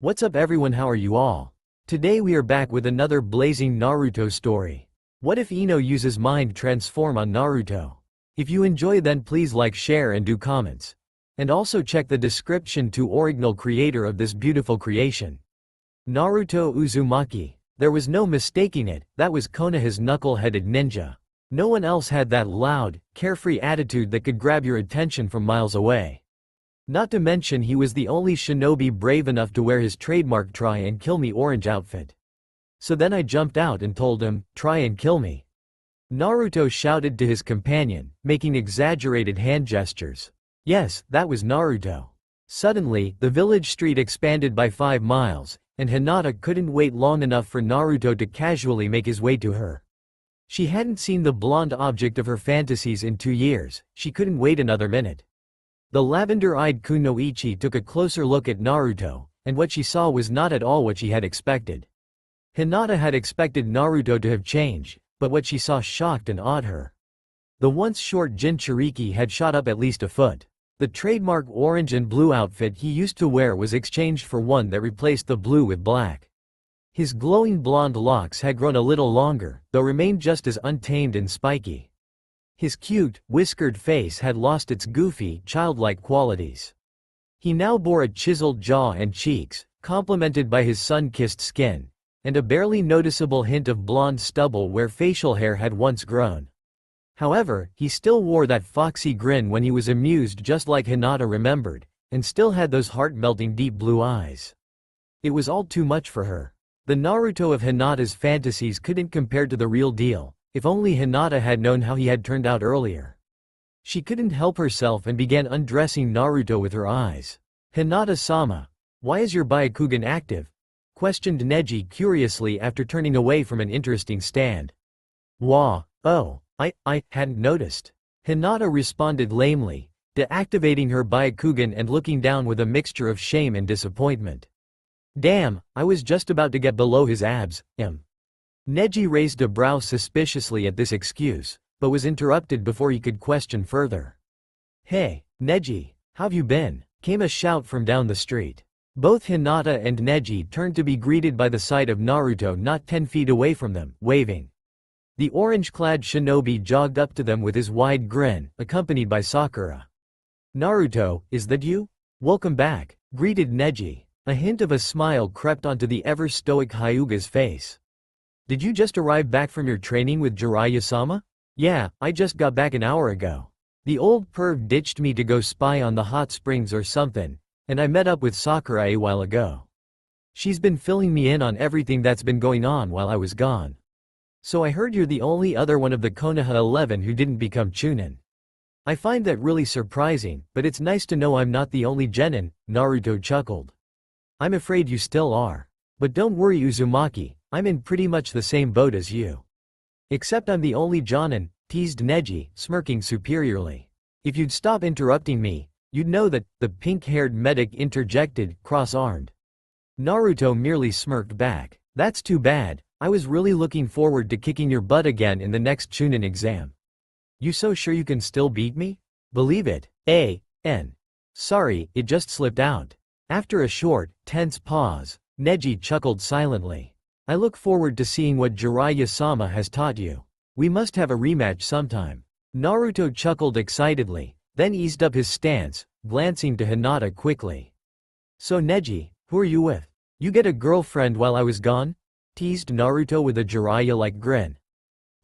What's up everyone, how are you all? Today we are back with another blazing Naruto story. What if Ino uses mind transform on Naruto? If you enjoy then please like, share and do comments. And also check the description to original creator of this beautiful creation. Naruto Uzumaki. There was no mistaking it, that was Konoha's knuckle-headed ninja. No one else had that loud, carefree attitude that could grab your attention from miles away. Not to mention he was the only shinobi brave enough to wear his trademark try and kill me orange outfit. So then I jumped out and told him, try and kill me. Naruto shouted to his companion, making exaggerated hand gestures. Yes, that was Naruto. Suddenly, the village street expanded by 5 miles, and Hinata couldn't wait long enough for Naruto to casually make his way to her. She hadn't seen the blonde object of her fantasies in 2 years, she couldn't wait another minute. The lavender-eyed Kunoichi took a closer look at Naruto, and what she saw was not at all what she had expected. Hinata had expected Naruto to have changed, but what she saw shocked and awed her. The once short Jinchuriki had shot up at least a foot. The trademark orange and blue outfit he used to wear was exchanged for one that replaced the blue with black. His glowing blonde locks had grown a little longer, though remained just as untamed and spiky. His cute, whiskered face had lost its goofy, childlike qualities. He now bore a chiseled jaw and cheeks, complemented by his sun-kissed skin, and a barely noticeable hint of blonde stubble where facial hair had once grown. However, he still wore that foxy grin when he was amused, just like Hinata remembered, and still had those heart-melting deep blue eyes. It was all too much for her. The Naruto of Hinata's fantasies couldn't compare to the real deal. If only Hinata had known how he had turned out earlier. She couldn't help herself and began undressing Naruto with her eyes. Hinata-sama, why is your Byakugan active? Questioned Neji curiously after turning away from an interesting stand. Wah, oh, I hadn't noticed. Hinata responded lamely, deactivating her Byakugan and looking down with a mixture of shame and disappointment. Damn, I was just about to get below his abs, Neji raised a brow suspiciously at this excuse, but was interrupted before he could question further. Hey, Neji, how've you been? Came a shout from down the street. Both Hinata and Neji turned to be greeted by the sight of Naruto not 10 feet away from them, waving. The orange-clad shinobi jogged up to them with his wide grin, accompanied by Sakura. Naruto, is that you? Welcome back, greeted Neji. A hint of a smile crept onto the ever-stoic Hyuga's face. Did you just arrive back from your training with Jiraiya-sama? Yeah, I just got back an hour ago. The old perv ditched me to go spy on the hot springs or something, and I met up with Sakura a while ago. She's been filling me in on everything that's been going on while I was gone. So I heard you're the only other one of the Konoha 11 who didn't become Chunin. I find that really surprising, but it's nice to know I'm not the only genin, Naruto chuckled. I'm afraid you still are. But don't worry Uzumaki, I'm in pretty much the same boat as you. Except I'm the only jonin, teased Neji, smirking superiorly. If you'd stop interrupting me, you'd know that, the pink-haired medic interjected, cross-armed. Naruto merely smirked back. That's too bad, I was really looking forward to kicking your butt again in the next Chunin exam. You so sure you can still beat me? Believe it, Sorry, it just slipped out. After a short, tense pause, Neji chuckled silently. I look forward to seeing what Jiraiya-sama has taught you. We must have a rematch sometime. Naruto chuckled excitedly, then eased up his stance, glancing to Hinata quickly. So Neji, who are you with? You get a girlfriend while I was gone? Teased Naruto with a Jiraiya-like grin.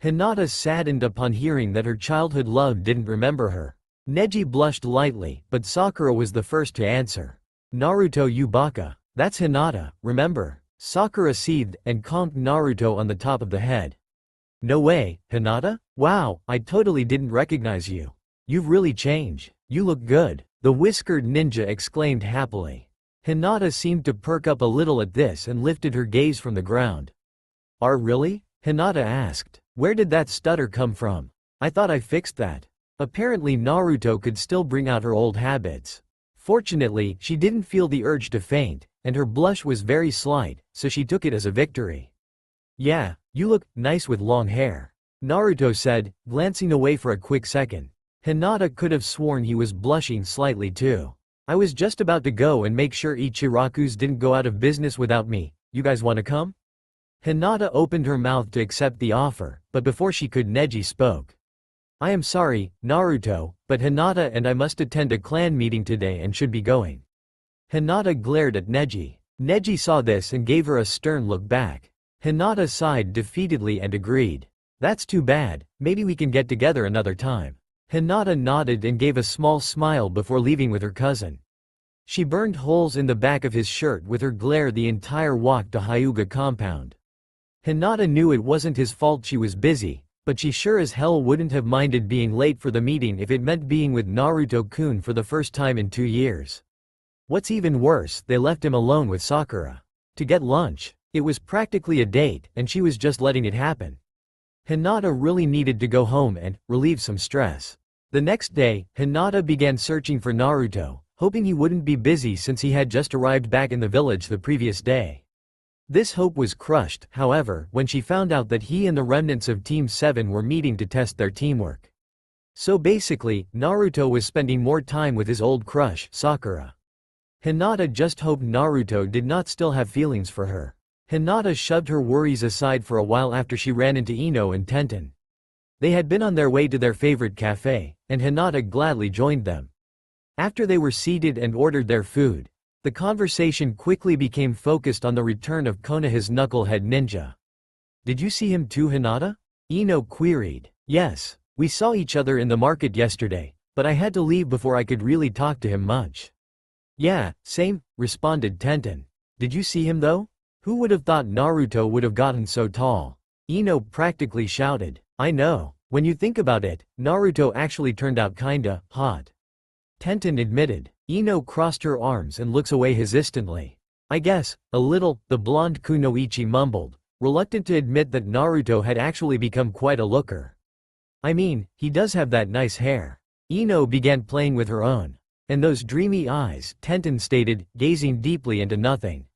Hinata saddened upon hearing that her childhood love didn't remember her. Neji blushed lightly, but Sakura was the first to answer. Naruto you baka. That's Hinata, remember? Sakura seethed and conked Naruto on the top of the head. No way, Hinata? Wow, I totally didn't recognize you. You've really changed. You look good, the whiskered ninja exclaimed happily. Hinata seemed to perk up a little at this and lifted her gaze from the ground. Really? Hinata asked. Where did that stutter come from? I thought I fixed that. Apparently Naruto could still bring out her old habits. Fortunately, she didn't feel the urge to faint, and her blush was very slight, so she took it as a victory. Yeah, you look nice with long hair, Naruto said, glancing away for a quick second. Hinata could have sworn he was blushing slightly too. I was just about to go and make sure Ichiraku's didn't go out of business without me. You guys wanna come? Hinata opened her mouth to accept the offer, but before she could, Neji spoke. I am sorry, Naruto, but Hinata and I must attend a clan meeting today and should be going. Hinata glared at Neji. Neji saw this and gave her a stern look back. Hinata sighed defeatedly and agreed. That's too bad, maybe we can get together another time. Hinata nodded and gave a small smile before leaving with her cousin. She burned holes in the back of his shirt with her glare the entire walk to Hyuga compound. Hinata knew it wasn't his fault she was busy, but she sure as hell wouldn't have minded being late for the meeting if it meant being with Naruto-kun for the first time in 2 years. What's even worse, they left him alone with Sakura. To get lunch. It was practically a date, and she was just letting it happen. Hinata really needed to go home and relieve some stress. The next day, Hinata began searching for Naruto, hoping he wouldn't be busy since he had just arrived back in the village the previous day. This hope was crushed, however, when she found out that he and the remnants of Team 7 were meeting to test their teamwork. So basically, Naruto was spending more time with his old crush, Sakura. Hinata just hoped Naruto did not still have feelings for her. Hinata shoved her worries aside for a while after she ran into Ino and Tenten. They had been on their way to their favorite cafe, and Hinata gladly joined them. After they were seated and ordered their food, the conversation quickly became focused on the return of Konoha's knucklehead ninja. Did you see him too, Hinata? Ino queried. Yes, we saw each other in the market yesterday, but I had to leave before I could really talk to him much. Yeah, same, responded Tenten. Did you see him though? Who would have thought Naruto would have gotten so tall? Ino practically shouted. I know, when you think about it, Naruto actually turned out kinda hot. Tenten admitted. Ino crossed her arms and looks away hesitantly. I guess, a little, the blonde Kunoichi mumbled, reluctant to admit that Naruto had actually become quite a looker. I mean, he does have that nice hair. Ino began playing with her own. And those dreamy eyes, Tenten stated, gazing deeply into nothing.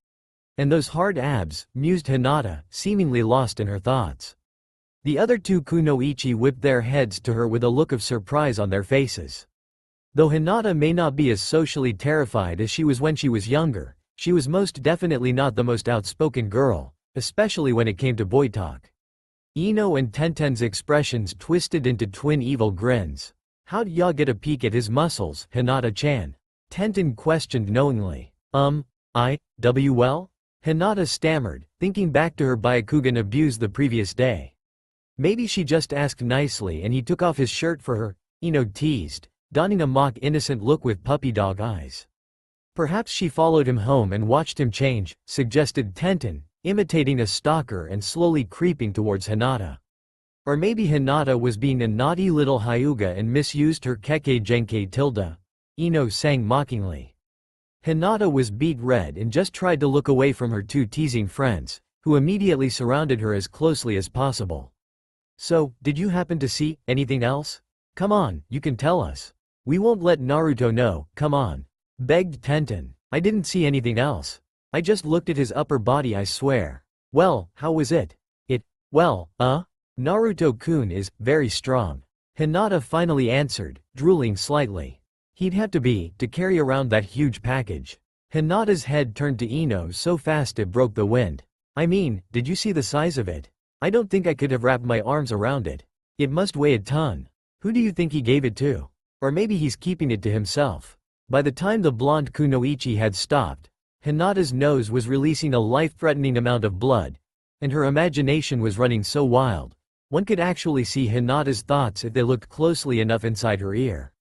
And those hard abs, mused Hinata, seemingly lost in her thoughts. The other two Kunoichi whipped their heads to her with a look of surprise on their faces. Though Hinata may not be as socially terrified as she was when she was younger, she was most definitely not the most outspoken girl, especially when it came to boy talk. Ino and Tenten's expressions twisted into twin evil grins. How'd ya get a peek at his muscles, Hinata-chan? Tenten questioned knowingly. Well? Hinata stammered, thinking back to her Byakugan abuse the previous day. Maybe she just asked nicely and he took off his shirt for her, Ino teased, donning a mock innocent look with puppy dog eyes. Perhaps she followed him home and watched him change, suggested Tenten, imitating a stalker and slowly creeping towards Hinata. Or maybe Hinata was being a naughty little Hyuga and misused her Kekkei Genkai tilde, Ino sang mockingly. Hinata was beet red and just tried to look away from her two teasing friends, who immediately surrounded her as closely as possible. So, did you happen to see anything else? Come on, you can tell us. We won't let Naruto know, come on. Begged Tenten. I didn't see anything else. I just looked at his upper body, I swear. Well, how was it? Naruto-kun is very strong. Hinata finally answered, drooling slightly. He'd have to carry around that huge package. Hinata's head turned to Ino so fast it broke the wind. I mean, did you see the size of it? I don't think I could have wrapped my arms around it. It must weigh a ton. Who do you think he gave it to? Or maybe he's keeping it to himself. By the time the blonde Kunoichi had stopped, Hinata's nose was releasing a life-threatening amount of blood, and her imagination was running so wild, one could actually see Hinata's thoughts if they looked closely enough inside her ear.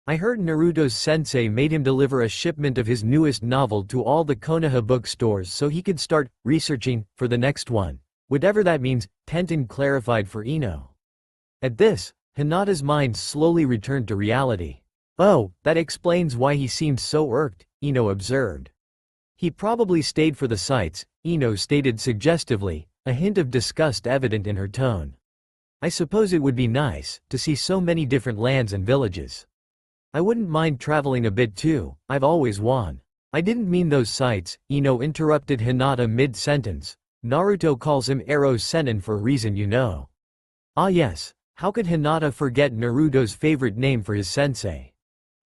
I heard Naruto's sensei made him deliver a shipment of his newest novel to all the Konoha bookstores so he could start researching for the next one. Whatever that means, Tenten clarified for Ino. At this, Hinata's mind slowly returned to reality. Oh, that explains why he seemed so irked, Ino observed. He probably stayed for the sights, Ino stated suggestively, a hint of disgust evident in her tone. I suppose it would be nice to see so many different lands and villages. I wouldn't mind traveling a bit too, I've always won. I didn't mean those sights, Ino interrupted Hinata mid-sentence. Naruto calls him Arrow Sennin for a reason you know. Ah yes, how could Hinata forget Naruto's favorite name for his sensei?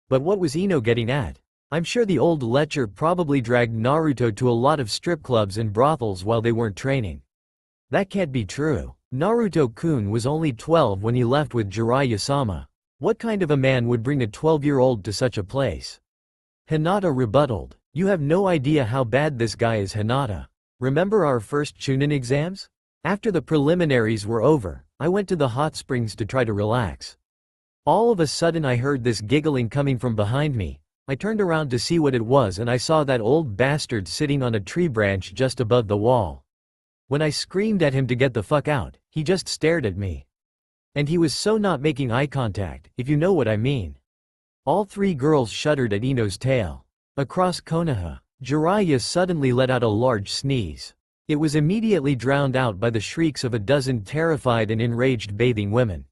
But what was Ino getting at? I'm sure the old lecher probably dragged Naruto to a lot of strip clubs and brothels while they weren't training. That can't be true. Naruto-kun was only 12 when he left with Jiraiya-sama. What kind of a man would bring a 12-year-old to such a place? Hinata rebutted. You have no idea how bad this guy is, Hinata. Remember our first Chunin exams? After the preliminaries were over, I went to the hot springs to try to relax. All of a sudden I heard this giggling coming from behind me. I turned around to see what it was and I saw that old bastard sitting on a tree branch just above the wall. When I screamed at him to get the fuck out, he just stared at me. And he was so not making eye contact, if you know what I mean. All three girls shuddered at Ino's tale. Across Konoha, Jiraiya suddenly let out a large sneeze. It was immediately drowned out by the shrieks of a dozen terrified and enraged bathing women.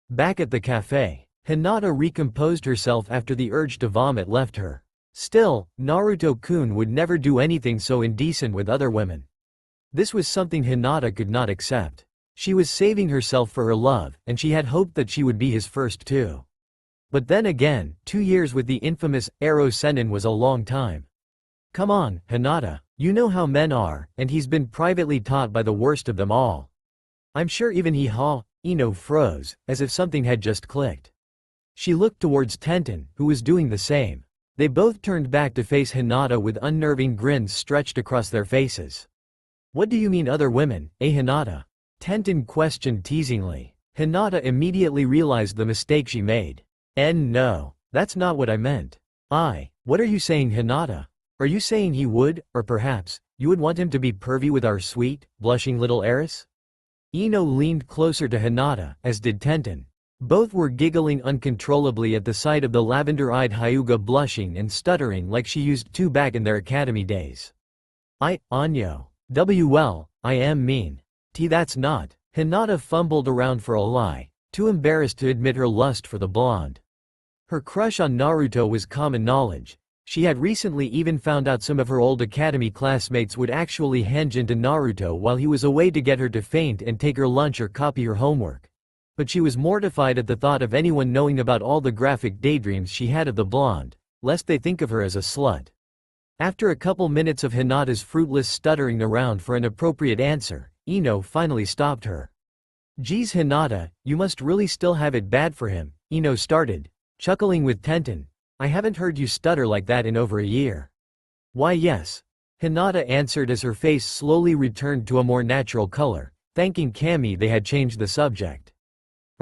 Back at the cafe, Hinata recomposed herself after the urge to vomit left her. Still, Naruto-kun would never do anything so indecent with other women. This was something Hinata could not accept. She was saving herself for her love, and she had hoped that she would be his first too. But then again, 2 years with the infamous Ero Sennin was a long time. Come on, Hinata, you know how men are, and he's been privately taught by the worst of them all. I'm sure even Ino froze, as if something had just clicked. She looked towards Tenten, who was doing the same. They both turned back to face Hinata with unnerving grins stretched across their faces. What do you mean other women, Hinata? Tenten questioned teasingly. Hinata immediately realized the mistake she made. No, that's not what I meant. What are you saying, Hinata? Are you saying he would, or perhaps, you would want him to be pervy with our sweet, blushing little heiress? Ino leaned closer to Hinata, as did Tenten. Both were giggling uncontrollably at the sight of the lavender-eyed Hyuga blushing and stuttering like she used to back in their academy days. Anyo. Well, I am mean. That's not. Hinata fumbled around for a lie, too embarrassed to admit her lust for the blonde. Her crush on Naruto was common knowledge. She had recently even found out some of her old academy classmates would actually henge into Naruto while he was away to get her to faint and take her lunch or copy her homework. But she was mortified at the thought of anyone knowing about all the graphic daydreams she had of the blonde, lest they think of her as a slut. After a couple minutes of Hinata's fruitless stuttering around for an appropriate answer, Ino finally stopped her. Geez, Hinata, you must really still have it bad for him, Ino started, chuckling with Tenten. I haven't heard you stutter like that in over a year. Why yes. Hinata answered as her face slowly returned to a more natural color, thanking Kami they had changed the subject.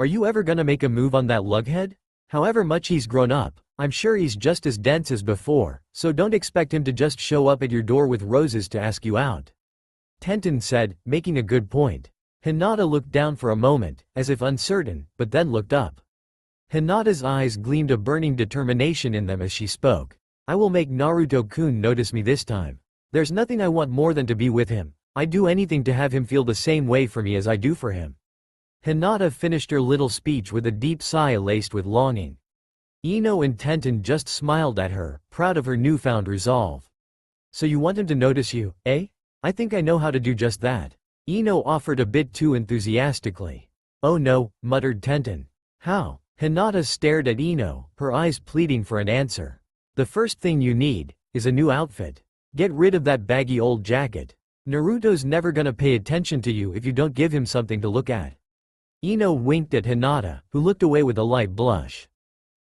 Are you ever gonna make a move on that lughead? However much he's grown up, I'm sure he's just as dense as before, so don't expect him to just show up at your door with roses to ask you out. Tenten said, making a good point. Hinata looked down for a moment, as if uncertain, but then looked up. Hinata's eyes gleamed a burning determination in them as she spoke. I will make Naruto-kun notice me this time. There's nothing I want more than to be with him. I'd do anything to have him feel the same way for me as I do for him. Hinata finished her little speech with a deep sigh laced with longing. Ino and Tenten just smiled at her, proud of her newfound resolve. So you want him to notice you, eh? I think I know how to do just that. Ino offered a bit too enthusiastically. Oh no, muttered Tenten. How? Hinata stared at Ino, her eyes pleading for an answer. The first thing you need is a new outfit. Get rid of that baggy old jacket. Naruto's never gonna pay attention to you if you don't give him something to look at. Ino winked at Hinata, who looked away with a light blush.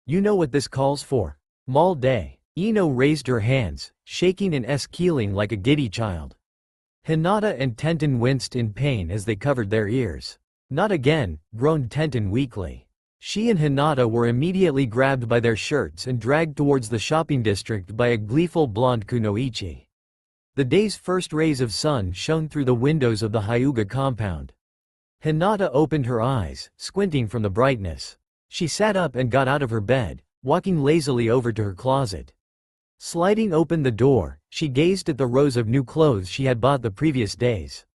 You know what this calls for? Mall day. Ino raised her hands, shaking and squealing like a giddy child. Hinata and Tenten winced in pain as they covered their ears. Not again, groaned Tenten weakly. She and Hinata were immediately grabbed by their shirts and dragged towards the shopping district by a gleeful blonde kunoichi. The day's first rays of sun shone through the windows of the Hyuga compound. Hinata opened her eyes, squinting from the brightness. She sat up and got out of her bed, walking lazily over to her closet. Sliding open the door, she gazed at the rows of new clothes she had bought the previous days.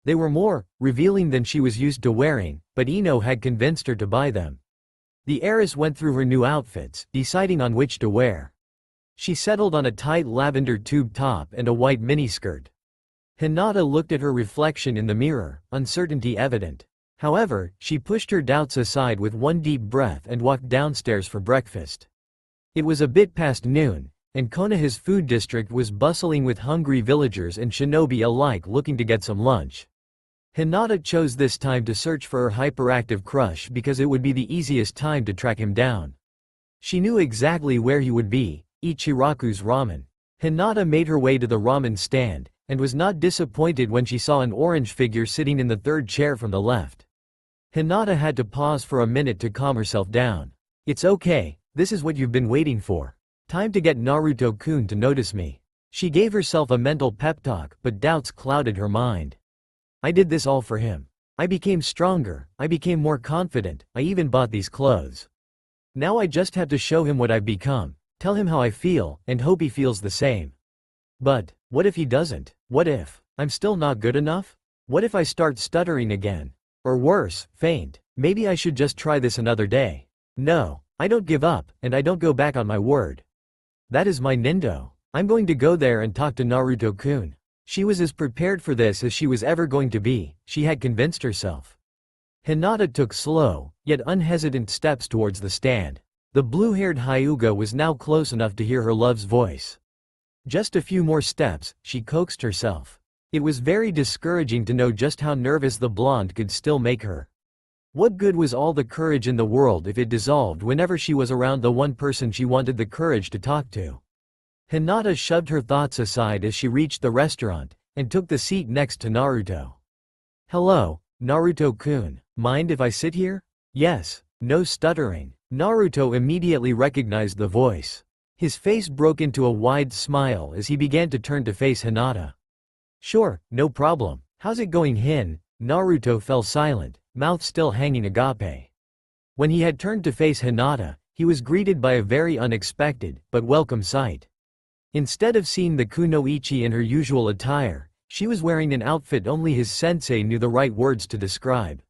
They were more revealing than she was used to wearing, but Ino had convinced her to buy them. The heiress went through her new outfits, deciding on which to wear. She settled on a tight lavender tube top and a white miniskirt. Hinata looked at her reflection in the mirror, uncertainty evident. However, she pushed her doubts aside with one deep breath and walked downstairs for breakfast. It was a bit past noon, and Konoha's food district was bustling with hungry villagers and shinobi alike looking to get some lunch. Hinata chose this time to search for her hyperactive crush because it would be the easiest time to track him down. She knew exactly where he would be, Ichiraku's ramen. Hinata made her way to the ramen stand, and was not disappointed when she saw an orange figure sitting in the third chair from the left. Hinata had to pause for a minute to calm herself down. "It's okay, this is what you've been waiting for. Time to get Naruto-kun to notice me." She gave herself a mental pep talk, but doubts clouded her mind. "I did this all for him. I became stronger, I became more confident, I even bought these clothes. Now I just have to show him what I've become, tell him how I feel, and hope he feels the same. But what if he doesn't? What if I'm still not good enough? What if I start stuttering again? Or worse, faint? Maybe I should just try this another day. No, I don't give up, and I don't go back on my word. That is my Nindo. I'm going to go there and talk to Naruto-kun." She was as prepared for this as she was ever going to be, she had convinced herself. Hinata took slow, yet unhesitant steps towards the stand. The blue-haired Hyuga was now close enough to hear her love's voice. Just a few more steps, she coaxed herself. It was very discouraging to know just how nervous the blonde could still make her. What good was all the courage in the world if it dissolved whenever she was around the one person she wanted the courage to talk to? Hinata shoved her thoughts aside as she reached the restaurant, and took the seat next to Naruto. "Hello, Naruto-kun, mind if I sit here?" "Yes." No stuttering. Naruto immediately recognized the voice. His face broke into a wide smile as he began to turn to face Hinata. "Sure, no problem. How's it going, Hin?" Naruto fell silent, mouth still hanging agape. When he had turned to face Hinata, he was greeted by a very unexpected, but welcome sight. Instead of seeing the kunoichi in her usual attire, she was wearing an outfit only his sensei knew the right words to describe.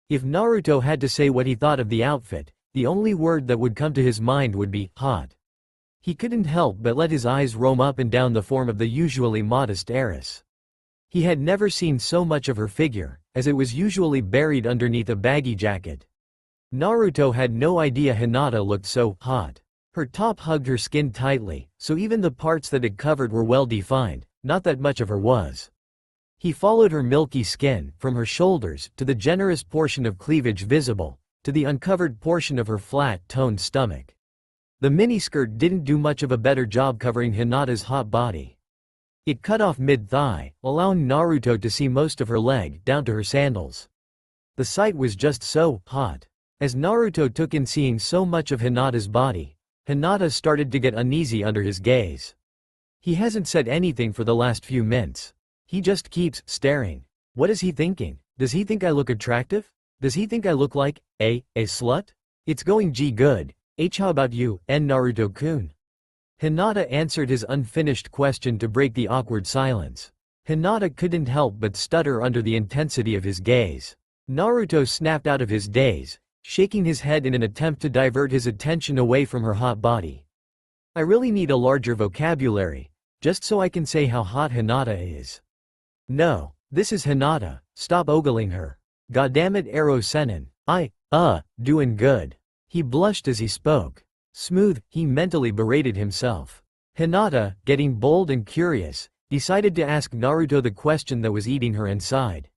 If Naruto had to say what he thought of the outfit, the only word that would come to his mind would be hot. He couldn't help but let his eyes roam up and down the form of the usually modest heiress. He had never seen so much of her figure, as it was usually buried underneath a baggy jacket. Naruto had no idea Hinata looked so hot. Her top hugged her skin tightly, so even the parts that it covered were well defined, not that much of her was. He followed her milky skin, from her shoulders, to the generous portion of cleavage visible, to the uncovered portion of her flat, toned stomach. The miniskirt didn't do much of a better job covering Hinata's hot body. It cut off mid-thigh, allowing Naruto to see most of her leg, down to her sandals. The sight was just so hot. As Naruto took in seeing so much of Hinata's body, Hinata started to get uneasy under his gaze. He hasn't said anything for the last few minutes. He just keeps staring. What is he thinking? Does he think I look attractive? Does he think I look like a slut? It's going good. How about you, Naruto-kun? Hinata answered his unfinished question to break the awkward silence. Hinata couldn't help but stutter under the intensity of his gaze. Naruto snapped out of his daze, shaking his head in an attempt to divert his attention away from her hot body. "I really need a larger vocabulary, just so I can say how hot Hinata is." "No, this is Hinata, stop ogling her. Goddammit Ero Senin, doing good." He blushed as he spoke. "Smooth," he mentally berated himself. Hinata, getting bold and curious, decided to ask Naruto the question that was eating her inside.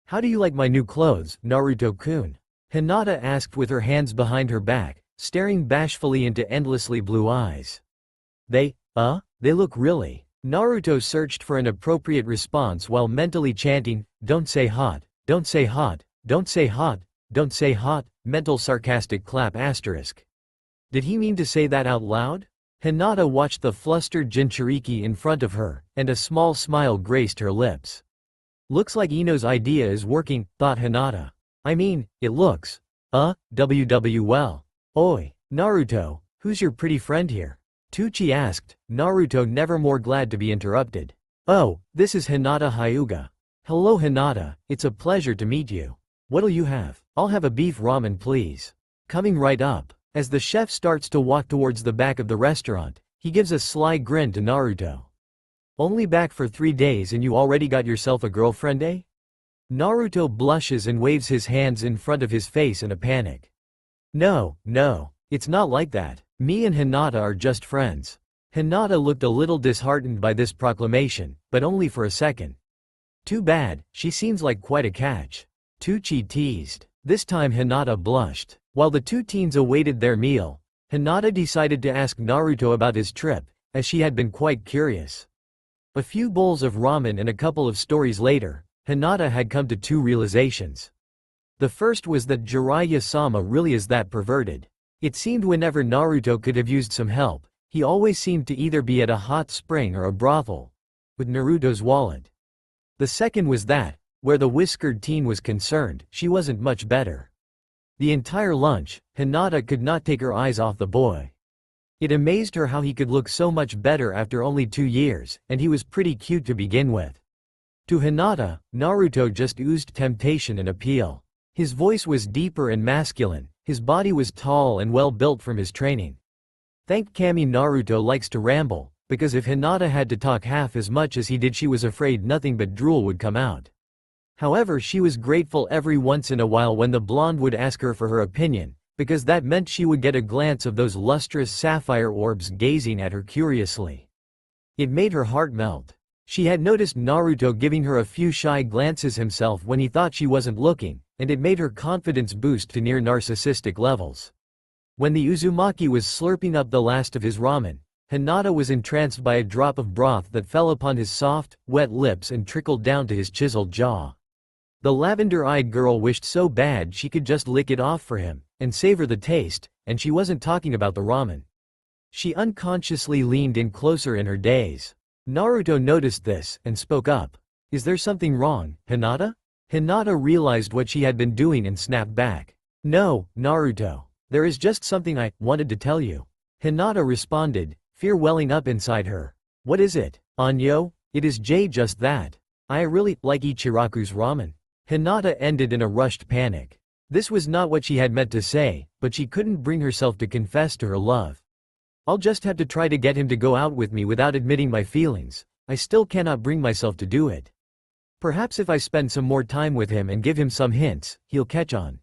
"How do you like my new clothes, Naruto-kun?" Hinata asked with her hands behind her back, staring bashfully into endlessly blue eyes. They look really." Naruto searched for an appropriate response while mentally chanting, "Don't say hot, don't say hot, don't say hot, don't say hot," mental sarcastic clap asterisk. Did he mean to say that out loud? Hinata watched the flustered Jinchuriki in front of her, and a small smile graced her lips. "Looks like Ino's idea is working," thought Hinata. "I mean, it looks, well. Oi, Naruto, who's your pretty friend here?" Tucci asked, Naruto never more glad to be interrupted. "Oh, this is Hinata Hyuga. Hello Hinata, it's a pleasure to meet you. What'll you have?" "I'll have a beef ramen please." Coming right up. As the chef starts to walk towards the back of the restaurant, he gives a sly grin to Naruto. "Only back for 3 days and you already got yourself a girlfriend, eh?" Naruto blushes and waves his hands in front of his face in a panic. No, it's not like that. Me and Hinata are just friends." Hinata looked a little disheartened by this proclamation, but only for a second. Too bad, she seems like quite a catch. Tucci teased. This time Hinata blushed. While the two teens awaited their meal, Hinata decided to ask Naruto about his trip, as she had been quite curious. A few bowls of ramen and a couple of stories later, Hinata had come to two realizations. The first was that Jiraiya-sama really is that perverted. It seemed whenever Naruto could have used some help, he always seemed to either be at a hot spring or a brothel. With Naruto's wallet. The second was that, where the whiskered teen was concerned, she wasn't much better. The entire lunch, Hinata could not take her eyes off the boy. It amazed her how he could look so much better after only 2 years, and he was pretty cute to begin with. To Hinata, Naruto just oozed temptation and appeal. His voice was deeper and masculine, his body was tall and well built from his training. Thank Kami Naruto likes to ramble, because if Hinata had to talk half as much as he did she was afraid nothing but drool would come out. However, she was grateful every once in a while when the blonde would ask her for her opinion, because that meant she would get a glance of those lustrous sapphire orbs gazing at her curiously. It made her heart melt. She had noticed Naruto giving her a few shy glances himself when he thought she wasn't looking, and it made her confidence boost to near narcissistic levels. When the Uzumaki was slurping up the last of his ramen, Hinata was entranced by a drop of broth that fell upon his soft, wet lips and trickled down to his chiseled jaw. The lavender-eyed girl wished so bad she could just lick it off for him, and savor the taste, and she wasn't talking about the ramen. She unconsciously leaned in closer in her daze. Naruto noticed this, and spoke up. Is there something wrong, Hinata? Hinata realized what she had been doing and snapped back. No, Naruto. There is just something I wanted to tell you. Hinata responded, fear welling up inside her. What is it, Anyo? It is just that. I really like Ichiraku's ramen. Hinata ended in a rushed panic. This was not what she had meant to say, but she couldn't bring herself to confess to her love. I'll just have to try to get him to go out with me without admitting my feelings. I still cannot bring myself to do it. Perhaps if I spend some more time with him and give him some hints, he'll catch on.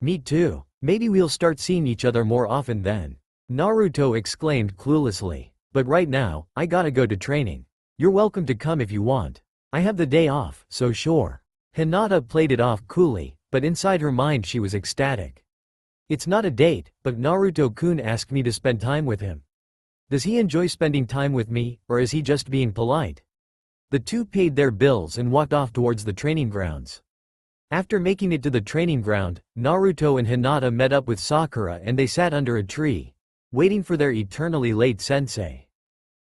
Me too. Maybe we'll start seeing each other more often then. Naruto exclaimed cluelessly. But right now, I gotta go to training. You're welcome to come if you want. I have the day off, so sure. Hinata played it off coolly, but inside her mind she was ecstatic. It's not a date, but Naruto-kun asked me to spend time with him. Does he enjoy spending time with me, or is he just being polite? The two paid their bills and walked off towards the training grounds. After making it to the training ground, Naruto and Hinata met up with Sakura and they sat under a tree, waiting for their eternally late sensei.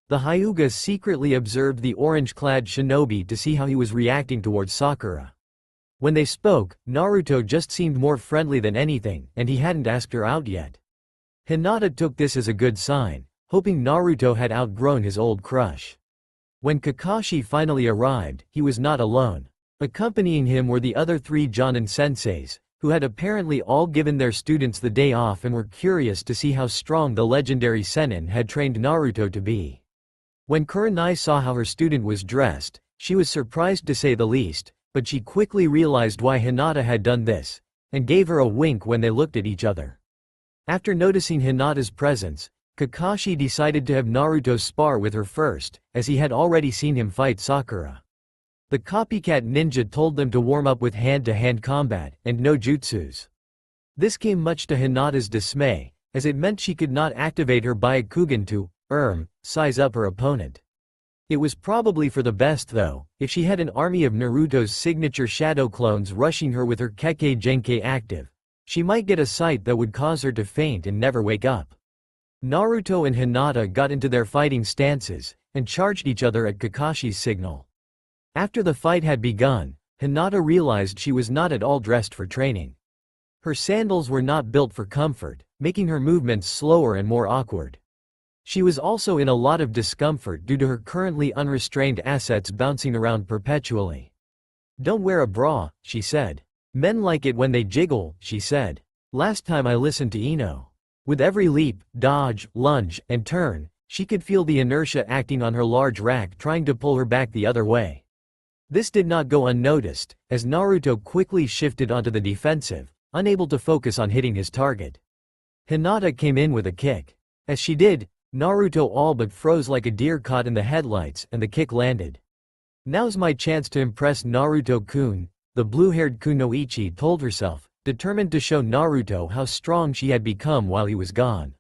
The Hyuga secretly observed the orange-clad shinobi to see how he was reacting towards Sakura. When they spoke, Naruto just seemed more friendly than anything, and he hadn't asked her out yet. Hinata took this as a good sign, hoping Naruto had outgrown his old crush. When Kakashi finally arrived, he was not alone. Accompanying him were the other 3 Jonin senseis, who had apparently all given their students the day off and were curious to see how strong the legendary Sennin had trained Naruto to be. When Kurenai saw how her student was dressed, she was surprised to say the least, but she quickly realized why Hinata had done this, and gave her a wink when they looked at each other. After noticing Hinata's presence, Kakashi decided to have Naruto spar with her first, as he had already seen him fight Sakura. The copycat ninja told them to warm up with hand-to-hand combat, and no jutsus. This came much to Hinata's dismay, as it meant she could not activate her Byakugan to, size up her opponent. It was probably for the best though, if she had an army of Naruto's signature shadow clones rushing her with her Kekkei Genkei active. She might get a sight that would cause her to faint and never wake up. Naruto and Hinata got into their fighting stances, and charged each other at Kakashi's signal. After the fight had begun, Hinata realized she was not at all dressed for training. Her sandals were not built for comfort, making her movements slower and more awkward. She was also in a lot of discomfort due to her currently unrestrained assets bouncing around perpetually. Don't wear a bra, she said. Men like it when they jiggle, she said. Last time I listened to Ino. With every leap, dodge, lunge, and turn, she could feel the inertia acting on her large rack trying to pull her back the other way. This did not go unnoticed, as Naruto quickly shifted onto the defensive, unable to focus on hitting his target. Hinata came in with a kick. As she did, Naruto all but froze like a deer caught in the headlights, and the kick landed. Now's my chance to impress Naruto-kun, the blue-haired kunoichi told herself, determined to show Naruto how strong she had become while he was gone.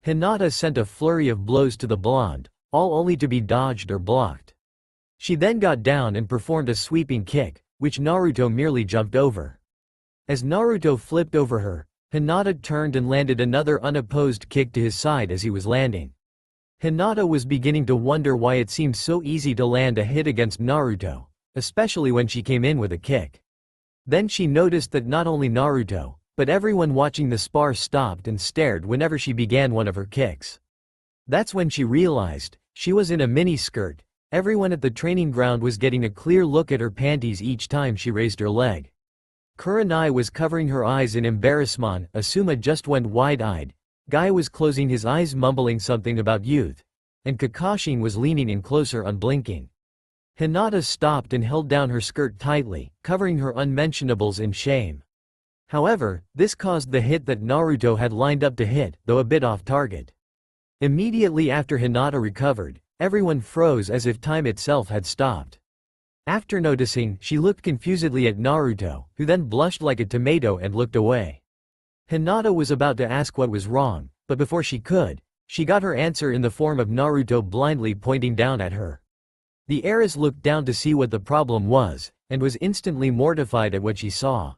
Hinata sent a flurry of blows to the blonde, all only to be dodged or blocked. She then got down and performed a sweeping kick, which Naruto merely jumped over. As Naruto flipped over her, Hinata turned and landed another unopposed kick to his side as he was landing. Hinata was beginning to wonder why it seemed so easy to land a hit against Naruto, especially when she came in with a kick. Then she noticed that not only Naruto, but everyone watching the spar stopped and stared whenever she began one of her kicks. That's when she realized, she was in a mini-skirt. Everyone at the training ground was getting a clear look at her panties each time she raised her leg. Kurenai was covering her eyes in embarrassment, Asuma just went wide-eyed, Guy was closing his eyes mumbling something about youth, and Kakashi was leaning in closer unblinking. Hinata stopped and held down her skirt tightly, covering her unmentionables in shame. However, this caused the hit that Naruto had lined up to hit, though a bit off target. Immediately after Hinata recovered, everyone froze as if time itself had stopped. After noticing, she looked confusedly at Naruto, who then blushed like a tomato and looked away. Hinata was about to ask what was wrong, but before she could, she got her answer in the form of Naruto blindly pointing down at her. The heiress looked down to see what the problem was, and was instantly mortified at what she saw.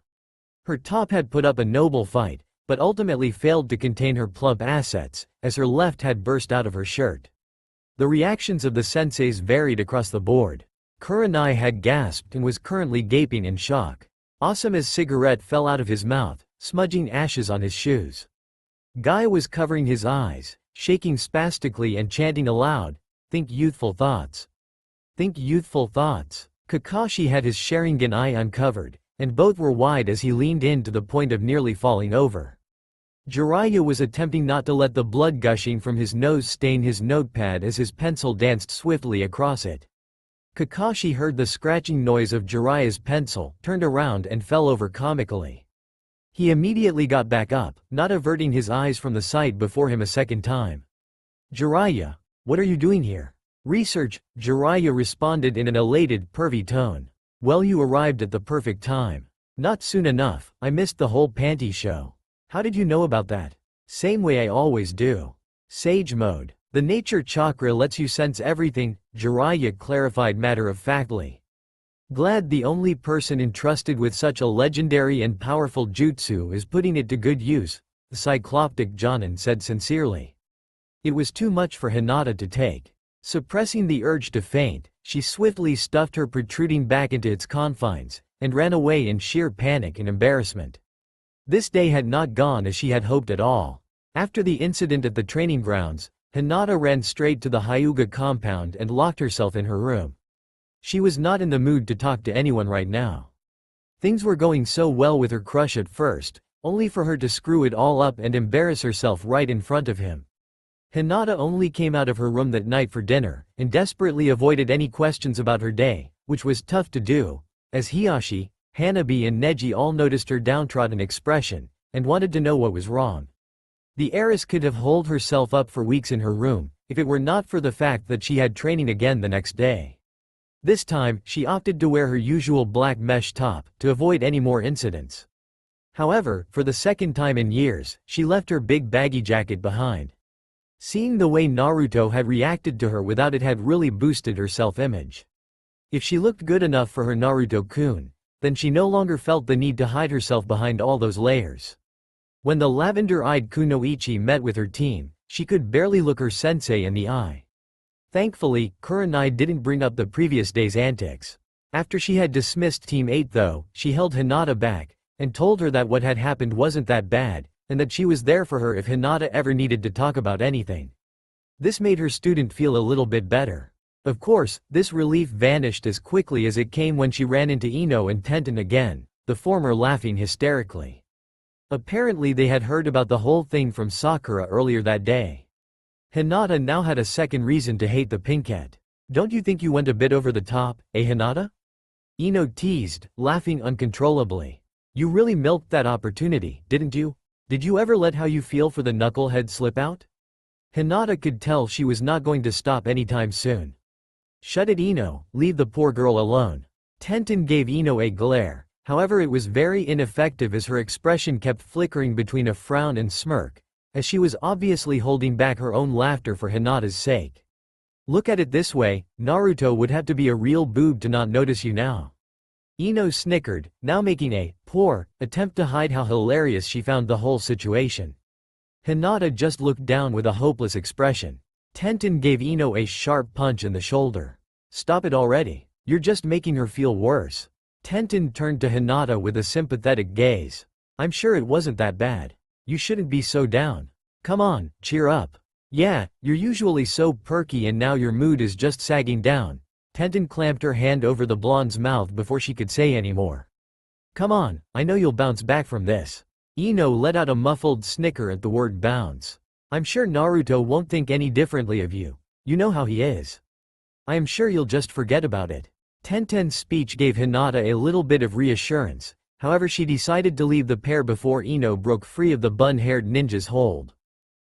Her top had put up a noble fight, but ultimately failed to contain her plump assets, as her left had burst out of her shirt. The reactions of the senseis varied across the board. Kurenai had gasped and was currently gaping in shock. Asuma's cigarette fell out of his mouth, smudging ashes on his shoes. Guy was covering his eyes, shaking spastically and chanting aloud, "Think youthful thoughts. Think youthful thoughts." Kakashi had his Sharingan eye uncovered, and both were wide as he leaned in to the point of nearly falling over. Jiraiya was attempting not to let the blood gushing from his nose stain his notepad as his pencil danced swiftly across it. Kakashi heard the scratching noise of Jiraiya's pencil, turned around and fell over comically. He immediately got back up, not averting his eyes from the sight before him a second time. "Jiraiya, what are you doing here?" "Research," Jiraiya responded in an elated, pervy tone. "Well, you arrived at the perfect time. Not soon enough, I missed the whole panty show." "How did you know about that?" "Same way I always do. Sage mode. The nature chakra lets you sense everything," Jiraiya clarified matter-of-factly. "Glad the only person entrusted with such a legendary and powerful jutsu is putting it to good use," the cycloptic Jonin said sincerely. It was too much for Hinata to take. Suppressing the urge to faint, she swiftly stuffed her protruding back into its confines, and ran away in sheer panic and embarrassment. This day had not gone as she had hoped at all. After the incident at the training grounds, Hinata ran straight to the Hyuga compound and locked herself in her room. She was not in the mood to talk to anyone right now. Things were going so well with her crush at first, only for her to screw it all up and embarrass herself right in front of him. Hinata only came out of her room that night for dinner, and desperately avoided any questions about her day, which was tough to do, as Hiyashi, Hanabi and Neji all noticed her downtrodden expression, and wanted to know what was wrong. The heiress could have holed herself up for weeks in her room, if it were not for the fact that she had training again the next day. This time, she opted to wear her usual black mesh top, to avoid any more incidents. However, for the second time in years, she left her big baggy jacket behind. Seeing the way Naruto had reacted to her without it had really boosted her self-image. If she looked good enough for her Naruto-kun, then she no longer felt the need to hide herself behind all those layers. When the lavender-eyed kunoichi met with her team, she could barely look her sensei in the eye. Thankfully, Kurenai didn't bring up the previous day's antics. After she had dismissed Team 8 though, she held Hinata back, and told her that what had happened wasn't that bad, and that she was there for her if Hinata ever needed to talk about anything. This made her student feel a little bit better. Of course, this relief vanished as quickly as it came when she ran into Ino and Tenten again, the former laughing hysterically. Apparently they had heard about the whole thing from Sakura earlier that day. Hinata now had a second reason to hate the pinkette. "Don't you think you went a bit over the top, eh Hinata?" Ino teased, laughing uncontrollably. "You really milked that opportunity, didn't you? Did you ever let how you feel for the knucklehead slip out?" Hinata could tell she was not going to stop anytime soon. Shut it, Ino, leave the poor girl alone. Tenten gave Ino a glare, however it was very ineffective as her expression kept flickering between a frown and smirk, as she was obviously holding back her own laughter for Hinata's sake. Look at it this way, Naruto would have to be a real boob to not notice you now. Ino snickered, now making a poor attempt to hide how hilarious she found the whole situation. Hinata just looked down with a hopeless expression. Tenten gave Ino a sharp punch in the shoulder. Stop it already. You're just making her feel worse. Tenten turned to Hinata with a sympathetic gaze. I'm sure it wasn't that bad. You shouldn't be so down. Come on, cheer up. Yeah, you're usually so perky and now your mood is just sagging down. Tenten clamped her hand over the blonde's mouth before she could say any more. Come on, I know you'll bounce back from this. Ino let out a muffled snicker at the word bounce. I'm sure Naruto won't think any differently of you. You know how he is. I am sure you'll just forget about it. Tenten's speech gave Hinata a little bit of reassurance, however she decided to leave the pair before Ino broke free of the bun-haired ninja's hold.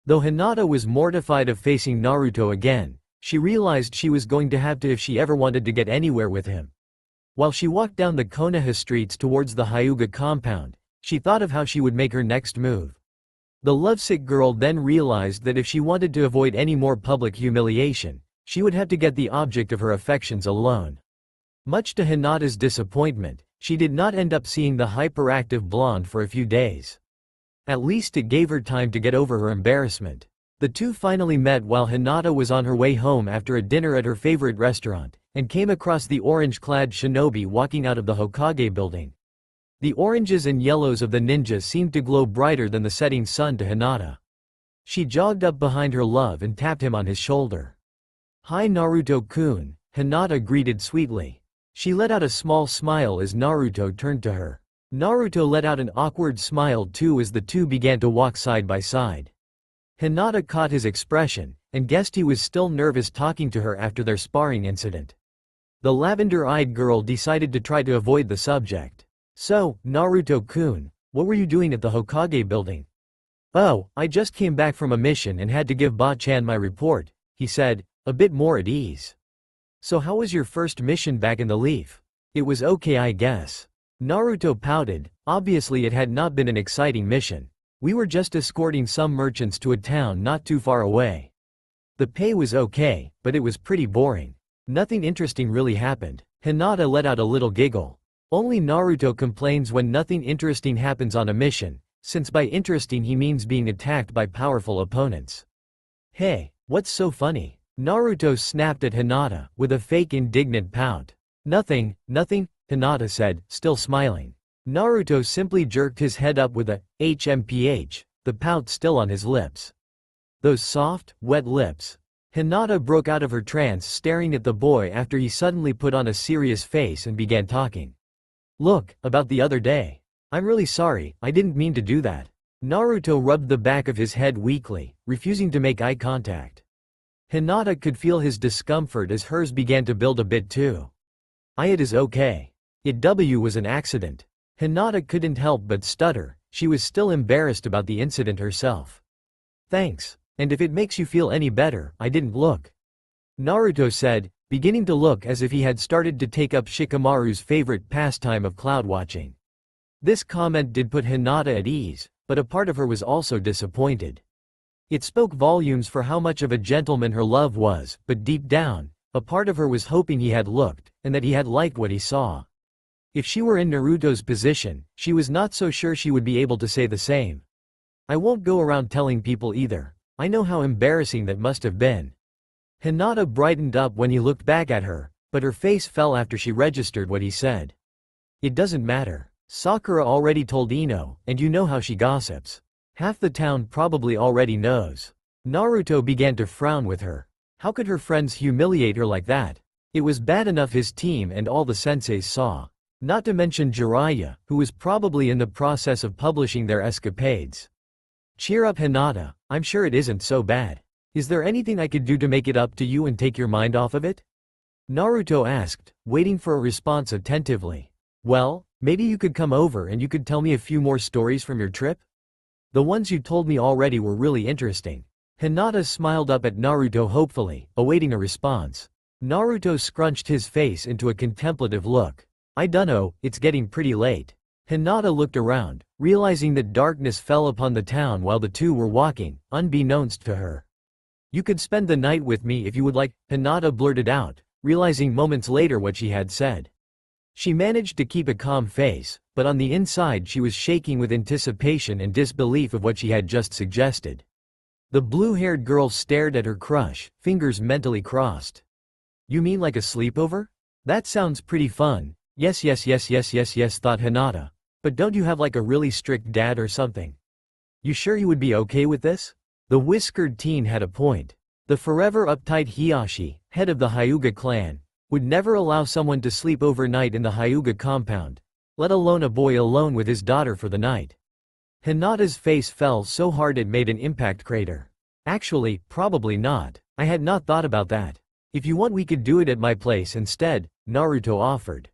Though Hinata was mortified of facing Naruto again, she realized she was going to have to if she ever wanted to get anywhere with him. While she walked down the Konoha streets towards the Hyuga compound, she thought of how she would make her next move. The lovesick girl then realized that if she wanted to avoid any more public humiliation, she would have to get the object of her affections alone. Much to Hinata's disappointment, she did not end up seeing the hyperactive blonde for a few days. At least it gave her time to get over her embarrassment. The two finally met while Hinata was on her way home after a dinner at her favorite restaurant, and came across the orange-clad shinobi walking out of the Hokage building. The oranges and yellows of the ninja seemed to glow brighter than the setting sun to Hinata. She jogged up behind her love and tapped him on his shoulder. Hi Naruto-kun, Hinata greeted sweetly. She let out a small smile as Naruto turned to her. Naruto let out an awkward smile too as the two began to walk side by side. Hinata caught his expression, and guessed he was still nervous talking to her after their sparring incident. The lavender-eyed girl decided to try to avoid the subject. So, Naruto-kun, what were you doing at the Hokage building? Oh, I just came back from a mission and had to give Ba-chan my report, he said, a bit more at ease. So how was your first mission back in the Leaf? It was okay I guess. Naruto pouted, obviously it had not been an exciting mission. We were just escorting some merchants to a town not too far away. The pay was okay, but it was pretty boring. Nothing interesting really happened. Hinata let out a little giggle. Only Naruto complains when nothing interesting happens on a mission, since by interesting he means being attacked by powerful opponents. Hey, what's so funny? Naruto snapped at Hinata, with a fake indignant pout. Nothing, Hinata said, still smiling. Naruto simply jerked his head up with a HMPH, the pout still on his lips. Those soft, wet lips. Hinata broke out of her trance staring at the boy after he suddenly put on a serious face and began talking. Look, about the other day. I'm really sorry, I didn't mean to do that. Naruto rubbed the back of his head weakly, refusing to make eye contact. Hinata could feel his discomfort as hers began to build a bit too. It is okay. It was an accident. Hinata couldn't help but stutter, she was still embarrassed about the incident herself. Thanks, and if it makes you feel any better, I didn't look. Naruto said, beginning to look as if he had started to take up Shikamaru's favorite pastime of cloud watching. This comment did put Hinata at ease, but a part of her was also disappointed. It spoke volumes for how much of a gentleman her love was, but deep down, a part of her was hoping he had looked, and that he had liked what he saw. If she were in Naruto's position, she was not so sure she would be able to say the same. I won't go around telling people either. I know how embarrassing that must have been. Hinata brightened up when he looked back at her, but her face fell after she registered what he said. It doesn't matter. Sakura already told Ino, and you know how she gossips. Half the town probably already knows. Naruto began to frown with her. How could her friends humiliate her like that? It was bad enough his team and all the senseis saw. Not to mention Jiraiya, who was probably in the process of publishing their escapades. Cheer up Hinata, I'm sure it isn't so bad. Is there anything I could do to make it up to you and take your mind off of it? Naruto asked, waiting for a response attentively. Well, maybe you could come over and you could tell me a few more stories from your trip? The ones you told me already were really interesting. Hinata smiled up at Naruto hopefully, awaiting a response. Naruto scrunched his face into a contemplative look. I dunno, it's getting pretty late. Hinata looked around, realizing that darkness fell upon the town while the two were walking, unbeknownst to her. You could spend the night with me if you would like, Hinata blurted out, realizing moments later what she had said. She managed to keep a calm face, but on the inside she was shaking with anticipation and disbelief of what she had just suggested. The blue-haired girl stared at her crush, fingers mentally crossed. You mean like a sleepover? That sounds pretty fun. Yes, thought Hinata. But don't you have like a really strict dad or something? You sure you would be okay with this? The whiskered teen had a point. The forever uptight Hiyashi, head of the Hyuga clan, would never allow someone to sleep overnight in the Hyuga compound, let alone a boy alone with his daughter for the night. Hinata's face fell so hard it made an impact crater. Actually, probably not. I had not thought about that. If you want we could do it at my place instead, Naruto offered.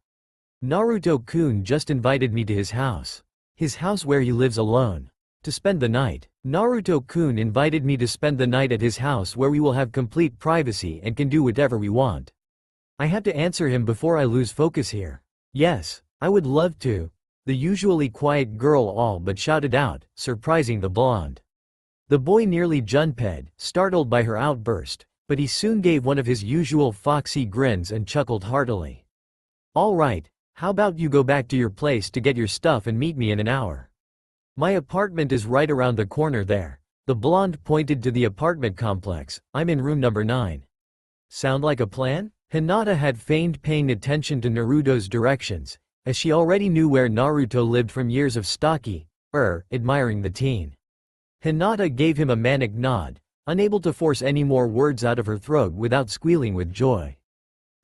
Naruto-kun just invited me to his house. His house where he lives alone. To spend the night. Naruto-kun invited me to spend the night at his house where we will have complete privacy and can do whatever we want. I have to answer him before I lose focus here. Yes, I would love to. The usually quiet girl all but shouted out, surprising the blonde. The boy nearly junped, startled by her outburst, but he soon gave one of his usual foxy grins and chuckled heartily. All right, how about you go back to your place to get your stuff and meet me in an hour? My apartment is right around the corner there. The blonde pointed to the apartment complex. I'm in room number 9. Sound like a plan? Hinata had feigned paying attention to Naruto's directions, as she already knew where Naruto lived from years of admiring the teen. Hinata gave him a manic nod, unable to force any more words out of her throat without squealing with joy.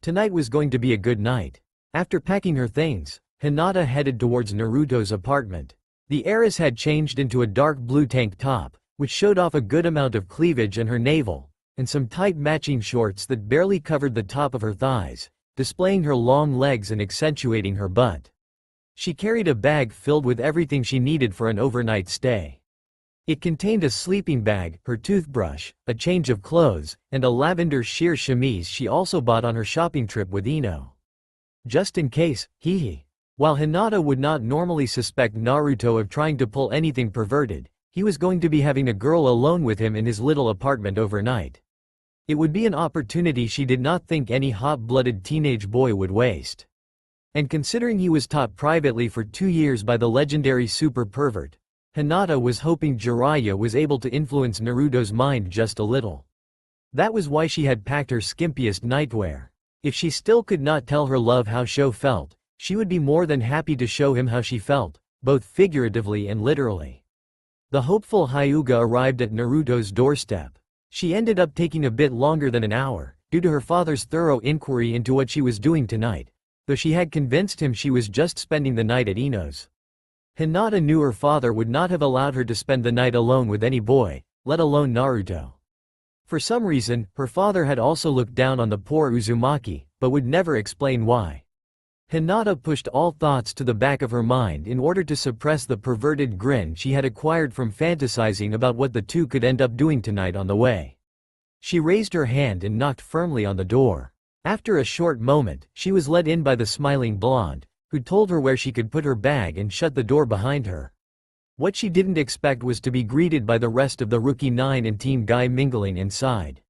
Tonight was going to be a good night. After packing her things, Hinata headed towards Naruto's apartment. The heiress had changed into a dark blue tank top, which showed off a good amount of cleavage and her navel, and some tight matching shorts that barely covered the top of her thighs, displaying her long legs and accentuating her butt. She carried a bag filled with everything she needed for an overnight stay. It contained a sleeping bag, her toothbrush, a change of clothes, and a lavender sheer chemise she also bought on her shopping trip with Ino. Just in case, hee. While Hinata would not normally suspect Naruto of trying to pull anything perverted, he was going to be having a girl alone with him in his little apartment overnight. It would be an opportunity she did not think any hot-blooded teenage boy would waste. And considering he was taught privately for 2 years by the legendary super pervert, Hinata was hoping Jiraiya was able to influence Naruto's mind just a little. That was why she had packed her skimpiest nightwear. If she still could not tell her love how Sho felt, she would be more than happy to show him how she felt, both figuratively and literally. The hopeful Hyuga arrived at Naruto's doorstep. She ended up taking a bit longer than an hour, due to her father's thorough inquiry into what she was doing tonight, though she had convinced him she was just spending the night at Ino's. Hinata knew her father would not have allowed her to spend the night alone with any boy, let alone Naruto. For some reason, her father had also looked down on the poor Uzumaki, but would never explain why. Hinata pushed all thoughts to the back of her mind in order to suppress the perverted grin she had acquired from fantasizing about what the two could end up doing tonight on the way. She raised her hand and knocked firmly on the door. After a short moment, she was let in by the smiling blonde, who told her where she could put her bag and shut the door behind her. What she didn't expect was to be greeted by the rest of the Rookie 9 and Team Guy mingling inside.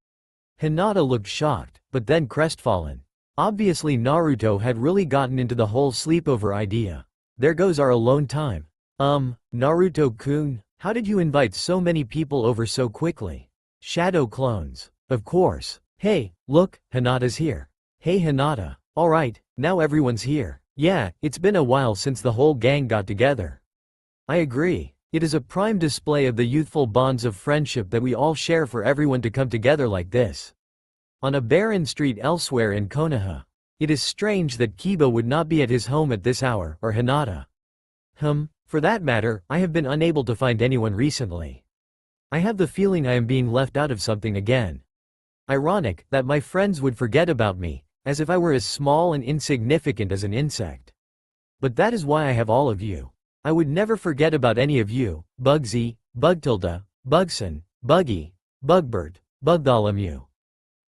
Hinata looked shocked, but then crestfallen. Obviously Naruto had really gotten into the whole sleepover idea. There goes our alone time. Naruto-kun, how did you invite so many people over so quickly? Shadow clones. Of course. Hey, look, Hinata's here. Hey Hinata. Alright, now everyone's here. Yeah, it's been a while since the whole gang got together. I agree. It is a prime display of the youthful bonds of friendship that we all share for everyone to come together like this. On a barren street elsewhere in Konoha. It is strange that Kiba would not be at his home at this hour, or Hinata. For that matter, I have been unable to find anyone recently. I have the feeling I am being left out of something again. Ironic that my friends would forget about me, as if I were as small and insignificant as an insect. But that is why I have all of you. I would never forget about any of you, Bugsy, Bugtilda, Bugson, Buggy, Bugbert, Bartholomew.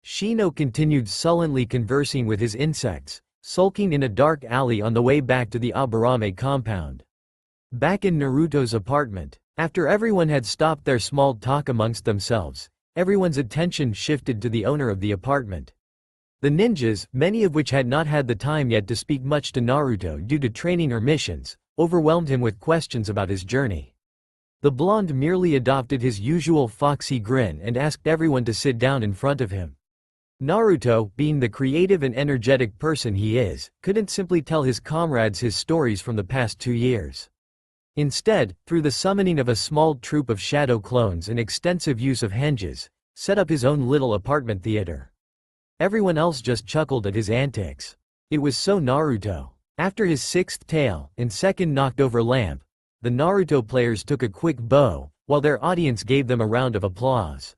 Shino continued sullenly conversing with his insects, sulking in a dark alley on the way back to the Aburame compound. Back in Naruto's apartment, after everyone had stopped their small talk amongst themselves, everyone's attention shifted to the owner of the apartment. The ninjas, many of which had not had the time yet to speak much to Naruto due to training or missions, overwhelmed him with questions about his journey. The blonde merely adopted his usual foxy grin and asked everyone to sit down in front of him. Naruto, being the creative and energetic person he is, couldn't simply tell his comrades his stories from the past 2 years. Instead, through the summoning of a small troupe of shadow clones and extensive use of henges, set up his own little apartment theater. Everyone else just chuckled at his antics. It was so Naruto. After his 6th tail and 2nd knocked over lamp, the Naruto players took a quick bow, while their audience gave them a round of applause.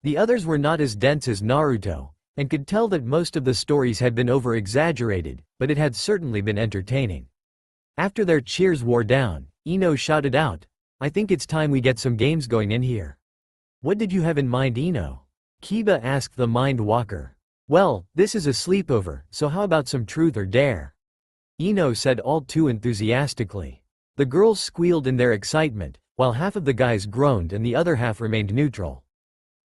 The others were not as dense as Naruto, and could tell that most of the stories had been over-exaggerated, but it had certainly been entertaining. After their cheers wore down, Ino shouted out, "I think it's time we get some games going in here." "What did you have in mind, Ino?" Kiba asked the Mind Walker. "Well, this is a sleepover, so how about some truth or dare?" Ino said all too enthusiastically. The girls squealed in their excitement, while half of the guys groaned and the other half remained neutral.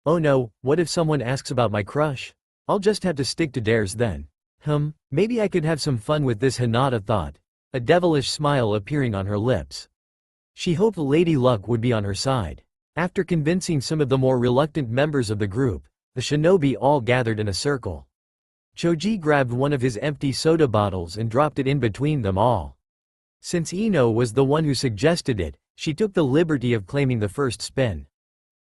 "Oh no, what if someone asks about my crush? I'll just have to stick to dares then. Maybe I could have some fun with this," Hinata thought, a devilish smile appearing on her lips. She hoped Lady Luck would be on her side. After convincing some of the more reluctant members of the group, the shinobi all gathered in a circle. Choji grabbed one of his empty soda bottles and dropped it in between them all. Since Ino was the one who suggested it, she took the liberty of claiming the first spin.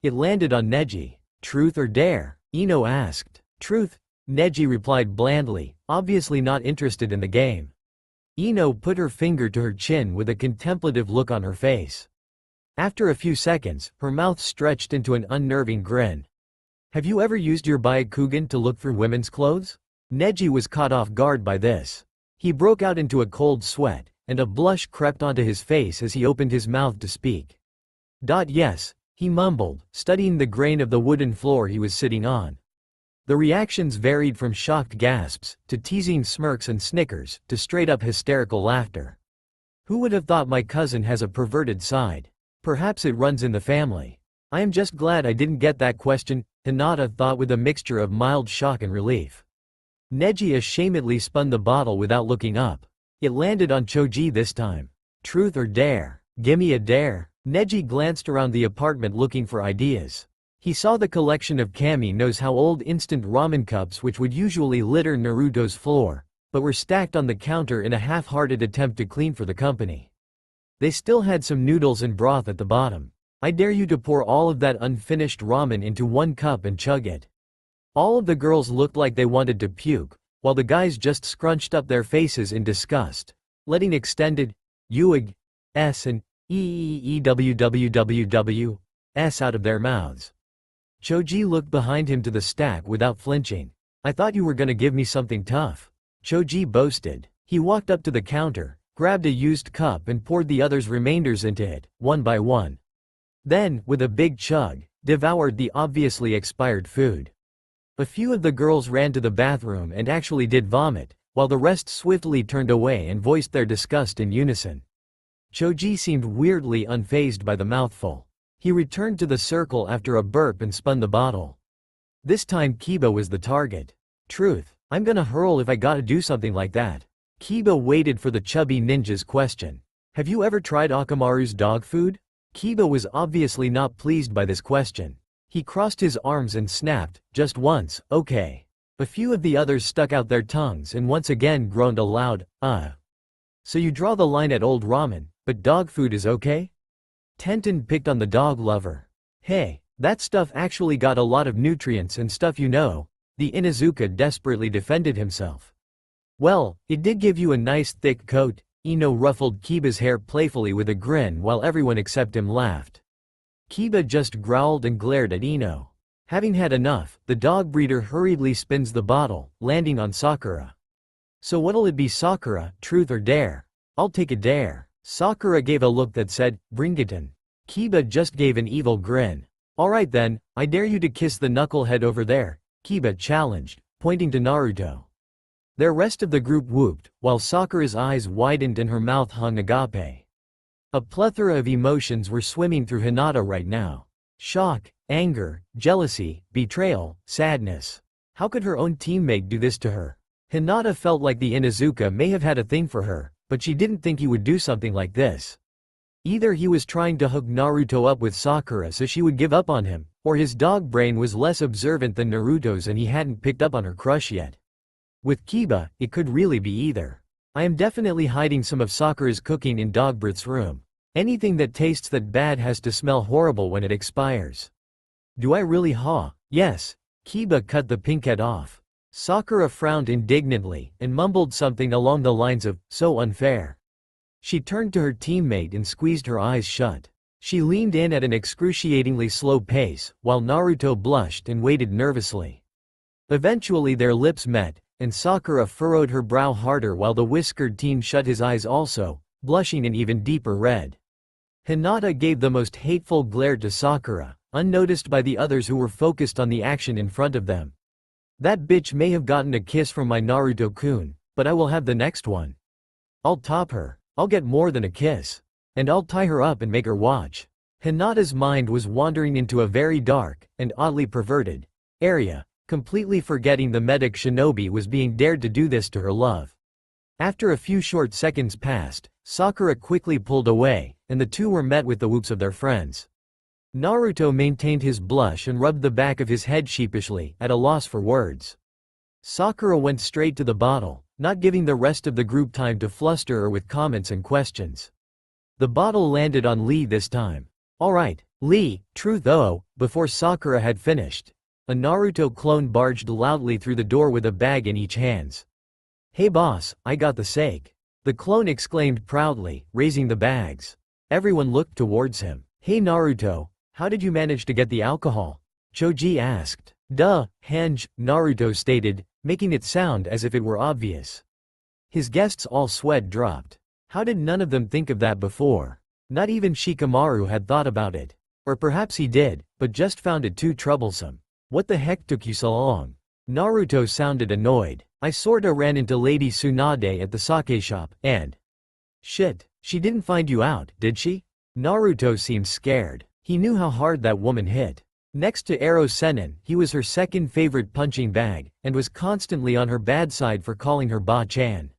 It landed on Neji. "Truth or dare?" Ino asked. "Truth," Neji replied blandly, obviously not interested in the game. Ino put her finger to her chin with a contemplative look on her face. After a few seconds, her mouth stretched into an unnerving grin. "Have you ever used your Byakugan to look through women's clothes?" Neji was caught off guard by this. He broke out into a cold sweat, and a blush crept onto his face as he opened his mouth to speak. Yes, he mumbled, studying the grain of the wooden floor he was sitting on. The reactions varied from shocked gasps, to teasing smirks and snickers, to straight-up hysterical laughter. "Who would have thought my cousin has a perverted side? Perhaps it runs in the family. I am just glad I didn't get that question," Hinata thought with a mixture of mild shock and relief. Neji ashamedly spun the bottle without looking up. It landed on Choji this time. "Truth or dare? Gimme a dare." Neji glanced around the apartment looking for ideas. He saw the collection of Kami knows how old instant ramen cups which would usually litter Naruto's floor, but were stacked on the counter in a half-hearted attempt to clean for the company. They still had some noodles and broth at the bottom. "I dare you to pour all of that unfinished ramen into one cup and chug it." All of the girls looked like they wanted to puke, while the guys just scrunched up their faces in disgust, letting extended "uig," "s" and "eewww's" out of their mouths. Choji looked behind him to the stack without flinching. "I thought you were gonna give me something tough," Choji boasted. He walked up to the counter, grabbed a used cup and poured the others' remainders into it, one by one. Then, with a big chug, devoured the obviously expired food. A few of the girls ran to the bathroom and actually did vomit, while the rest swiftly turned away and voiced their disgust in unison. Choji seemed weirdly unfazed by the mouthful. He returned to the circle after a burp and spun the bottle. This time Kiba was the target. "Truth, I'm gonna hurl if I gotta do something like that." Kiba waited for the chubby ninja's question. "Have you ever tried Akamaru's dog food?" Kiba was obviously not pleased by this question. He crossed his arms and snapped, "Just once, okay." A few of the others stuck out their tongues and once again groaned aloud, "So you draw the line at old ramen, but dog food is okay?" Tenten picked on the dog lover. "Hey, that stuff actually got a lot of nutrients and stuff, you know." The Inuzuka desperately defended himself. "Well, it did give you a nice thick coat." Ino ruffled Kiba's hair playfully with a grin while everyone except him laughed. Kiba just growled and glared at Ino. Having had enough, the dog breeder hurriedly spins the bottle, landing on Sakura. "So what'll it be, Sakura, truth or dare?" "I'll take a dare." Sakura gave a look that said, "Bring it in." Kiba just gave an evil grin. Alright then, I dare you to kiss the knucklehead over there, Kiba challenged, pointing to Naruto. The rest of the group whooped, while Sakura's eyes widened and her mouth hung agape. A plethora of emotions were swimming through Hinata right now. Shock, anger, jealousy, betrayal, sadness. How could her own teammate do this to her? Hinata felt like the Inuzuka may have had a thing for her, but she didn't think he would do something like this. Either he was trying to hook Naruto up with Sakura so she would give up on him, or his dog brain was less observant than Naruto's and he hadn't picked up on her crush yet. With Kiba, it could really be either. I am definitely hiding some of Sakura's cooking in Dogbreath's room. Anything that tastes that bad has to smell horrible when it expires. Do I really ha? Yes. Kiba cut the pinkette off. Sakura frowned indignantly and mumbled something along the lines of, so unfair. She turned to her teammate and squeezed her eyes shut. She leaned in at an excruciatingly slow pace, while Naruto blushed and waited nervously. Eventually their lips met, and Sakura furrowed her brow harder while the whiskered teen shut his eyes also, blushing an even deeper red. Hinata gave the most hateful glare to Sakura, unnoticed by the others who were focused on the action in front of them. That bitch may have gotten a kiss from my Naruto-kun, but I will have the next one. I'll top her, I'll get more than a kiss. And I'll tie her up and make her watch. Hinata's mind was wandering into a very dark, and oddly perverted, area, completely forgetting the medic shinobi was being dared to do this to her love. After a few short seconds passed, Sakura quickly pulled away, and the two were met with the whoops of their friends. Naruto maintained his blush and rubbed the back of his head sheepishly, at a loss for words. Sakura went straight to the bottle, not giving the rest of the group time to fluster her with comments and questions. The bottle landed on Lee this time. Alright, Lee, truth oh, before Sakura had finished. A Naruto clone barged loudly through the door with a bag in each hands. Hey boss, I got the sake. The clone exclaimed proudly, raising the bags. Everyone looked towards him. Hey Naruto, how did you manage to get the alcohol? Choji asked. Duh, Hange, Naruto stated, making it sound as if it were obvious. His guests all sweat dropped. How did none of them think of that before? Not even Shikamaru had thought about it. Or perhaps he did, but just found it too troublesome. What the heck took you so long? Naruto sounded annoyed. I sorta ran into Lady Tsunade at the sake shop, and… Shit, she didn't find you out, did she? Naruto seemed scared. He knew how hard that woman hit. Next to Ero Sennin, he was her second favorite punching bag, and was constantly on her bad side for calling her Ba-chan.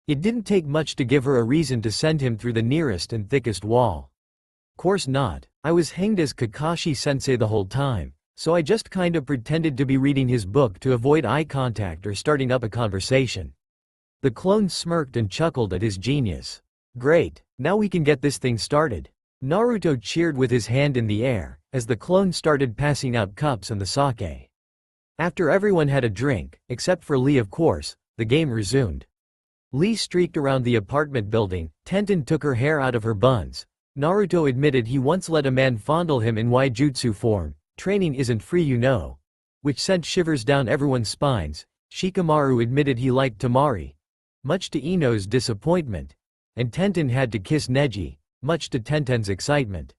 It didn't take much to give her a reason to send him through the nearest and thickest wall. Course not. I was hanged as Kakashi-sensei the whole time, so I just kinda pretended to be reading his book to avoid eye contact or starting up a conversation. The clone smirked and chuckled at his genius. Great, now we can get this thing started. Naruto cheered with his hand in the air, as the clone started passing out cups and the sake. After everyone had a drink, except for Lee of course, the game resumed. Lee streaked around the apartment building, Tenten took her hair out of her buns. Naruto admitted he once let a man fondle him in Waijutsu form, training isn't free you know. Which sent shivers down everyone's spines. Shikamaru admitted he liked Tamari, much to Ino's disappointment. And Tenten had to kiss Neji, much to Tenten's excitement.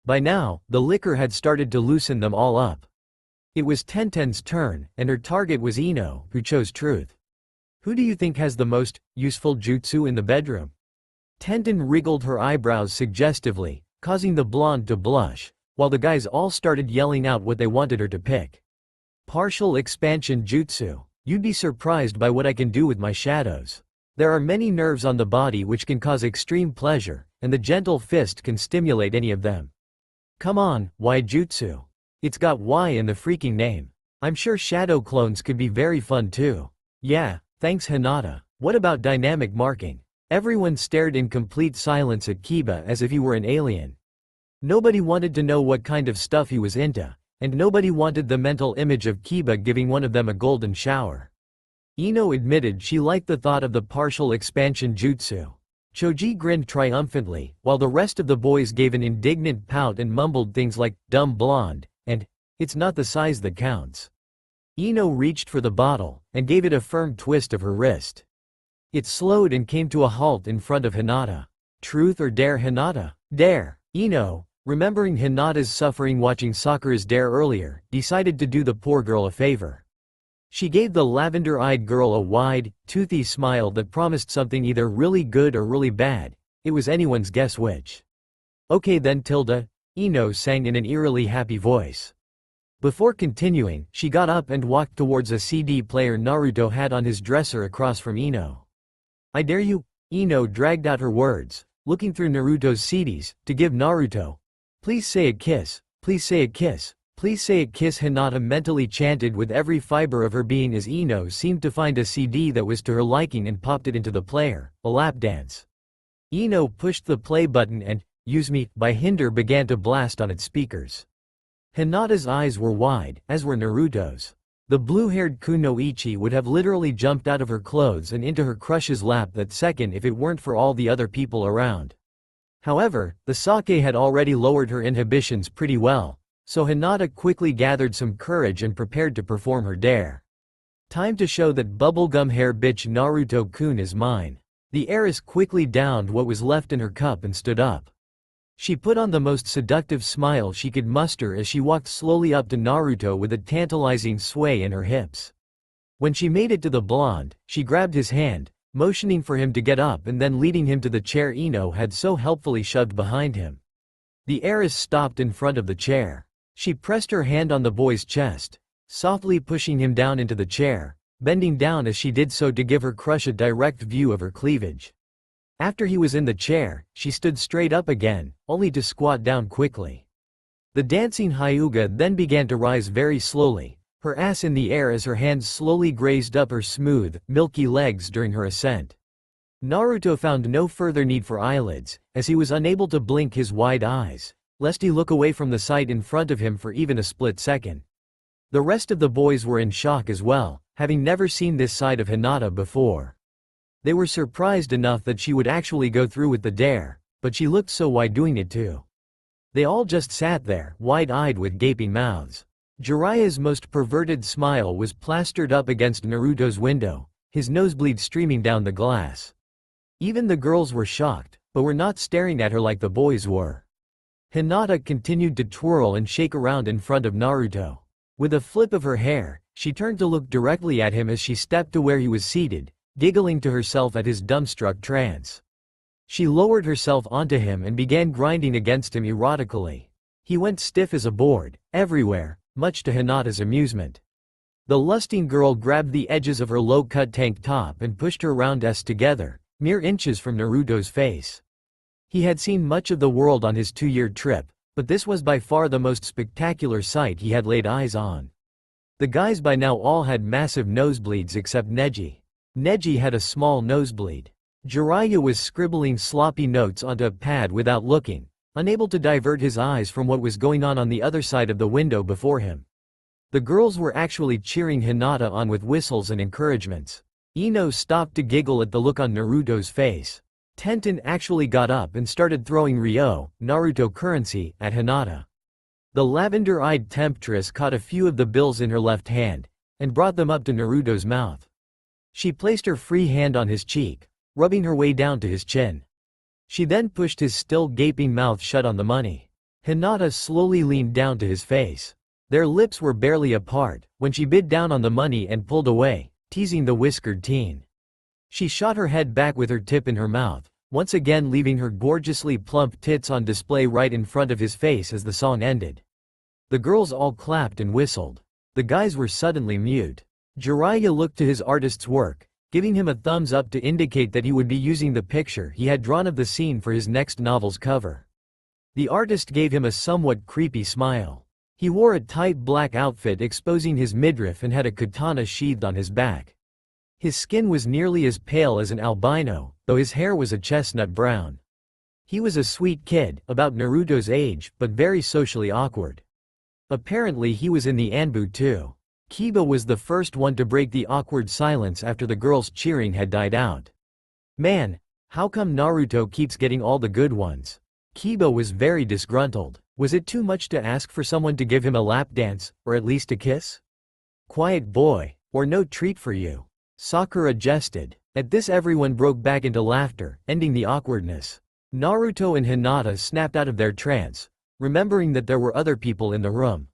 By now, the liquor had started to loosen them all up. It was Tenten's turn, and her target was Ino, who chose truth. Who do you think has the most useful jutsu in the bedroom? Tenten wriggled her eyebrows suggestively, causing the blonde to blush, while the guys all started yelling out what they wanted her to pick. Partial expansion jutsu. You'd be surprised by what I can do with my shadows. There are many nerves on the body which can cause extreme pleasure, and the gentle fist can stimulate any of them. Come on, why jutsu? It's got Y in the freaking name. I'm sure shadow clones could be very fun too. Yeah, thanks Hinata. What about dynamic marking? Everyone stared in complete silence at Kiba as if he were an alien. Nobody wanted to know what kind of stuff he was into, and nobody wanted the mental image of Kiba giving one of them a golden shower. Ino admitted she liked the thought of the partial expansion jutsu. Choji grinned triumphantly, while the rest of the boys gave an indignant pout and mumbled things like, dumb blonde, and, it's not the size that counts. Ino reached for the bottle, and gave it a firm twist of her wrist. It slowed and came to a halt in front of Hinata. Truth or dare Hinata? Dare. Ino, remembering Hinata's suffering watching Sakura's dare earlier, decided to do the poor girl a favor. She gave the lavender-eyed girl a wide, toothy smile that promised something either really good or really bad. It was anyone's guess which. "Okay then Tilda," Ino sang in an eerily happy voice. Before continuing, she got up and walked towards a CD player Naruto had on his dresser across from Ino. "I dare you," Ino dragged out her words, looking through Naruto's CDs, to give Naruto. "Please say a kiss, please say a kiss, please say a kiss," Hinata mentally chanted with every fiber of her being as Ino seemed to find a CD that was to her liking and popped it into the player, a lap dance. Ino pushed the play button and "Use Me" by Hinder began to blast on its speakers. Hinata's eyes were wide, as were Naruto's. The blue-haired kunoichi would have literally jumped out of her clothes and into her crush's lap that second if it weren't for all the other people around. However, the sake had already lowered her inhibitions pretty well, so Hinata quickly gathered some courage and prepared to perform her dare. "Time to show that bubblegum hair bitch Naruto-kun is mine." The heiress quickly downed what was left in her cup and stood up. She put on the most seductive smile she could muster as she walked slowly up to Naruto with a tantalizing sway in her hips. When she made it to the blonde, she grabbed his hand, motioning for him to get up and then leading him to the chair Ino had so helpfully shoved behind him. The heiress stopped in front of the chair. She pressed her hand on the boy's chest, softly pushing him down into the chair, bending down as she did so to give her crush a direct view of her cleavage. After he was in the chair, she stood straight up again, only to squat down quickly. The dancing Hyuga then began to rise very slowly, her ass in the air as her hands slowly grazed up her smooth, milky legs during her ascent. Naruto found no further need for eyelids, as he was unable to blink his wide eyes, lest he look away from the sight in front of him for even a split second. The rest of the boys were in shock as well, having never seen this side of Hinata before. They were surprised enough that she would actually go through with the dare, but she looked so wide doing it too. They all just sat there, wide-eyed with gaping mouths. Jiraiya's most perverted smile was plastered up against Naruto's window, his nosebleed streaming down the glass. Even the girls were shocked, but were not staring at her like the boys were. Hinata continued to twirl and shake around in front of Naruto. With a flip of her hair, she turned to look directly at him as she stepped to where he was seated, giggling to herself at his dumbstruck trance. She lowered herself onto him and began grinding against him erotically. He went stiff as a board, everywhere, much to Hinata's amusement. The lusting girl grabbed the edges of her low-cut tank top and pushed her round S together, mere inches from Naruto's face. He had seen much of the world on his 2-year trip, but this was by far the most spectacular sight he had laid eyes on. The guys by now all had massive nosebleeds except Neji. Neji had a small nosebleed. Jiraiya was scribbling sloppy notes onto a pad without looking, unable to divert his eyes from what was going on the other side of the window before him. The girls were actually cheering Hinata on with whistles and encouragements. Ino stopped to giggle at the look on Naruto's face. Tenten actually got up and started throwing Ryo, Naruto currency, at Hinata. The lavender-eyed temptress caught a few of the bills in her left hand, and brought them up to Naruto's mouth. She placed her free hand on his cheek, rubbing her way down to his chin. She then pushed his still gaping mouth shut on the money. Hinata slowly leaned down to his face. Their lips were barely apart, when she bit down on the money and pulled away, teasing the whiskered teen. She shot her head back with her tip in her mouth, once again leaving her gorgeously plump tits on display right in front of his face as the song ended. The girls all clapped and whistled. The guys were suddenly mute. Jiraiya looked to his artist's work, giving him a thumbs up to indicate that he would be using the picture he had drawn of the scene for his next novel's cover. The artist gave him a somewhat creepy smile. He wore a tight black outfit exposing his midriff and had a katana sheathed on his back. His skin was nearly as pale as an albino, though his hair was a chestnut brown. He was a sweet kid, about Naruto's age, but very socially awkward. Apparently he was in the Anbu too. Kiba was the first one to break the awkward silence after the girls' cheering had died out. "Man, how come Naruto keeps getting all the good ones?" Kiba was very disgruntled. Was it too much to ask for someone to give him a lap dance, or at least a kiss? "Quiet boy, or no treat for you," Sakura jested. At this everyone broke back into laughter, ending the awkwardness. Naruto and Hinata snapped out of their trance, remembering that there were other people in the room.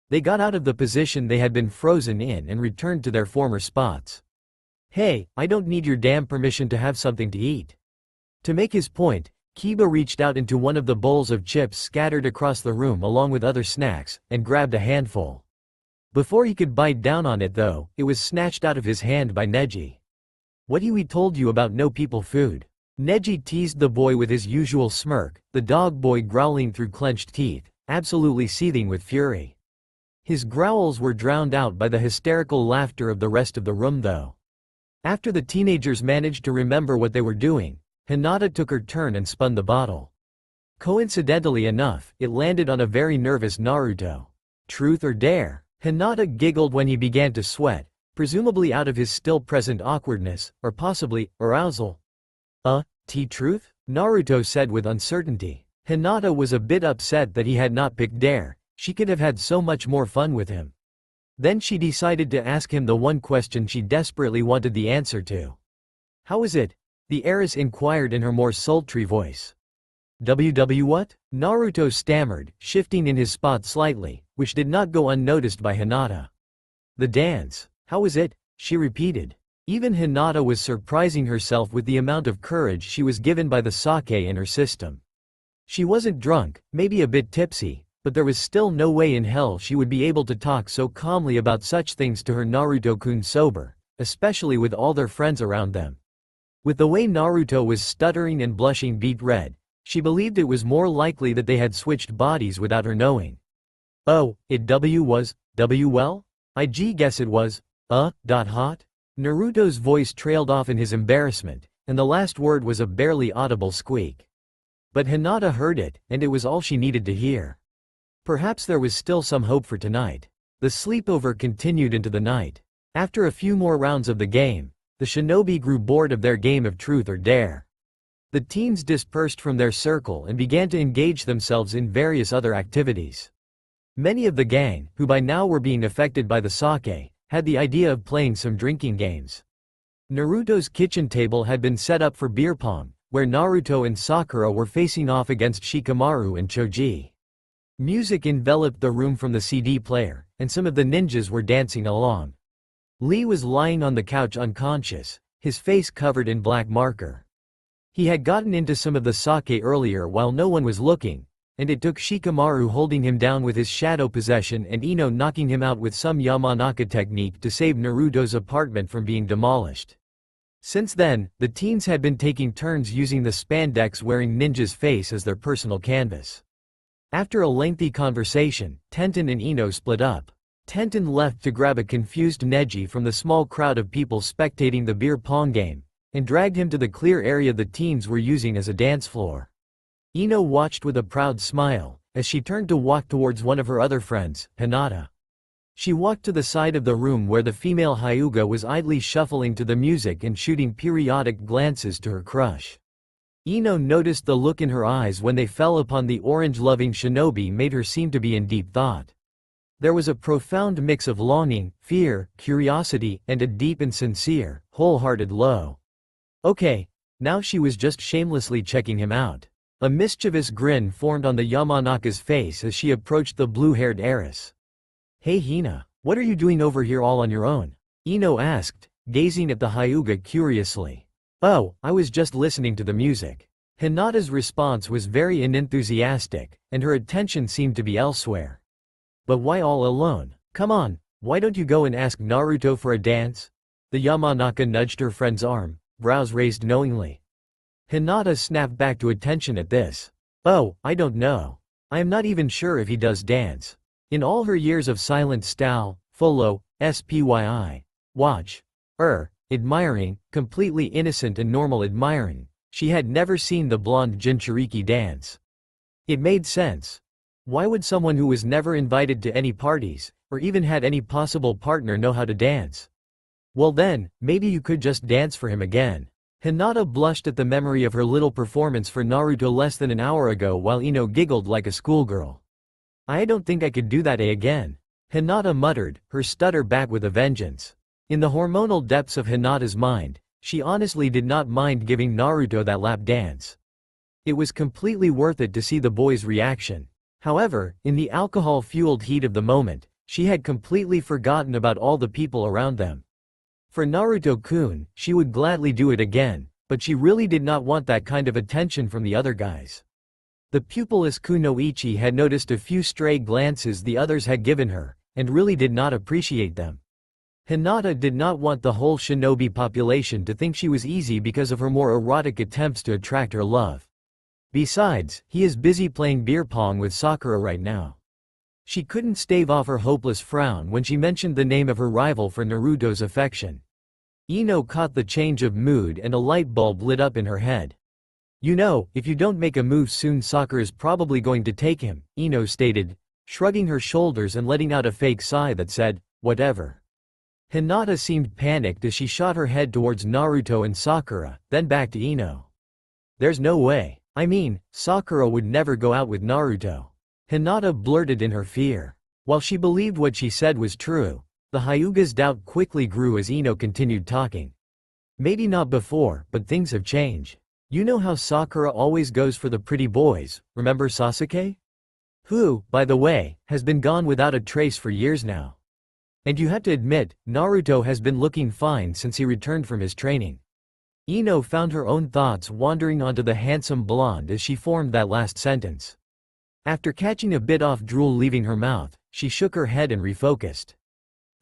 They got out of the position they had been frozen in and returned to their former spots. "Hey, I don't need your damn permission to have something to eat." To make his point, Kiba reached out into one of the bowls of chips scattered across the room along with other snacks, and grabbed a handful. Before he could bite down on it though, it was snatched out of his hand by Neji. "What we told you about no people food?" Neji teased the boy with his usual smirk, the dog boy growling through clenched teeth, absolutely seething with fury. His growls were drowned out by the hysterical laughter of the rest of the room though. After the teenagers managed to remember what they were doing, Hinata took her turn and spun the bottle. Coincidentally enough, it landed on a very nervous Naruto. Truth or dare? Hinata giggled when he began to sweat, presumably out of his still-present awkwardness, or possibly, arousal. Truth? Naruto said with uncertainty. Hinata was a bit upset that he had not picked dare. She could have had so much more fun with him. Then she decided to ask him the one question she desperately wanted the answer to. "How is it?" the heiress inquired in her more sultry voice. What? Naruto stammered, shifting in his spot slightly, which did not go unnoticed by Hinata. "The dance. How is it?" she repeated. Even Hinata was surprising herself with the amount of courage she was given by the sake in her system. She wasn't drunk, maybe a bit tipsy, but there was still no way in hell she would be able to talk so calmly about such things to her Naruto-kun sober, especially with all their friends around them. With the way Naruto was stuttering and blushing beet red, she believed it was more likely that they had switched bodies without her knowing. "Oh, it was, well? I guess it was, hot?" Naruto's voice trailed off in his embarrassment, and the last word was a barely audible squeak. But Hinata heard it, and it was all she needed to hear. Perhaps there was still some hope for tonight. The sleepover continued into the night. After a few more rounds of the game, the shinobi grew bored of their game of truth or dare. The teens dispersed from their circle and began to engage themselves in various other activities. Many of the gang, who by now were being affected by the sake, had the idea of playing some drinking games. Naruto's kitchen table had been set up for beer pong, where Naruto and Sakura were facing off against Shikamaru and Choji. Music enveloped the room from the CD player, and some of the ninjas were dancing along. Lee was lying on the couch unconscious, his face covered in black marker. He had gotten into some of the sake earlier while no one was looking, and it took Shikamaru holding him down with his shadow possession and Ino knocking him out with some Yamanaka technique to save Naruto's apartment from being demolished. Since then, the teens had been taking turns using the spandex wearing Ninja's face as their personal canvas. After a lengthy conversation, Tenten and Ino split up. Tenten left to grab a confused Neji from the small crowd of people spectating the beer pong game, and dragged him to the clear area the teens were using as a dance floor. Ino watched with a proud smile, as she turned to walk towards one of her other friends, Hinata. She walked to the side of the room where the female Hyuga was idly shuffling to the music and shooting periodic glances to her crush. Ino noticed the look in her eyes when they fell upon the orange-loving shinobi made her seem to be in deep thought. There was a profound mix of longing, fear, curiosity, and a deep and sincere, wholehearted low. Okay, now she was just shamelessly checking him out. A mischievous grin formed on the Yamanaka's face as she approached the blue-haired heiress. "Hey Hina, what are you doing over here all on your own?" Ino asked, gazing at the Hyuga curiously. "Oh, I was just listening to the music." Hinata's response was very unenthusiastic, and her attention seemed to be elsewhere. "But why all alone? Come on, why don't you go and ask Naruto for a dance?" The Yamanaka nudged her friend's arm, brows raised knowingly. Hinata snapped back to attention at this. "Oh, I don't know. I am not even sure if he does dance." In all her years of silent style, follow, spyi, watch, admiring, completely innocent and normal admiring, she had never seen the blonde Jinchuriki dance. It made sense. Why would someone who was never invited to any parties, or even had any possible partner know how to dance? Well then, maybe you could just dance for him again. Hinata blushed at the memory of her little performance for Naruto less than an hour ago while Ino giggled like a schoolgirl. "I don't think I could do that again," Hinata muttered, her stutter back with a vengeance. In the hormonal depths of Hinata's mind, she honestly did not mind giving Naruto that lap dance. It was completely worth it to see the boy's reaction. However, in the alcohol-fueled heat of the moment, she had completely forgotten about all the people around them. For Naruto-kun, she would gladly do it again, but she really did not want that kind of attention from the other guys. The pupilless Kunoichi had noticed a few stray glances the others had given her, and really did not appreciate them. Hinata did not want the whole shinobi population to think she was easy because of her more erotic attempts to attract her love. Besides, he is busy playing beer pong with Sakura right now. She couldn't stave off her hopeless frown when she mentioned the name of her rival for Naruto's affection. Ino caught the change of mood and a light bulb lit up in her head. "You know, if you don't make a move soon Sakura's probably going to take him," Ino stated, shrugging her shoulders and letting out a fake sigh that said, "Whatever." Hinata seemed panicked as she shot her head towards Naruto and Sakura, then back to Ino. "There's no way. I mean, Sakura would never go out with Naruto," Hinata blurted in her fear. While she believed what she said was true, the Hyuga's doubt quickly grew as Ino continued talking. "Maybe not before, but things have changed. You know how Sakura always goes for the pretty boys, remember Sasuke? Who, by the way, has been gone without a trace for years now. And you have to admit, Naruto has been looking fine since he returned from his training." Ino found her own thoughts wandering onto the handsome blonde as she formed that last sentence. After catching a bit off drool leaving her mouth, she shook her head and refocused.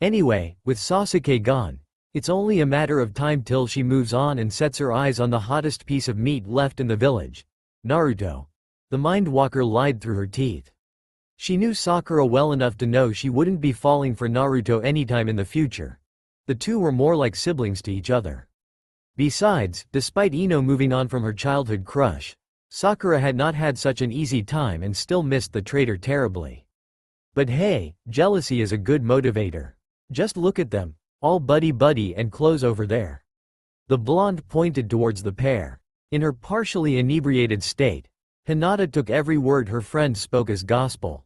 Anyway, with Sasuke gone, it's only a matter of time till she moves on and sets her eyes on the hottest piece of meat left in the village, Naruto. The Mind Walker lied through her teeth. She knew Sakura well enough to know she wouldn't be falling for Naruto anytime in the future. The two were more like siblings to each other. Besides, despite Ino moving on from her childhood crush, Sakura had not had such an easy time and still missed the traitor terribly. But hey, jealousy is a good motivator. Just look at them, all buddy-buddy and close over there. The blonde pointed towards the pair. In her partially inebriated state, Hinata took every word her friend spoke as gospel.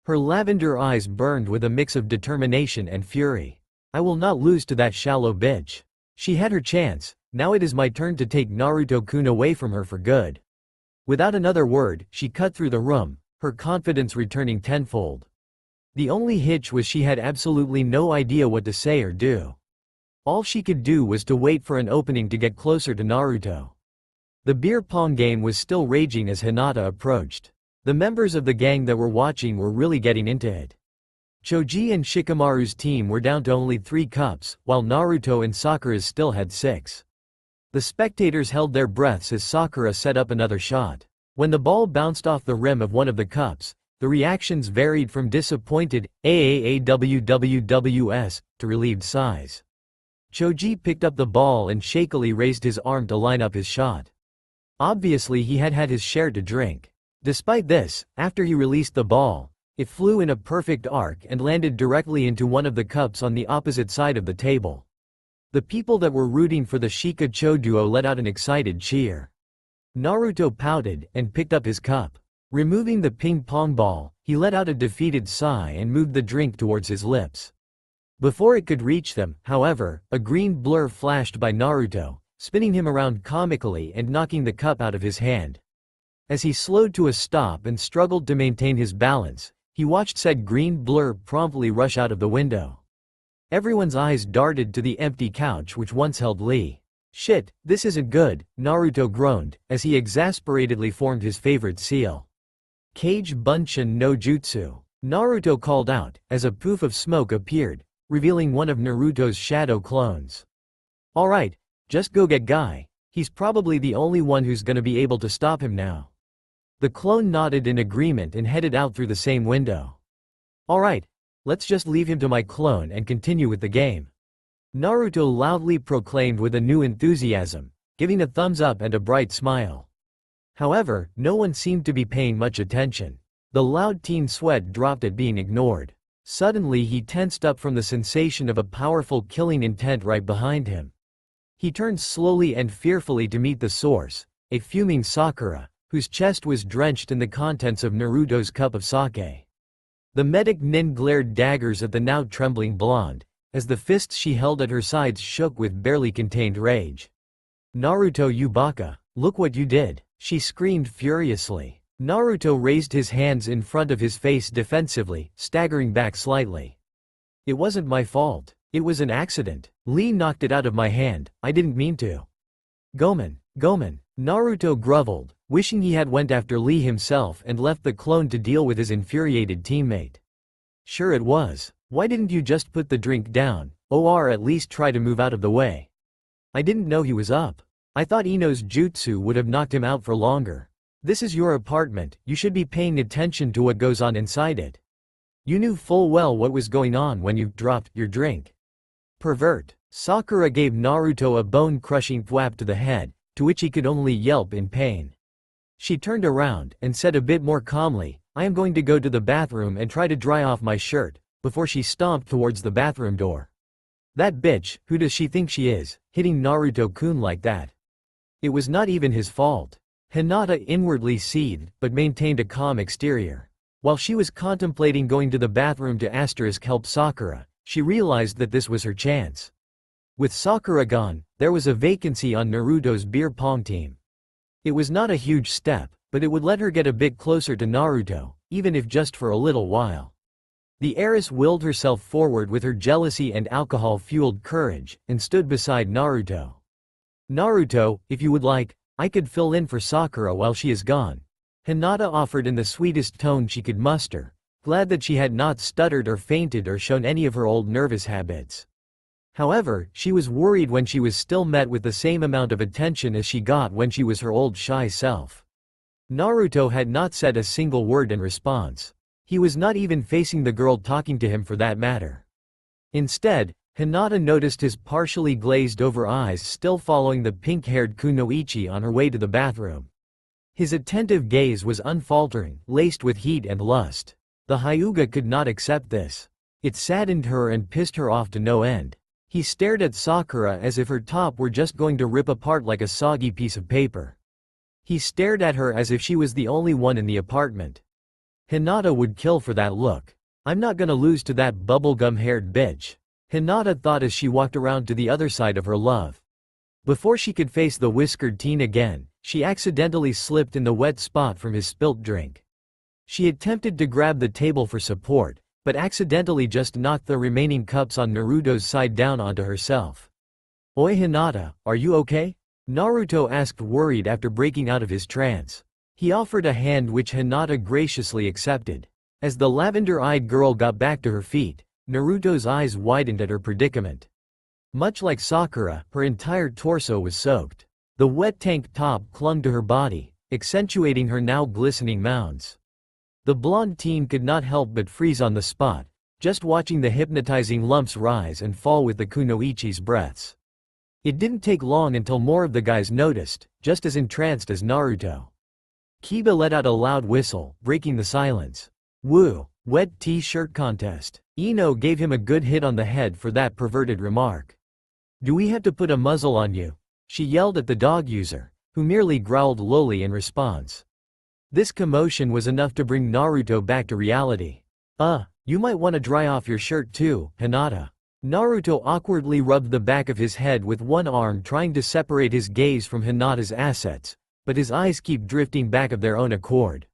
Her lavender eyes burned with a mix of determination and fury. "I will not lose to that shallow bitch. She had her chance, now it is my turn to take Naruto-kun away from her for good." Without another word, she cut through the room, her confidence returning tenfold. The only hitch was she had absolutely no idea what to say or do. All she could do was to wait for an opening to get closer to Naruto. The beer pong game was still raging as Hinata approached. The members of the gang that were watching were really getting into it. Choji and Shikamaru's team were down to only 3 cups, while Naruto and Sakura's still had 6. The spectators held their breaths as Sakura set up another shot. When the ball bounced off the rim of one of the cups, the reactions varied from disappointed "AAAWWWS" to relieved sighs. Choji picked up the ball and shakily raised his arm to line up his shot. Obviously he had had his share to drink. Despite this, after he released the ball, it flew in a perfect arc and landed directly into one of the cups on the opposite side of the table. The people that were rooting for the Shika-Cho duo let out an excited cheer. Naruto pouted and picked up his cup. Removing the ping-pong ball, he let out a defeated sigh and moved the drink towards his lips. Before it could reach them, however, a green blur flashed by Naruto, spinning him around comically and knocking the cup out of his hand. As he slowed to a stop and struggled to maintain his balance, he watched said green blur promptly rush out of the window. Everyone's eyes darted to the empty couch which once held Lee. "Shit, this isn't good," Naruto groaned, as he exasperatedly formed his favorite seal. "Kage Bunshin no Jutsu," Naruto called out, as a poof of smoke appeared, revealing one of Naruto's shadow clones. "Alright, just go get Guy. He's probably the only one who's gonna be able to stop him now." The clone nodded in agreement and headed out through the same window. "Alright, let's just leave him to my clone and continue with the game," Naruto loudly proclaimed with a new enthusiasm, giving a thumbs up and a bright smile. However, no one seemed to be paying much attention. The loud teen sweat dropped at being ignored. Suddenly he tensed up from the sensation of a powerful killing intent right behind him. He turned slowly and fearfully to meet the source, a fuming Sakura, whose chest was drenched in the contents of Naruto's cup of sake. The medic nin glared daggers at the now trembling blonde, as the fists she held at her sides shook with barely contained rage. "Naruto, you baka, look what you did," she screamed furiously. Naruto raised his hands in front of his face defensively, staggering back slightly. It wasn't my fault. It was an accident. Lee knocked it out of my hand, I didn't mean to. Gomen. Naruto groveled, wishing he had went after Lee himself and left the clone to deal with his infuriated teammate. Sure it was. Why didn't you just put the drink down, or at least try to move out of the way? I didn't know he was up. I thought Ino's jutsu would have knocked him out for longer. This is your apartment, you should be paying attention to what goes on inside it. You knew full well what was going on when you dropped your drink. Pervert. Sakura gave Naruto a bone-crushing thwap to the head, to which he could only yelp in pain. She turned around and said a bit more calmly, I am going to go to the bathroom and try to dry off my shirt, before she stomped towards the bathroom door. That bitch, who does she think she is, hitting Naruto-kun like that? It was not even his fault. Hinata inwardly seethed, but maintained a calm exterior. While she was contemplating going to the bathroom to help Sakura, she realized that this was her chance. With Sakura gone, there was a vacancy on Naruto's beer pong team. It was not a huge step, but it would let her get a bit closer to Naruto, even if just for a little while. The heiress willed herself forward with her jealousy and alcohol-fueled courage, and stood beside Naruto. Naruto, if you would like, I could fill in for Sakura while she is gone. Hinata offered in the sweetest tone she could muster, glad that she had not stuttered or fainted or shown any of her old nervous habits. However, she was worried when she was still met with the same amount of attention as she got when she was her old shy self. Naruto had not said a single word in response. He was not even facing the girl talking to him for that matter. Instead, Hinata noticed his partially glazed-over eyes still following the pink-haired kunoichi on her way to the bathroom. His attentive gaze was unfaltering, laced with heat and lust. The Hyuga could not accept this. It saddened her and pissed her off to no end. He stared at Sakura as if her top were just going to rip apart like a soggy piece of paper. He stared at her as if she was the only one in the apartment. Hinata would kill for that look. I'm not gonna lose to that bubblegum-haired bitch, Hinata thought as she walked around to the other side of her love. Before she could face the whiskered teen again, she accidentally slipped in the wet spot from his spilt drink. She attempted to grab the table for support, but accidentally just knocked the remaining cups on Naruto's side down onto herself. Oi Hinata, are you okay? Naruto asked worried after breaking out of his trance. He offered a hand which Hinata graciously accepted. As the lavender-eyed girl got back to her feet, Naruto's eyes widened at her predicament. Much like Sakura, her entire torso was soaked. The wet tank top clung to her body, accentuating her now glistening mounds. The blonde teen could not help but freeze on the spot, just watching the hypnotizing lumps rise and fall with the kunoichi's breaths. It didn't take long until more of the guys noticed, just as entranced as Naruto. Kiba let out a loud whistle, breaking the silence. Woo! Wet t-shirt contest. Ino gave him a good hit on the head for that perverted remark. Do we have to put a muzzle on you? She yelled at the dog user, who merely growled lowly in response. This commotion was enough to bring Naruto back to reality. You might want to dry off your shirt too, Hinata. Naruto awkwardly rubbed the back of his head with one arm trying to separate his gaze from Hinata's assets, but his eyes keep drifting back of their own accord.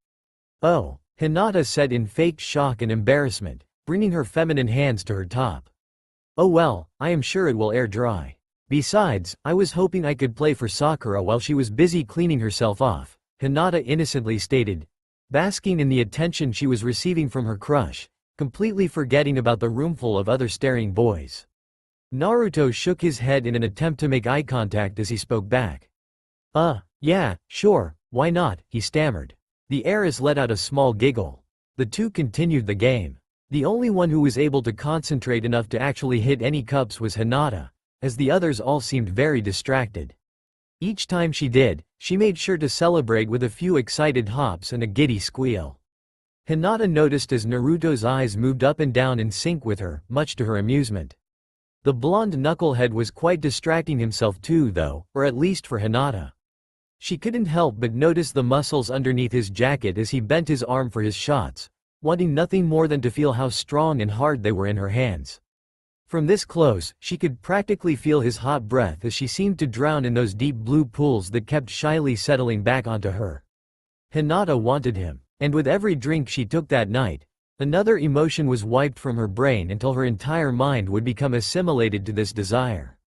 Oh, Hinata said in fake shock and embarrassment, bringing her feminine hands to her top. Oh well, I am sure it will air dry. Besides, I was hoping I could play for Sakura while she was busy cleaning herself off, Hinata innocently stated, basking in the attention she was receiving from her crush, completely forgetting about the roomful of other staring boys. Naruto shook his head in an attempt to make eye contact as he spoke back. Yeah, sure, why not, he stammered. The heiress let out a small giggle. The two continued the game. The only one who was able to concentrate enough to actually hit any cups was Hinata, as the others all seemed very distracted. Each time she did, she made sure to celebrate with a few excited hops and a giddy squeal. Hinata noticed as Naruto's eyes moved up and down in sync with her, much to her amusement. The blonde knucklehead was quite distracting himself too though, or at least for Hinata. She couldn't help but notice the muscles underneath his jacket as he bent his arm for his shots, wanting nothing more than to feel how strong and hard they were in her hands. From this close, she could practically feel his hot breath as she seemed to drown in those deep blue pools that kept shyly settling back onto her. Hinata wanted him, and with every drink she took that night, another emotion was wiped from her brain until her entire mind would become assimilated to this desire.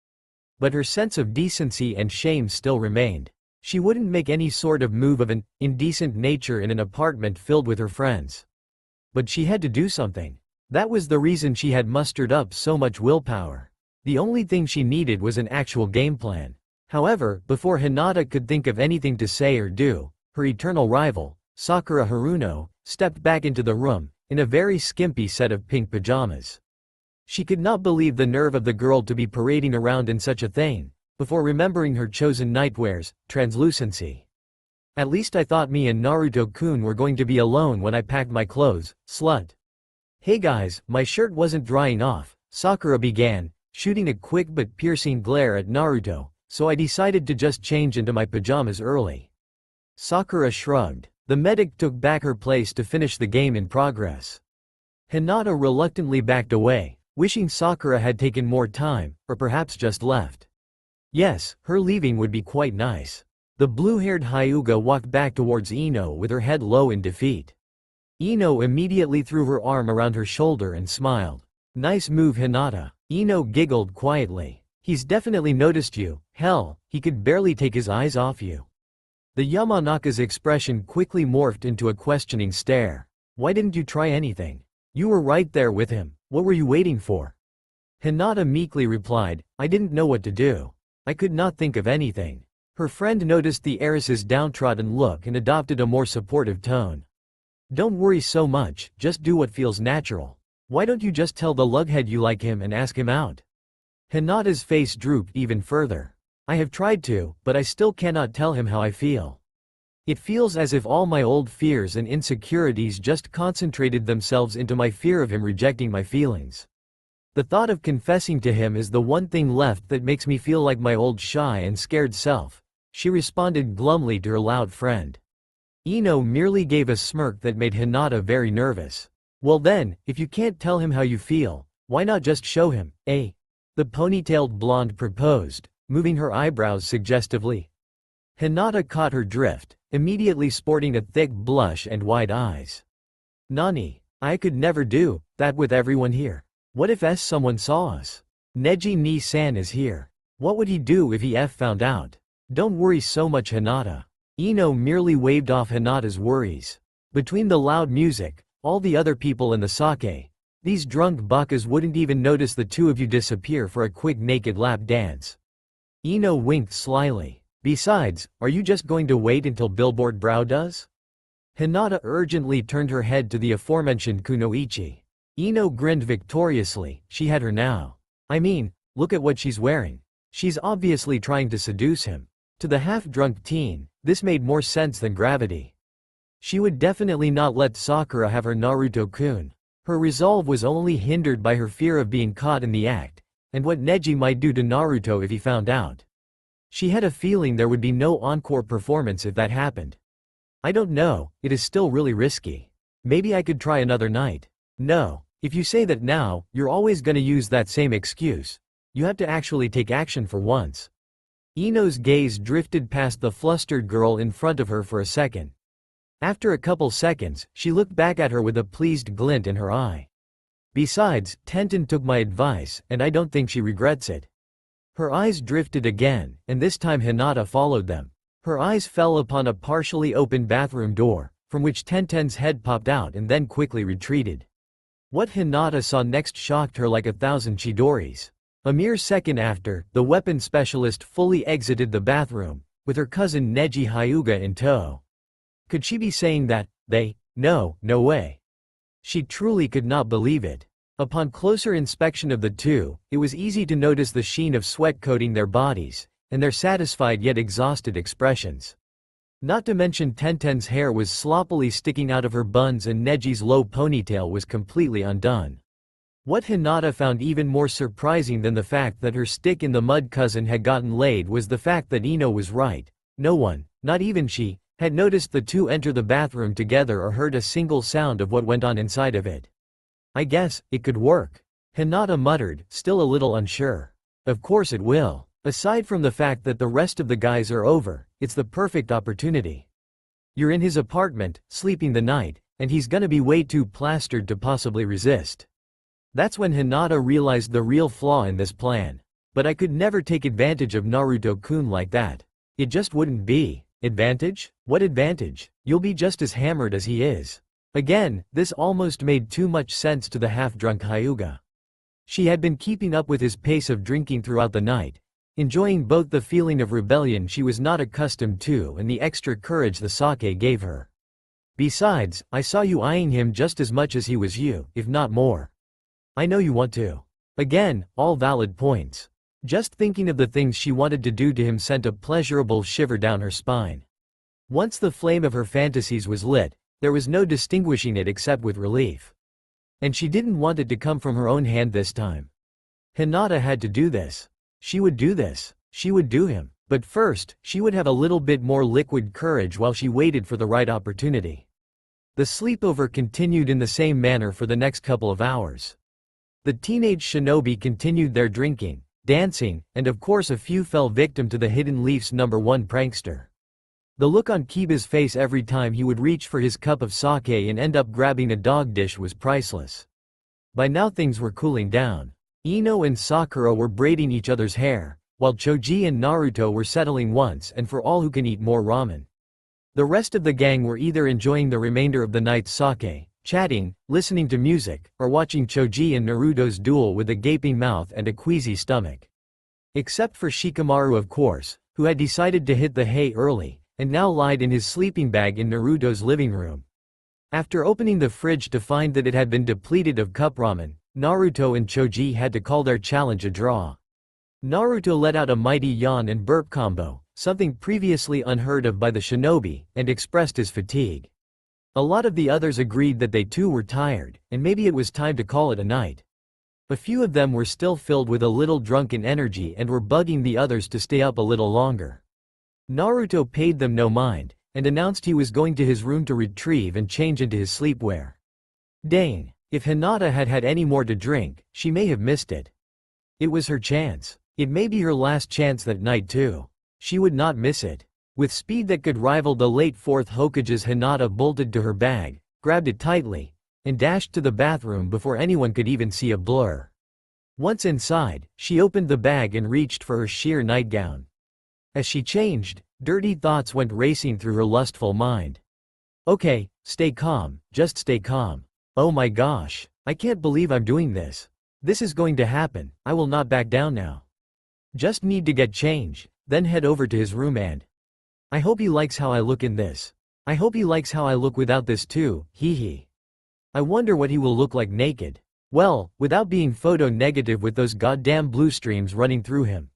But her sense of decency and shame still remained. She wouldn't make any sort of move of an indecent nature in an apartment filled with her friends. But she had to do something. That was the reason she had mustered up so much willpower. The only thing she needed was an actual game plan. However, before Hinata could think of anything to say or do, her eternal rival, Sakura Haruno, stepped back into the room, in a very skimpy set of pink pajamas. She could not believe the nerve of the girl to be parading around in such a thing, before remembering her chosen nightwears, translucency. At least I thought me and Naruto-kun were going to be alone when I packed my clothes, slut. Hey guys, my shirt wasn't drying off, Sakura began, shooting a quick but piercing glare at Naruto, so I decided to just change into my pajamas early. Sakura shrugged. The medic took back her place to finish the game in progress. Hinata reluctantly backed away, wishing Sakura had taken more time, or perhaps just left. Yes, her leaving would be quite nice. The blue-haired Hyuga walked back towards Ino with her head low in defeat. Ino immediately threw her arm around her shoulder and smiled. Nice move, Hinata. Ino giggled quietly. He's definitely noticed you. Hell, he could barely take his eyes off you. The Yamanaka's expression quickly morphed into a questioning stare. Why didn't you try anything? You were right there with him. What were you waiting for? Hinata meekly replied, I didn't know what to do. I could not think of anything. Her friend noticed the heiress's downtrodden look and adopted a more supportive tone. Don't worry so much, just do what feels natural. Why don't you just tell the lughead you like him and ask him out? Hinata's face drooped even further. I have tried to, but I still cannot tell him how I feel. It feels as if all my old fears and insecurities just concentrated themselves into my fear of him rejecting my feelings. The thought of confessing to him is the one thing left that makes me feel like my old shy and scared self, she responded glumly to her loud friend. Ino merely gave a smirk that made Hinata very nervous. Well then, if you can't tell him how you feel, why not just show him, eh? The ponytailed blonde proposed, moving her eyebrows suggestively. Hinata caught her drift, immediately sporting a thick blush and wide eyes. Nani? I could never do that with everyone here. What if someone saw us? Neji ni-san is here. What would he do if he found out? Don't worry so much, Hinata. Ino merely waved off Hinata's worries. Between the loud music, all the other people in the sake, these drunk bakas wouldn't even notice the two of you disappear for a quick naked lap dance. Ino winked slyly. Besides, are you just going to wait until Billboard Brow does? Hinata urgently turned her head to the aforementioned kunoichi. Ino grinned victoriously. She had her now. I mean, look at what she's wearing. She's obviously trying to seduce him. To the half-drunk teen, this made more sense than gravity. She would definitely not let Sakura have her Naruto-kun. Her resolve was only hindered by her fear of being caught in the act, and what Neji might do to Naruto if he found out. She had a feeling there would be no encore performance if that happened. I don't know, it is still really risky. Maybe I could try another night. No, if you say that now, you're always gonna use that same excuse. You have to actually take action for once. Ino's gaze drifted past the flustered girl in front of her for a second. After a couple seconds, she looked back at her with a pleased glint in her eye. Besides, Tenten took my advice, and I don't think she regrets it. Her eyes drifted again, and this time Hinata followed them. Her eyes fell upon a partially open bathroom door, from which Tenten's head popped out and then quickly retreated. What Hinata saw next shocked her like 1,000 Chidoris. A mere second after, the weapon specialist fully exited the bathroom, with her cousin Neji Hyuga in tow. Could she be saying that, no way. She truly could not believe it. Upon closer inspection of the two, it was easy to notice the sheen of sweat coating their bodies, and their satisfied yet exhausted expressions. Not to mention Tenten's hair was sloppily sticking out of her buns and Neji's low ponytail was completely undone. What Hinata found even more surprising than the fact that her stick-in-the-mud cousin had gotten laid was the fact that Ino was right. No one, not even she, had noticed the two enter the bathroom together or heard a single sound of what went on inside of it. I guess, it could work. Hinata muttered, still a little unsure. Of course it will. Aside from the fact that the rest of the guys are over, it's the perfect opportunity. You're in his apartment, sleeping the night, and he's gonna be way too plastered to possibly resist. That's when Hinata realized the real flaw in this plan. But I could never take advantage of Naruto-kun like that. It just wouldn't be. Advantage? What advantage? You'll be just as hammered as he is. Again, this almost made too much sense to the half-drunk Hyuga. She had been keeping up with his pace of drinking throughout the night, enjoying both the feeling of rebellion she was not accustomed to and the extra courage the sake gave her. Besides, I saw you eyeing him just as much as he was you, if not more. I know you want to. Again, all valid points. Just thinking of the things she wanted to do to him sent a pleasurable shiver down her spine. Once the flame of her fantasies was lit, there was no distinguishing it except with relief. And she didn't want it to come from her own hand this time. Hinata had to do this. She would do this. She would do him. But first, she would have a little bit more liquid courage while she waited for the right opportunity. The sleepover continued in the same manner for the next couple of hours. The teenage shinobi continued their drinking, dancing, and of course a few fell victim to the Hidden Leaf's #1 prankster. The look on Kiba's face every time he would reach for his cup of sake and end up grabbing a dog dish was priceless. By now things were cooling down. Ino and Sakura were braiding each other's hair, while Choji and Naruto were settling once and for all who can eat more ramen. The rest of the gang were either enjoying the remainder of the night's sake, chatting, listening to music, or watching Choji and Naruto's duel with a gaping mouth and a queasy stomach. Except for Shikamaru of course, who had decided to hit the hay early, and now lied in his sleeping bag in Naruto's living room. After opening the fridge to find that it had been depleted of cup ramen, Naruto and Choji had to call their challenge a draw. Naruto let out a mighty yawn and burp combo, something previously unheard of by the shinobi, and expressed his fatigue. A lot of the others agreed that they too were tired, and maybe it was time to call it a night. A few of them were still filled with a little drunken energy and were bugging the others to stay up a little longer. Naruto paid them no mind, and announced he was going to his room to retrieve and change into his sleepwear. Dang, if Hinata had had any more to drink, she may have missed it. It was her chance. It may be her last chance that night too. She would not miss it. With speed that could rival the late 4th Hokage's, Hinata bolted to her bag, grabbed it tightly, and dashed to the bathroom before anyone could even see a blur. Once inside, she opened the bag and reached for her sheer nightgown. As she changed, dirty thoughts went racing through her lustful mind. Okay, stay calm, just stay calm. Oh my gosh, I can't believe I'm doing this. This is going to happen, I will not back down now. Just need to get change, then head over to his room and I hope he likes how I look in this. I hope he likes how I look without this too, hee hee. I wonder what he will look like naked. Well, without being photo negative with those goddamn blue streams running through him.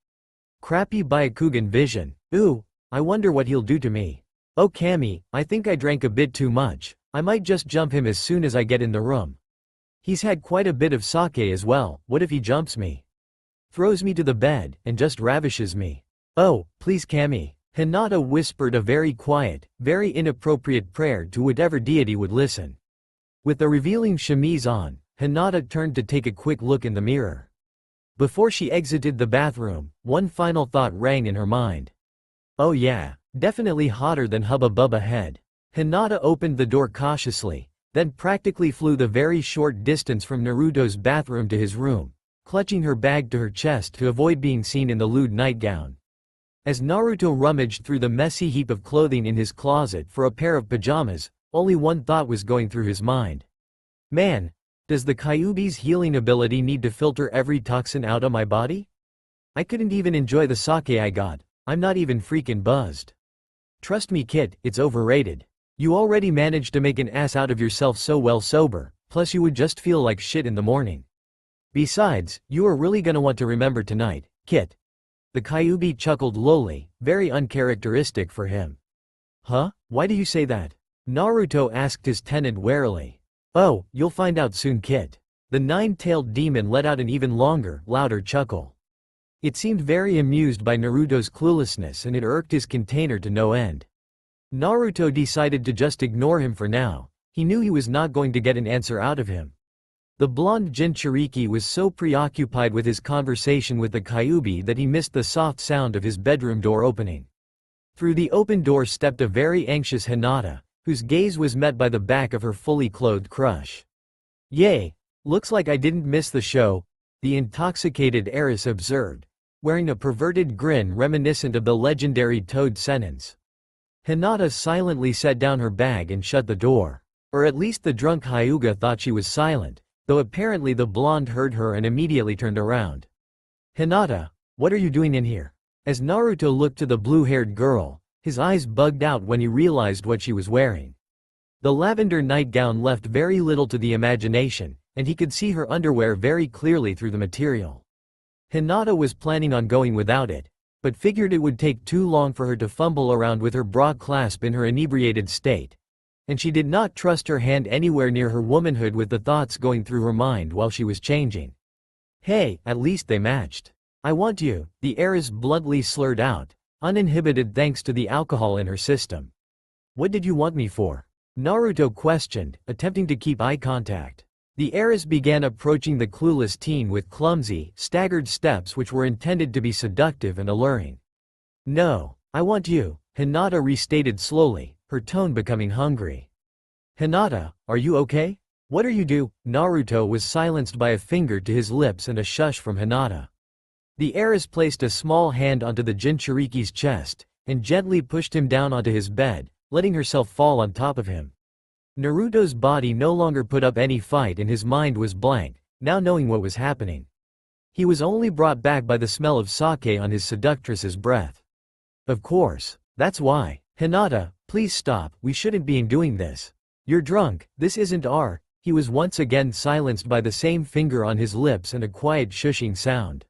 Crappy Byakugan vision. Ooh, I wonder what he'll do to me. Oh Cammy, I think I drank a bit too much. I might just jump him as soon as I get in the room. He's had quite a bit of sake as well, what if he jumps me? Throws me to the bed, and just ravishes me. Oh, please Cammy. Hinata whispered a very quiet, very inappropriate prayer to whatever deity would listen. With the revealing chemise on, Hinata turned to take a quick look in the mirror. Before she exited the bathroom, one final thought rang in her mind. Oh yeah, definitely hotter than Hubba Bubba head. Hinata opened the door cautiously, then practically flew the very short distance from Naruto's bathroom to his room, clutching her bag to her chest to avoid being seen in the lewd nightgown. As Naruto rummaged through the messy heap of clothing in his closet for a pair of pajamas, only one thought was going through his mind. Man, does the Kyuubi's healing ability need to filter every toxin out of my body? I couldn't even enjoy the sake I got, I'm not even freaking buzzed. Trust me kid, it's overrated. You already managed to make an ass out of yourself so well sober, plus you would just feel like shit in the morning. Besides, you are really gonna want to remember tonight, Kit. The Kyuubi chuckled lowly, very uncharacteristic for him. Huh? Why do you say that? Naruto asked his tenant warily. Oh, you'll find out soon Kit. The nine-tailed demon let out an even longer, louder chuckle. It seemed very amused by Naruto's cluelessness and it irked his container to no end. Naruto decided to just ignore him for now, he knew he was not going to get an answer out of him. The blonde Jinchuriki was so preoccupied with his conversation with the Kyuubi that he missed the soft sound of his bedroom door opening. Through the open door stepped a very anxious Hinata, whose gaze was met by the back of her fully clothed crush. "Yay! Looks like I didn't miss the show," the intoxicated heiress observed, wearing a perverted grin reminiscent of the legendary Toad sentence. Hinata silently set down her bag and shut the door. Or at least the drunk Hyuga thought she was silent, though apparently the blonde heard her and immediately turned around. "Hinata, what are you doing in here?" As Naruto looked to the blue-haired girl, his eyes bugged out when he realized what she was wearing. The lavender nightgown left very little to the imagination, and he could see her underwear very clearly through the material. Hinata was planning on going without it, but figured it would take too long for her to fumble around with her bra clasp in her inebriated state. And she did not trust her hand anywhere near her womanhood with the thoughts going through her mind while she was changing. "Hey, at least they matched. I want you," the heiress bluntly slurred out, uninhibited thanks to the alcohol in her system. "What did you want me for?" Naruto questioned, attempting to keep eye contact. The heiress began approaching the clueless teen with clumsy, staggered steps which were intended to be seductive and alluring. "No, I want you," Hinata restated slowly, her tone becoming hungry. "Hinata, are you okay? What are you do?" Naruto was silenced by a finger to his lips and a shush from Hinata. The heiress placed a small hand onto the Jinchuriki's chest, and gently pushed him down onto his bed, letting herself fall on top of him. Naruto's body no longer put up any fight and his mind was blank, now knowing what was happening. He was only brought back by the smell of sake on his seductress's breath. "Of course, that's why. Hinata, please stop, we shouldn't be doing this. You're drunk, this isn't our—" He was once again silenced by the same finger on his lips and a quiet shushing sound.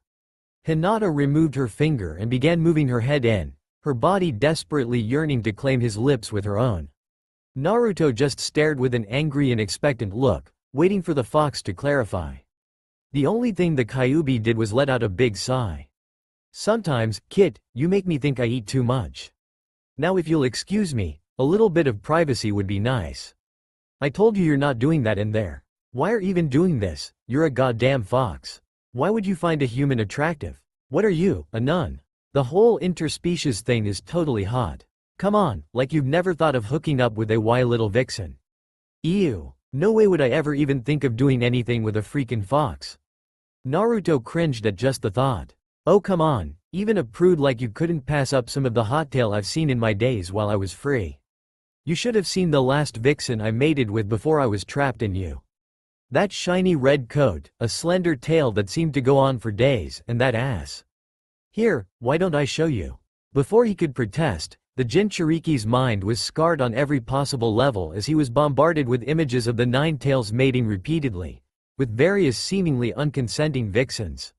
Hinata removed her finger and began moving her head in, her body desperately yearning to claim his lips with her own. Naruto just stared with an angry and expectant look, waiting for the fox to clarify. The only thing the Kyuubi did was let out a big sigh. "Sometimes, Kit, you make me think I eat too much. Now if you'll excuse me, a little bit of privacy would be nice. I told you you're not doing that in there. Why are even doing this? You're a goddamn fox. Why would you find a human attractive? What are you, a nun? The whole interspecies thing is totally hot. Come on, like you've never thought of hooking up with a little vixen. Ew, no way would I ever even think of doing anything with a freaking fox." Naruto cringed at just the thought. "Oh come on, even a prude like you couldn't pass up some of the hot tail I've seen in my days while I was free. You should have seen the last vixen I mated with before I was trapped in you. That shiny red coat, a slender tail that seemed to go on for days, and that ass. Here, why don't I show you?" Before he could protest, the Jinchuriki's mind was scarred on every possible level as he was bombarded with images of the Nine Tails mating repeatedly, with various seemingly unconsenting vixens.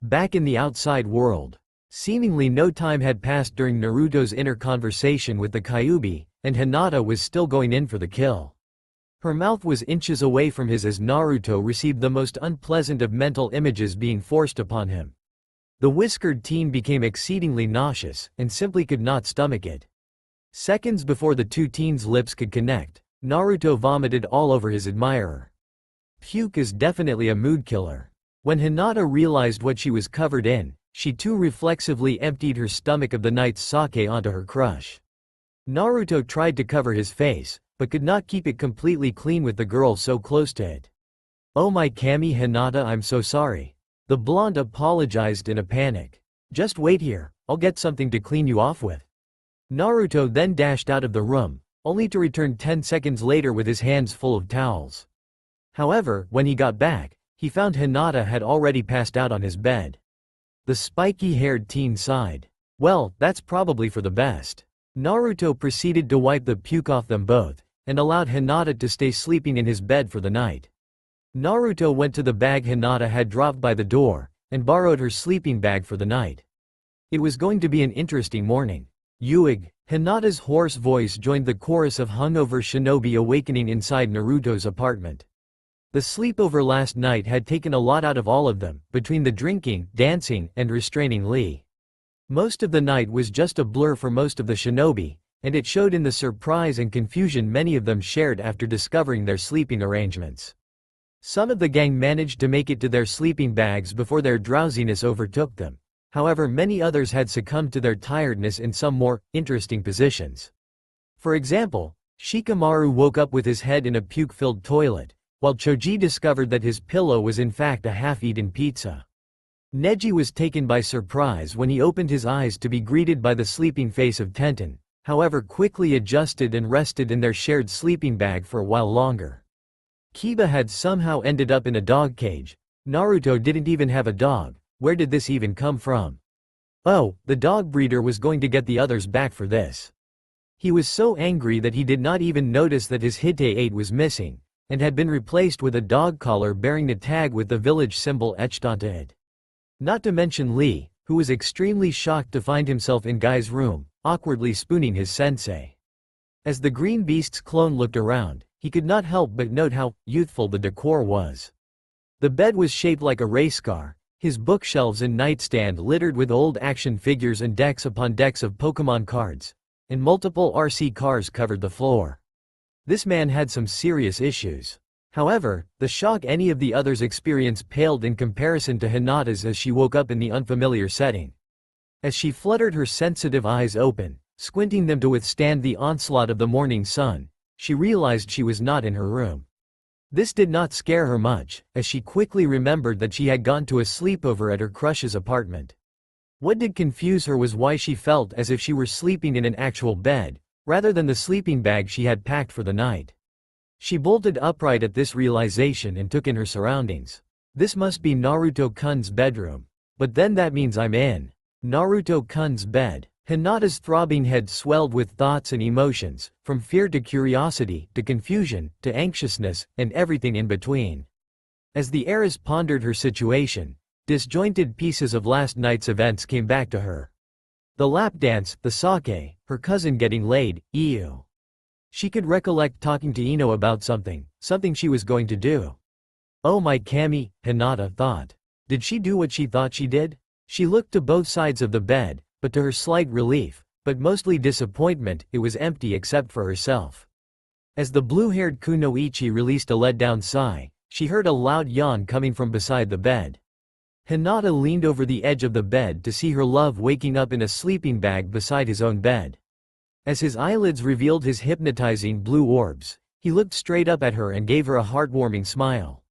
Back in the outside world, seemingly no time had passed during Naruto's inner conversation with the Kyuubi, and Hinata was still going in for the kill. Her mouth was inches away from his as Naruto received the most unpleasant of mental images being forced upon him. The whiskered teen became exceedingly nauseous, and simply could not stomach it. Seconds before the two teens' lips could connect, Naruto vomited all over his admirer. Puke is definitely a mood killer. When Hinata realized what she was covered in, she too reflexively emptied her stomach of the night's sake onto her crush. Naruto tried to cover his face, but could not keep it completely clean with the girl so close to it. "Oh my Kami Hinata, I'm so sorry." The blonde apologized in a panic. "Just wait here, I'll get something to clean you off with." Naruto then dashed out of the room, only to return 10 seconds later with his hands full of towels. However, when he got back, he found Hinata had already passed out on his bed. The spiky-haired teen sighed. "Well, that's probably for the best." Naruto proceeded to wipe the puke off them both, and allowed Hinata to stay sleeping in his bed for the night. Naruto went to the bag Hinata had dropped by the door, and borrowed her sleeping bag for the night. It was going to be an interesting morning. "Yuig," Hinata's hoarse voice joined the chorus of hungover shinobi awakening inside Naruto's apartment. The sleepover last night had taken a lot out of all of them, between the drinking, dancing, and restraining Lee. Most of the night was just a blur for most of the shinobi, and it showed in the surprise and confusion many of them shared after discovering their sleeping arrangements. Some of the gang managed to make it to their sleeping bags before their drowsiness overtook them. However, many others had succumbed to their tiredness in some more interesting positions. For example, Shikamaru woke up with his head in a puke-filled toilet, while Choji discovered that his pillow was in fact a half-eaten pizza. Neji was taken by surprise when he opened his eyes to be greeted by the sleeping face of Tenten, however quickly adjusted and rested in their shared sleeping bag for a while longer. Kiba had somehow ended up in a dog cage. Naruto didn't even have a dog. Where did this even come from? Oh, the dog breeder was going to get the others back for this. He was so angry that he did not even notice that his Hite 8 was missing, and had been replaced with a dog collar bearing a tag with the village symbol etched onto it. Not to mention Lee, who was extremely shocked to find himself in Guy's room, awkwardly spooning his sensei. As the Green Beast's clone looked around, he could not help but note how youthful the decor was. The bed was shaped like a race car, his bookshelves and nightstand littered with old action figures and decks upon decks of Pokemon cards, and multiple RC cars covered the floor. This man had some serious issues. However, the shock any of the others experienced paled in comparison to Hinata's as she woke up in the unfamiliar setting. As she fluttered her sensitive eyes open, squinting them to withstand the onslaught of the morning sun, she realized she was not in her room. This did not scare her much, as she quickly remembered that she had gone to a sleepover at her crush's apartment. What did confuse her was why she felt as if she were sleeping in an actual bed, rather than the sleeping bag she had packed for the night. She bolted upright at this realization and took in her surroundings. This must be Naruto-kun's bedroom. But then that means I'm in Naruto-kun's bed. Hinata's throbbing head swelled with thoughts and emotions, from fear to curiosity, to confusion, to anxiousness, and everything in between. As the heiress pondered her situation, disjointed pieces of last night's events came back to her. The lap dance, the sake, her cousin getting laid, ew. She could recollect talking to Ino about something she was going to do. Oh my Kami, Hinata thought. Did she do what she thought she did? She looked to both sides of the bed, but to her slight relief, but mostly disappointment, it was empty except for herself. As the blue-haired Kunoichi released a let-down sigh, she heard a loud yawn coming from beside the bed. Hinata leaned over the edge of the bed to see her love waking up in a sleeping bag beside his own bed. As his eyelids revealed his hypnotizing blue orbs, he looked straight up at her and gave her a heartwarming smile.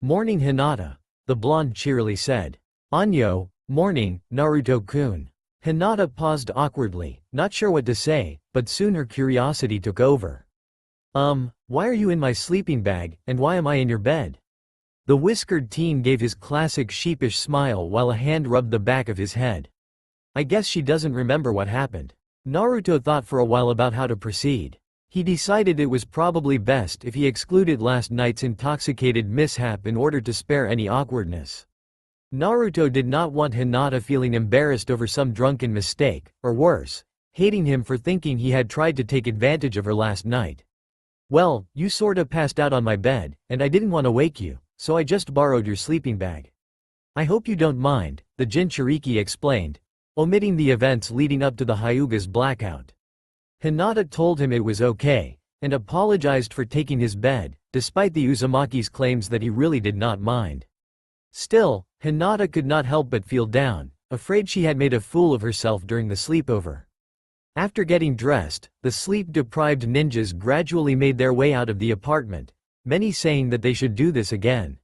"Morning, Hinata," the blonde cheerily said. "Anyo, morning, Naruto-kun." Hinata paused awkwardly, not sure what to say, but soon her curiosity took over. Why are you in my sleeping bag, and why am I in your bed?" The whiskered teen gave his classic sheepish smile while a hand rubbed the back of his head. I guess she doesn't remember what happened. Naruto thought for a while about how to proceed. He decided it was probably best if he excluded last night's intoxicated mishap in order to spare any awkwardness. Naruto did not want Hinata feeling embarrassed over some drunken mistake, or worse, hating him for thinking he had tried to take advantage of her last night. "Well, you sorta passed out on my bed, and I didn't want to wake you, so I just borrowed your sleeping bag. I hope you don't mind," the Jinchuriki explained, omitting the events leading up to the Hyuga's blackout. Hinata told him it was okay, and apologized for taking his bed, despite the Uzumaki's claims that he really did not mind. Still, Hinata could not help but feel down, afraid she had made a fool of herself during the sleepover. After getting dressed, the sleep-deprived ninjas gradually made their way out of the apartment, many saying that they should do this again.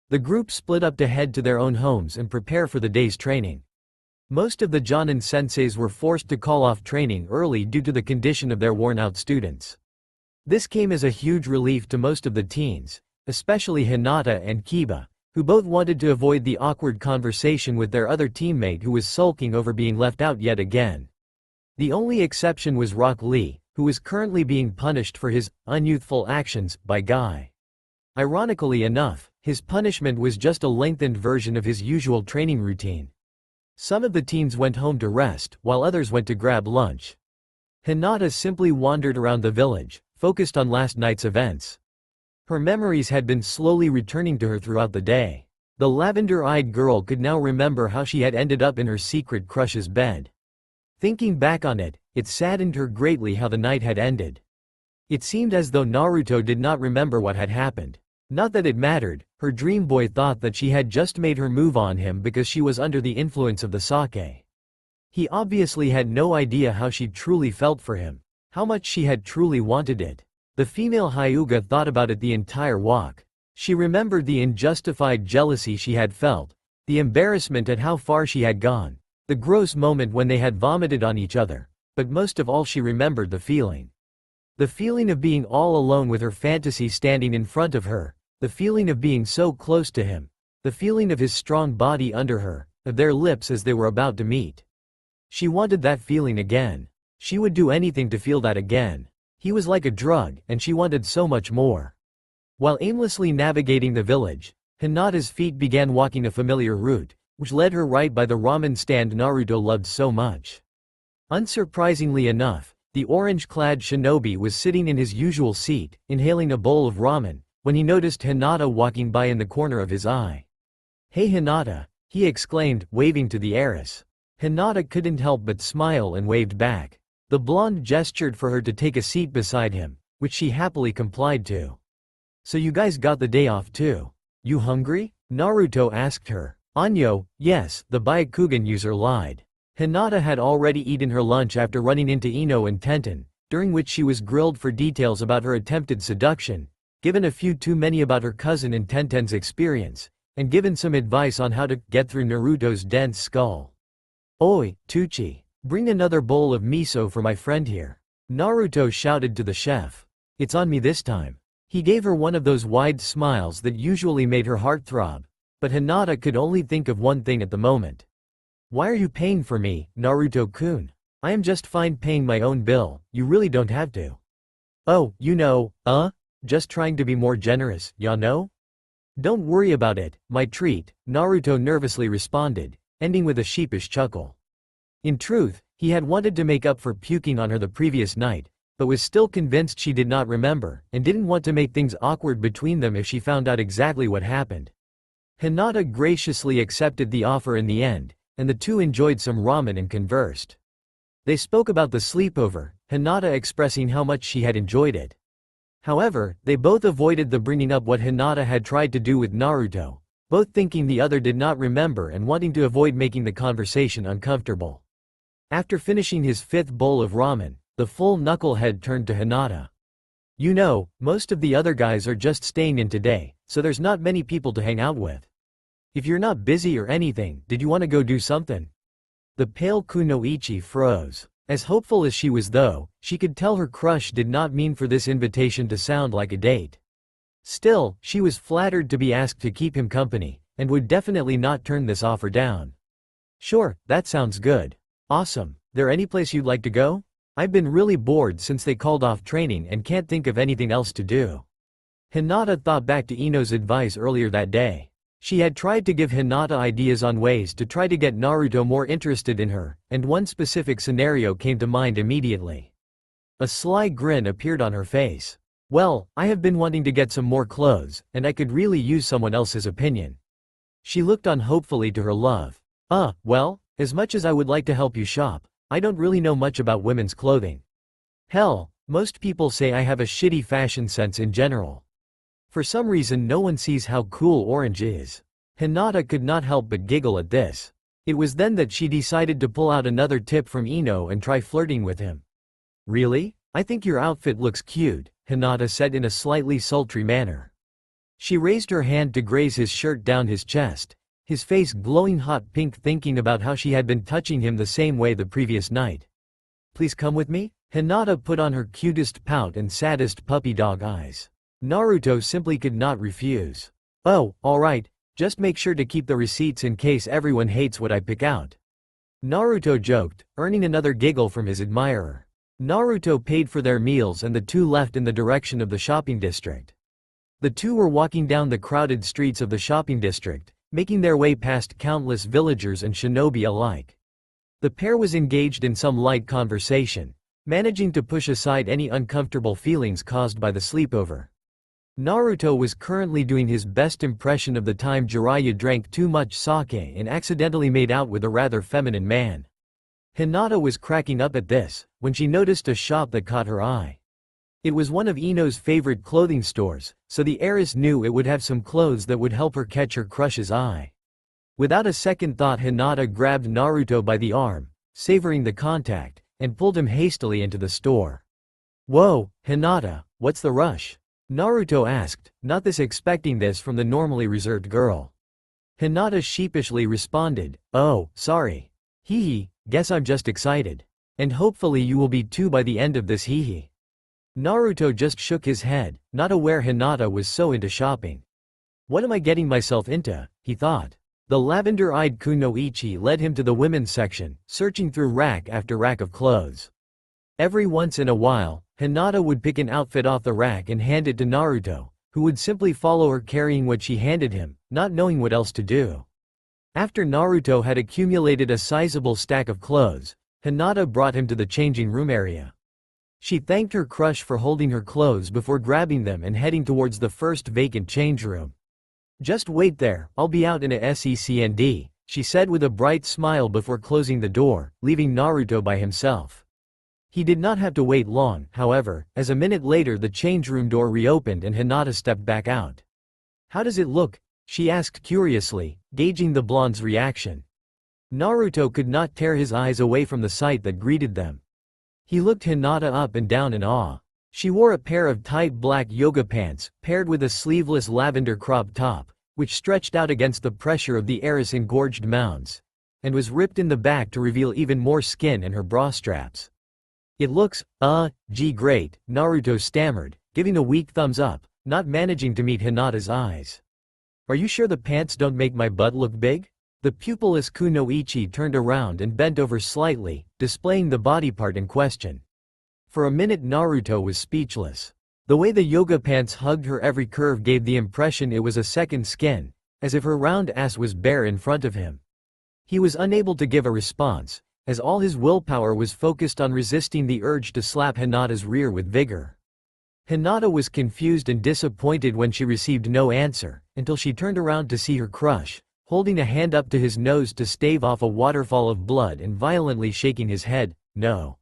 The group split up to head to their own homes and prepare for the day's training. Most of the Jonin senseis were forced to call off training early due to the condition of their worn-out students. This came as a huge relief to most of the teens, especially Hinata and Kiba, who both wanted to avoid the awkward conversation with their other teammate who was sulking over being left out yet again. The only exception was Rock Lee, who was currently being punished for his unyouthful actions by Guy. Ironically enough, his punishment was just a lengthened version of his usual training routine. Some of the teens went home to rest, while others went to grab lunch. Hinata simply wandered around the village, focused on last night's events. Her memories had been slowly returning to her throughout the day. The lavender-eyed girl could now remember how she had ended up in her secret crush's bed. Thinking back on it, it saddened her greatly how the night had ended. It seemed as though Naruto did not remember what had happened. Not that it mattered, her dream boy thought that she had just made her move on him because she was under the influence of the sake. He obviously had no idea how she truly felt for him, how much she had truly wanted it. The female Hyuga thought about it the entire walk. She remembered the unjustified jealousy she had felt, the embarrassment at how far she had gone, the gross moment when they had vomited on each other, but most of all she remembered the feeling. The feeling of being all alone with her fantasy standing in front of her, the feeling of being so close to him, the feeling of his strong body under her, of their lips as they were about to meet. She wanted that feeling again. She would do anything to feel that again. He was like a drug, and she wanted so much more. While aimlessly navigating the village, Hinata's feet began walking a familiar route, which led her right by the ramen stand Naruto loved so much. Unsurprisingly enough, the orange-clad shinobi was sitting in his usual seat, inhaling a bowl of ramen, when he noticed Hinata walking by in the corner of his eye. "Hey Hinata," he exclaimed, waving to the heiress. Hinata couldn't help but smile and waved back. The blonde gestured for her to take a seat beside him, which she happily complied to. "So you guys got the day off too? You hungry?" Naruto asked her. Anyo, yes, the Byakugan user lied. Hinata had already eaten her lunch after running into Ino and Tenten, during which she was grilled for details about her attempted seduction, given a few too many about her cousin and Tenten's experience, and given some advice on how to get through Naruto's dense skull. "Oi, Tucci, bring another bowl of miso for my friend here," Naruto shouted to the chef. "It's on me this time." He gave her one of those wide smiles that usually made her heart throb, but Hinata could only think of one thing at the moment. "Why are you paying for me, Naruto-kun? I am just fine paying my own bill, you really don't have to." "Oh, just trying to be more generous, ya know? Don't worry about it, my treat," Naruto nervously responded, ending with a sheepish chuckle. In truth, he had wanted to make up for puking on her the previous night, but was still convinced she did not remember, and didn't want to make things awkward between them if she found out exactly what happened. Hinata graciously accepted the offer in the end, and the two enjoyed some ramen and conversed. They spoke about the sleepover, Hinata expressing how much she had enjoyed it. However, they both avoided the bringing up what Hinata had tried to do with Naruto, both thinking the other did not remember and wanting to avoid making the conversation uncomfortable. After finishing his fifth bowl of ramen, the full knucklehead turned to Hinata. "You know, most of the other guys are just staying in today, so there's not many people to hang out with. If you're not busy or anything, did you want to go do something?" The pale Kunoichi froze. As hopeful as she was though, she could tell her crush did not mean for this invitation to sound like a date. Still, she was flattered to be asked to keep him company, and would definitely not turn this offer down. "Sure, that sounds good. Awesome. There any place you'd like to go? I've been really bored since they called off training and can't think of anything else to do." Hinata thought back to Ino's advice earlier that day. She had tried to give Hinata ideas on ways to try to get Naruto more interested in her, and one specific scenario came to mind immediately. A sly grin appeared on her face. "Well, I have been wanting to get some more clothes, and I could really use someone else's opinion." She looked on hopefully to her love. Well, as much as I would like to help you shop, I don't really know much about women's clothing. Hell, most people say I have a shitty fashion sense in general. For some reason no one sees how cool orange is." Hinata could not help but giggle at this. It was then that she decided to pull out another tip from Ino and try flirting with him. "Really? I think your outfit looks cute," Hinata said in a slightly sultry manner. She raised her hand to graze his shirt down his chest, his face glowing hot pink, thinking about how she had been touching him the same way the previous night. "Please come with me?" Hinata put on her cutest pout and saddest puppy dog eyes. Naruto simply could not refuse. "Oh, alright, just make sure to keep the receipts in case everyone hates what I pick out." Naruto joked, earning another giggle from his admirer. Naruto paid for their meals and the two left in the direction of the shopping district. The two were walking down the crowded streets of the shopping district, making their way past countless villagers and shinobi alike. The pair was engaged in some light conversation, managing to push aside any uncomfortable feelings caused by the sleepover. Naruto was currently doing his best impression of the time Jiraiya drank too much sake and accidentally made out with a rather feminine man. Hinata was cracking up at this, when she noticed a shop that caught her eye. It was one of Ino's favorite clothing stores, so the heiress knew it would have some clothes that would help her catch her crush's eye. Without a second thought, Hinata grabbed Naruto by the arm, savoring the contact, and pulled him hastily into the store. "Whoa, Hinata, what's the rush?" Naruto asked, not expecting this from the normally reserved girl. Hinata sheepishly responded, "Oh, sorry. Hee, guess I'm just excited. And hopefully you will be too by the end of this hee." Naruto just shook his head, not aware Hinata was so into shopping. "What am I getting myself into?" he thought. The lavender-eyed Kunoichi led him to the women's section, searching through rack after rack of clothes. Every once in a while, Hinata would pick an outfit off the rack and hand it to Naruto, who would simply follow her carrying what she handed him, not knowing what else to do. After Naruto had accumulated a sizable stack of clothes, Hinata brought him to the changing room area. She thanked her crush for holding her clothes before grabbing them and heading towards the first vacant change room. "Just wait there, I'll be out in a second," she said with a bright smile before closing the door, leaving Naruto by himself. He did not have to wait long, however, as a minute later the change room door reopened and Hinata stepped back out. "How does it look?" she asked curiously, gauging the blonde's reaction. Naruto could not tear his eyes away from the sight that greeted them. He looked Hinata up and down in awe. She wore a pair of tight black yoga pants, paired with a sleeveless lavender crop top, which stretched out against the pressure of the heiress' engorged mounds, and was ripped in the back to reveal even more skin and her bra straps. "It looks, great," Naruto stammered, giving a weak thumbs up, not managing to meet Hinata's eyes. "Are you sure the pants don't make my butt look big?" The pupilless Kunoichi turned around and bent over slightly, displaying the body part in question. For a minute Naruto was speechless. The way the yoga pants hugged her every curve gave the impression it was a second skin, as if her round ass was bare in front of him. He was unable to give a response, as all his willpower was focused on resisting the urge to slap Hinata's rear with vigor. Hinata was confused and disappointed when she received no answer, until she turned around to see her crush, holding a hand up to his nose to stave off a waterfall of blood and violently shaking his head, "No."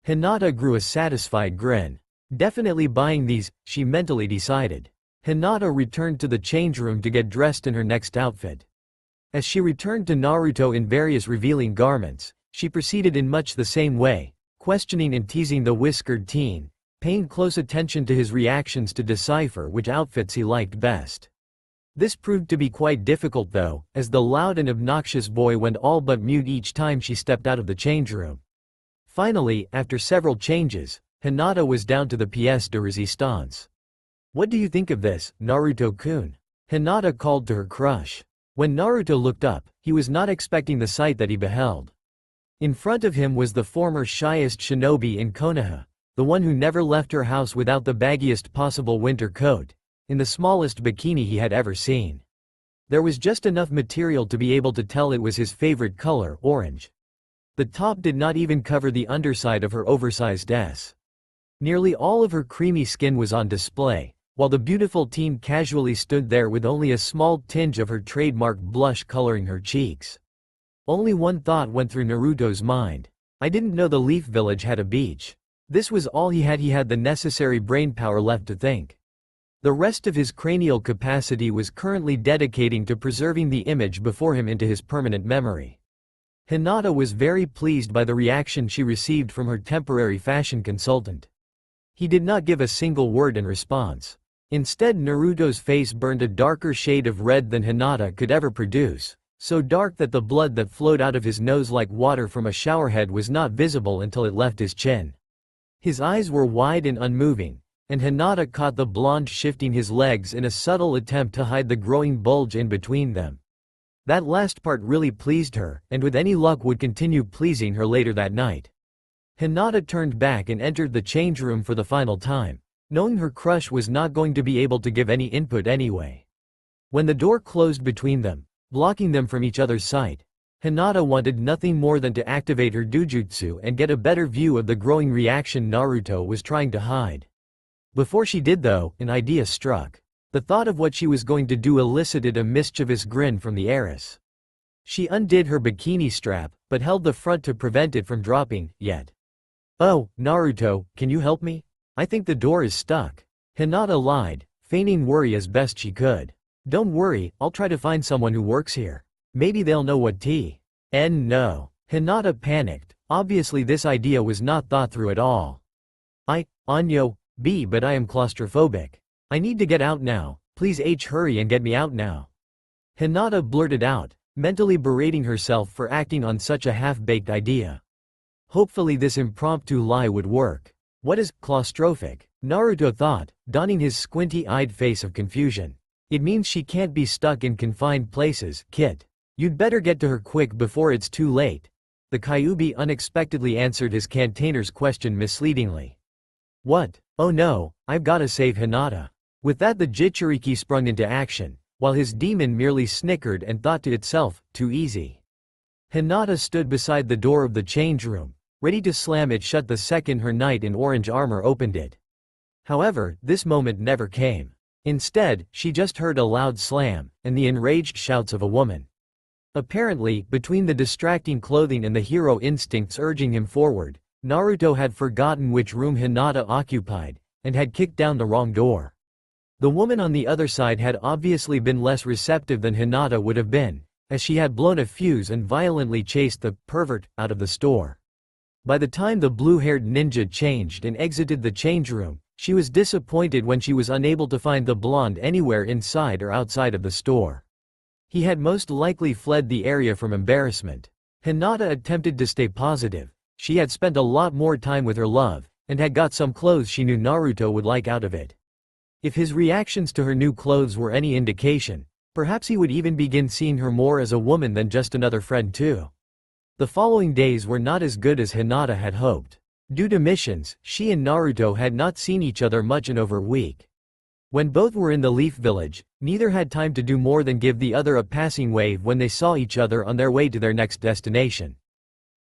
Hinata grew a satisfied grin. Definitely buying these, she mentally decided. Hinata returned to the change room to get dressed in her next outfit. As she returned to Naruto in various revealing garments, she proceeded in much the same way, questioning and teasing the whiskered teen, paying close attention to his reactions to decipher which outfits he liked best. This proved to be quite difficult though, as the loud and obnoxious boy went all but mute each time she stepped out of the change room. Finally, after several changes, Hinata was down to the pièce de résistance. "What do you think of this, Naruto-kun?" Hinata called to her crush. When Naruto looked up, he was not expecting the sight that he beheld. In front of him was the former shyest shinobi in Konoha, the one who never left her house without the baggiest possible winter coat, in the smallest bikini he had ever seen. There was just enough material to be able to tell it was his favorite color, orange. The top did not even cover the underside of her oversized S. Nearly all of her creamy skin was on display, while the beautiful teen casually stood there with only a small tinge of her trademark blush coloring her cheeks. Only one thought went through Naruto's mind. "I didn't know the Leaf Village had a beach." This was all he had the necessary brainpower left to think. The rest of his cranial capacity was currently dedicating to preserving the image before him into his permanent memory. Hinata was very pleased by the reaction she received from her temporary fashion consultant. He did not give a single word in response. Instead, Naruto's face burned a darker shade of red than Hinata could ever produce, so dark that the blood that flowed out of his nose like water from a showerhead was not visible until it left his chin. His eyes were wide and unmoving, and Hinata caught the blonde shifting his legs in a subtle attempt to hide the growing bulge in between them. That last part really pleased her, and with any luck would continue pleasing her later that night. Hinata turned back and entered the change room for the final time, knowing her crush was not going to be able to give any input anyway. When the door closed between them, blocking them from each other's sight, Hinata wanted nothing more than to activate her dujutsu and get a better view of the growing reaction Naruto was trying to hide. Before she did though, an idea struck. The thought of what she was going to do elicited a mischievous grin from the heiress. She undid her bikini strap, but held the front to prevent it from dropping, yet. "Oh, Naruto, can you help me?" I think the door is stuck. Hinata lied, feigning worry as best she could. Don't worry, I'll try to find someone who works here. Maybe they'll know what tea. And no. Hinata panicked. Obviously this idea was not thought through at all. Anyo, but I am claustrophobic. I need to get out now, please hurry and get me out now. Hinata blurted out, mentally berating herself for acting on such a half-baked idea. Hopefully this impromptu lie would work. What is claustrophic? Naruto thought, donning his squinty-eyed face of confusion. It means she can't be stuck in confined places, Kit. You'd better get to her quick before it's too late. The Kyuubi unexpectedly answered his cantainer's question misleadingly. What? Oh no, I've gotta save Hinata. With that the Jinchuriki sprung into action, while his demon merely snickered and thought to itself, too easy. Hinata stood beside the door of the change room, ready to slam it shut the second her knight in orange armor opened it. However, this moment never came. Instead, she just heard a loud slam, and the enraged shouts of a woman. Apparently, between the distracting clothing and the hero instincts urging him forward, Naruto had forgotten which room Hinata occupied, and had kicked down the wrong door. The woman on the other side had obviously been less receptive than Hinata would have been, as she had blown a fuse and violently chased the pervert out of the store. By the time the blue-haired ninja changed and exited the change room, she was disappointed when she was unable to find the blonde anywhere inside or outside of the store. He had most likely fled the area from embarrassment. Hinata attempted to stay positive. She had spent a lot more time with her love, and had got some clothes she knew Naruto would like out of it. If his reactions to her new clothes were any indication, perhaps he would even begin seeing her more as a woman than just another friend too. The following days were not as good as Hinata had hoped. Due to missions, she and Naruto had not seen each other much in over a week. When both were in the Leaf Village, neither had time to do more than give the other a passing wave when they saw each other on their way to their next destination.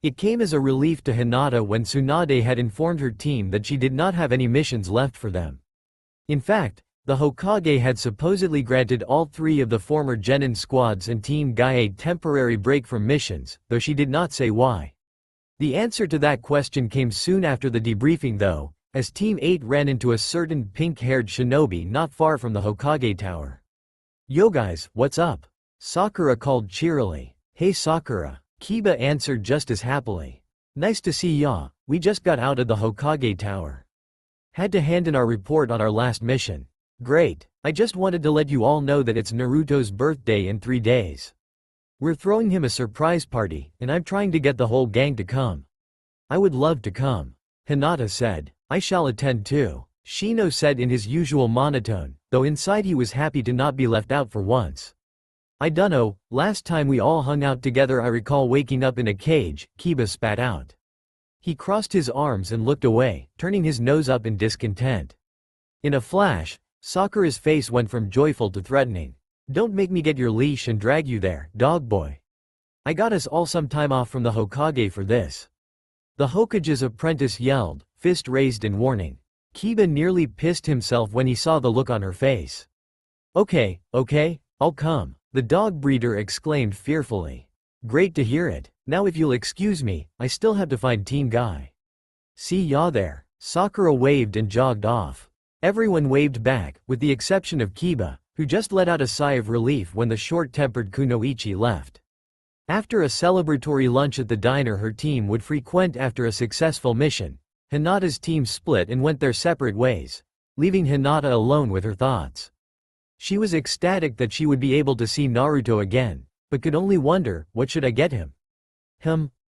It came as a relief to Hinata when Tsunade had informed her team that she did not have any missions left for them. In fact, the Hokage had supposedly granted all three of the former Genin squads and Team Guy a temporary break from missions, though she did not say why. The answer to that question came soon after the debriefing though, as Team 8 ran into a certain pink-haired shinobi not far from the Hokage Tower. Yo guys, what's up? Sakura called cheerily. Hey Sakura. Kiba answered just as happily. Nice to see ya, we just got out of the Hokage Tower. Had to hand in our report on our last mission. Great, I just wanted to let you all know that it's Naruto's birthday in 3 days. We're throwing him a surprise party, and I'm trying to get the whole gang to come. I would love to come. Hinata said. I shall attend too, Shino said in his usual monotone, though inside he was happy to not be left out for once. I dunno, last time we all hung out together I recall waking up in a cage, Kiba spat out. He crossed his arms and looked away, turning his nose up in discontent. In a flash, Sakura's face went from joyful to threatening. Don't make me get your leash and drag you there, dog boy. I got us all some time off from the Hokage for this. The Hokage's apprentice yelled, fist raised in warning. Kiba nearly pissed himself when he saw the look on her face. Okay, I'll come, the dog breeder exclaimed fearfully. Great to hear it. Now if you'll excuse me, I still have to find Team Guy. See ya there. Sakura waved and jogged off. Everyone waved back, with the exception of Kiba, who just let out a sigh of relief when the short-tempered Kunoichi left. After a celebratory lunch at the diner her team would frequent after a successful mission, Hinata's team split and went their separate ways, leaving Hinata alone with her thoughts. She was ecstatic that she would be able to see Naruto again, but could only wonder, what should I get him?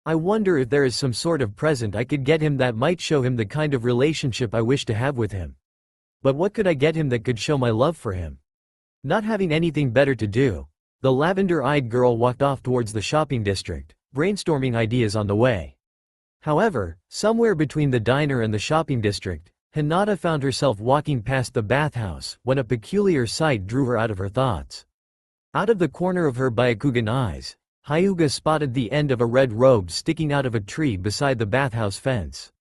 I wonder if there is some sort of present I could get him that might show him the kind of relationship I wish to have with him. But what could I get him that could show my love for him? Not having anything better to do, the lavender-eyed girl walked off towards the shopping district, brainstorming ideas on the way. However, somewhere between the diner and the shopping district, Hinata found herself walking past the bathhouse when a peculiar sight drew her out of her thoughts. Out of the corner of her Byakugan eyes, Hyuga spotted the end of a red robe sticking out of a tree beside the bathhouse fence.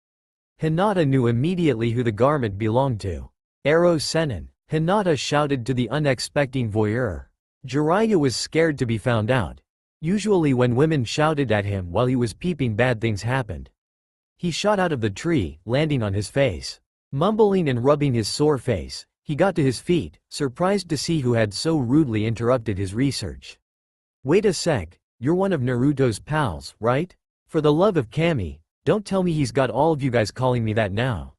Hinata knew immediately who the garment belonged to. Ero Sennin, Hinata shouted to the unexpecting voyeur. Jiraiya was scared to be found out. Usually when women shouted at him while he was peeping bad things happened. He shot out of the tree, landing on his face. Mumbling and rubbing his sore face, he got to his feet, surprised to see who had so rudely interrupted his research. Wait a sec, you're one of Naruto's pals, right? For the love of Kami, don't tell me he's got all of you guys calling me that now.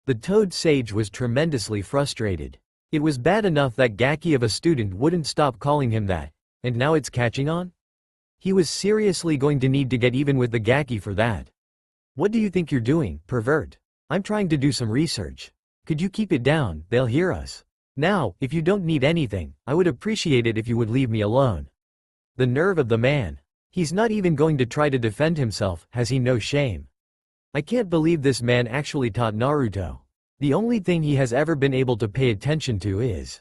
The Toad Sage was tremendously frustrated. It was bad enough that Gaki of a student wouldn't stop calling him that, and now it's catching on? He was seriously going to need to get even with the Gaki for that. What do you think you're doing, pervert? I'm trying to do some research. Could you keep it down, they'll hear us. Now, if you don't need anything, I would appreciate it if you would leave me alone. The nerve of the man. He's not even going to try to defend himself, has he no shame? I can't believe this man actually taught Naruto. The only thing he has ever been able to pay attention to is.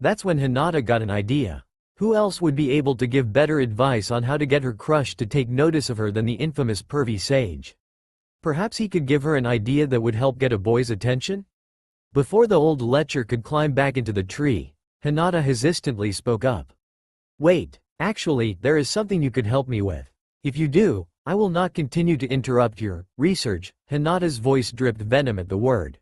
That's when Hinata got an idea. Who else would be able to give better advice on how to get her crush to take notice of her than the infamous pervy sage? Perhaps he could give her an idea that would help get a boy's attention? Before the old lecher could climb back into the tree, Hinata hesitantly spoke up. Wait, actually, there is something you could help me with. If you do, I will not continue to interrupt your research. Hinata's voice dripped venom at the word.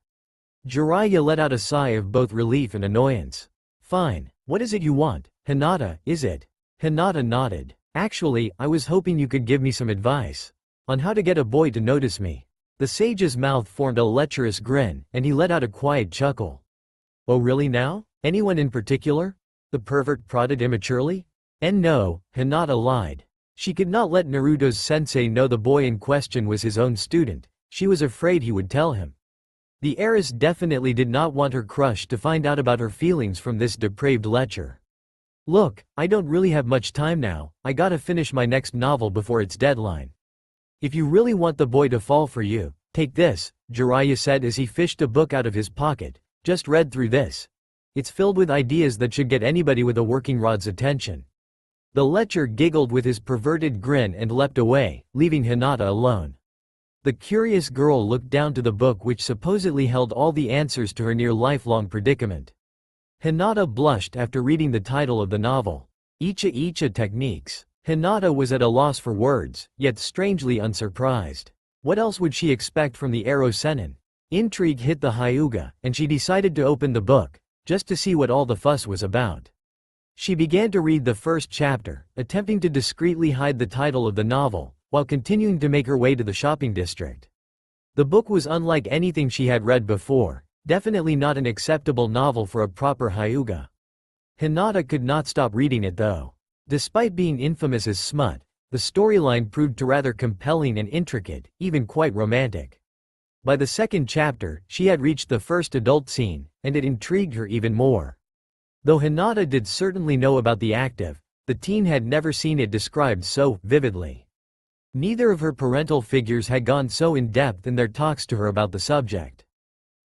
Jiraiya let out a sigh of both relief and annoyance. Fine, what is it you want, Hinata, is it? Hinata nodded. Actually, I was hoping you could give me some advice on how to get a boy to notice me. The sage's mouth formed a lecherous grin, and he let out a quiet chuckle. Oh really now? Anyone in particular? The pervert prodded immaturely. And no, Hinata lied. She could not let Naruto's sensei know the boy in question was his own student. She was afraid he would tell him. The heiress definitely did not want her crush to find out about her feelings from this depraved lecher. Look, I don't really have much time now, I gotta finish my next novel before its deadline. If you really want the boy to fall for you, take this, Jiraiya said as he fished a book out of his pocket. Just read through this. It's filled with ideas that should get anybody with a working rod's attention. The lecher giggled with his perverted grin and leapt away, leaving Hinata alone. The curious girl looked down to the book which supposedly held all the answers to her near-lifelong predicament. Hinata blushed after reading the title of the novel. Icha Icha Techniques. Hinata was at a loss for words, yet strangely unsurprised. What else would she expect from the Ero Sennin? Intrigue hit the Hyuga, and she decided to open the book, just to see what all the fuss was about. She began to read the first chapter, attempting to discreetly hide the title of the novel, while continuing to make her way to the shopping district. The book was unlike anything she had read before, definitely not an acceptable novel for a proper Hyuga. Hinata could not stop reading it though. Despite being infamous as smut, the storyline proved to rather compelling and intricate, even quite romantic. By the second chapter, she had reached the first adult scene, and it intrigued her even more. Though Hinata did certainly know about the active, the teen had never seen it described so vividly. Neither of her parental figures had gone so in-depth in their talks to her about the subject.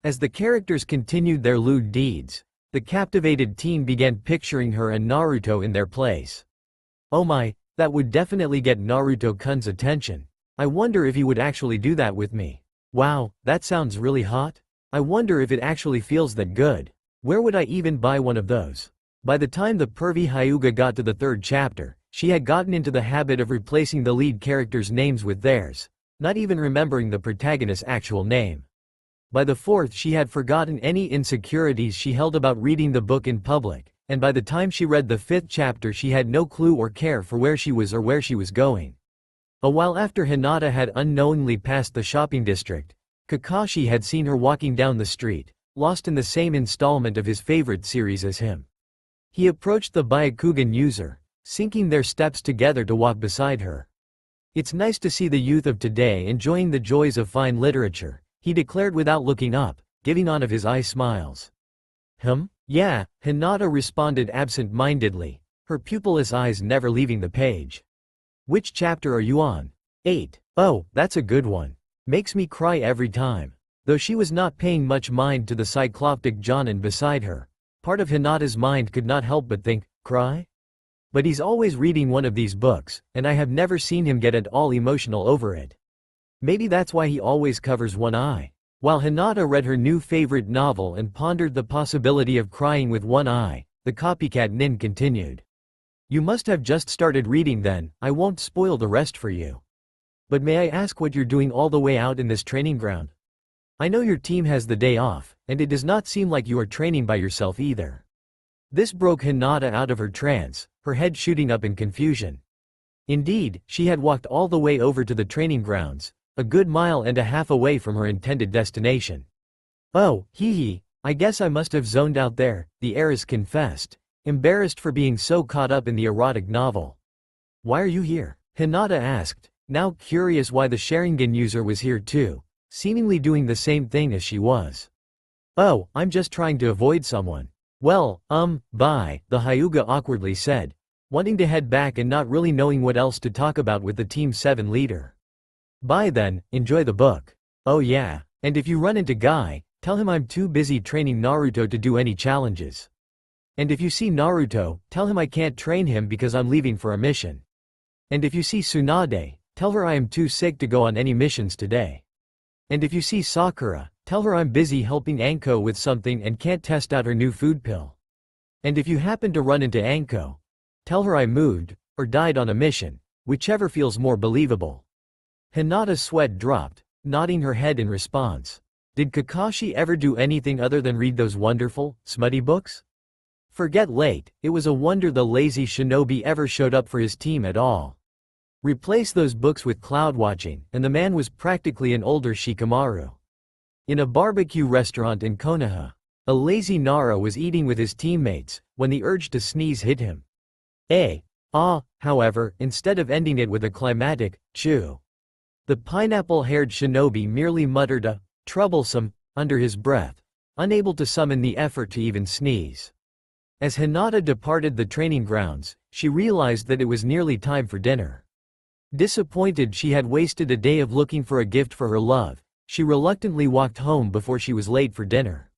As the characters continued their lewd deeds, the captivated teen began picturing her and Naruto in their place. Oh my, that would definitely get Naruto-kun's attention. I wonder if he would actually do that with me. Wow, that sounds really hot. I wonder if it actually feels that good. Where would I even buy one of those? By the time the pervy Hyuga got to the third chapter, she had gotten into the habit of replacing the lead characters' names with theirs, not even remembering the protagonist's actual name. By the fourth she had forgotten any insecurities she held about reading the book in public, and by the time she read the fifth chapter she had no clue or care for where she was or where she was going. A while after Hinata had unknowingly passed the shopping district, Kakashi had seen her walking down the street, lost in the same installment of his favorite series as him. He approached the Byakugan user, syncing their steps together to walk beside her. It's nice to see the youth of today enjoying the joys of fine literature, he declared without looking up, giving on of his eye smiles. Yeah, Hinata responded absent-mindedly, her pupilless eyes never leaving the page. Which chapter are you on? 8. Oh, that's a good one. Makes me cry every time. Though she was not paying much mind to the cycloptic Jonin beside her, part of Hinata's mind could not help but think, cry? But he's always reading one of these books, and I have never seen him get at all emotional over it. Maybe that's why he always covers one eye. While Hinata read her new favorite novel and pondered the possibility of crying with one eye, the copycat nin continued. You must have just started reading then, I won't spoil the rest for you. But may I ask what you're doing all the way out in this training ground? I know your team has the day off, and it does not seem like you are training by yourself either. This broke Hinata out of her trance, her head shooting up in confusion. Indeed, she had walked all the way over to the training grounds, a good mile and a half away from her intended destination. Oh, hee, I guess I must have zoned out there, the heiress confessed, embarrassed for being so caught up in the erotic novel. Why are you here? Hinata asked, now curious why the Sharingan user was here too, seemingly doing the same thing as she was. Oh, I'm just trying to avoid someone. Well, bye, the Hyuga awkwardly said, wanting to head back and not really knowing what else to talk about with the Team 7 leader. Bye then, enjoy the book. Oh yeah, and if you run into Guy, tell him I'm too busy training Naruto to do any challenges. And if you see Naruto, tell him I can't train him because I'm leaving for a mission. And if you see Tsunade, tell her I am too sick to go on any missions today. And if you see Sakura, tell her I'm busy helping Anko with something and can't test out her new food pill. And if you happen to run into Anko, tell her I moved, or died on a mission, whichever feels more believable. Hinata's sweat dropped, nodding her head in response. Did Kakashi ever do anything other than read those wonderful, smutty books? Forget late, it was a wonder the lazy shinobi ever showed up for his team at all. Replace those books with cloud watching, and the man was practically an older Shikamaru. In a barbecue restaurant in Konoha, a lazy Nara was eating with his teammates, when the urge to sneeze hit him. However, instead of ending it with a climatic, chew. The pineapple-haired shinobi merely muttered a, troublesome, under his breath, unable to summon the effort to even sneeze. As Hinata departed the training grounds, she realized that it was nearly time for dinner. Disappointed she had wasted a day of looking for a gift for her love, she reluctantly walked home before she was late for dinner.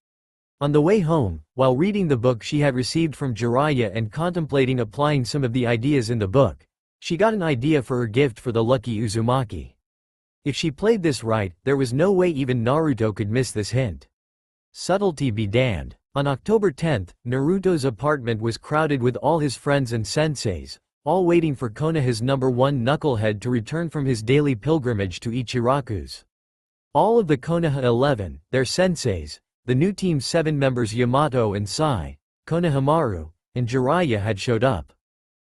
On the way home, while reading the book she had received from Jiraiya and contemplating applying some of the ideas in the book, she got an idea for her gift for the lucky Uzumaki. If she played this right, there was no way even Naruto could miss this hint. Subtlety be damned. On October 10th, Naruto's apartment was crowded with all his friends and senseis, all waiting for Konoha's #1 knucklehead to return from his daily pilgrimage to Ichiraku's. All of the Konoha 11, their senseis, the new Team 7 members Yamato and Sai, Konohamaru, and Jiraiya had showed up.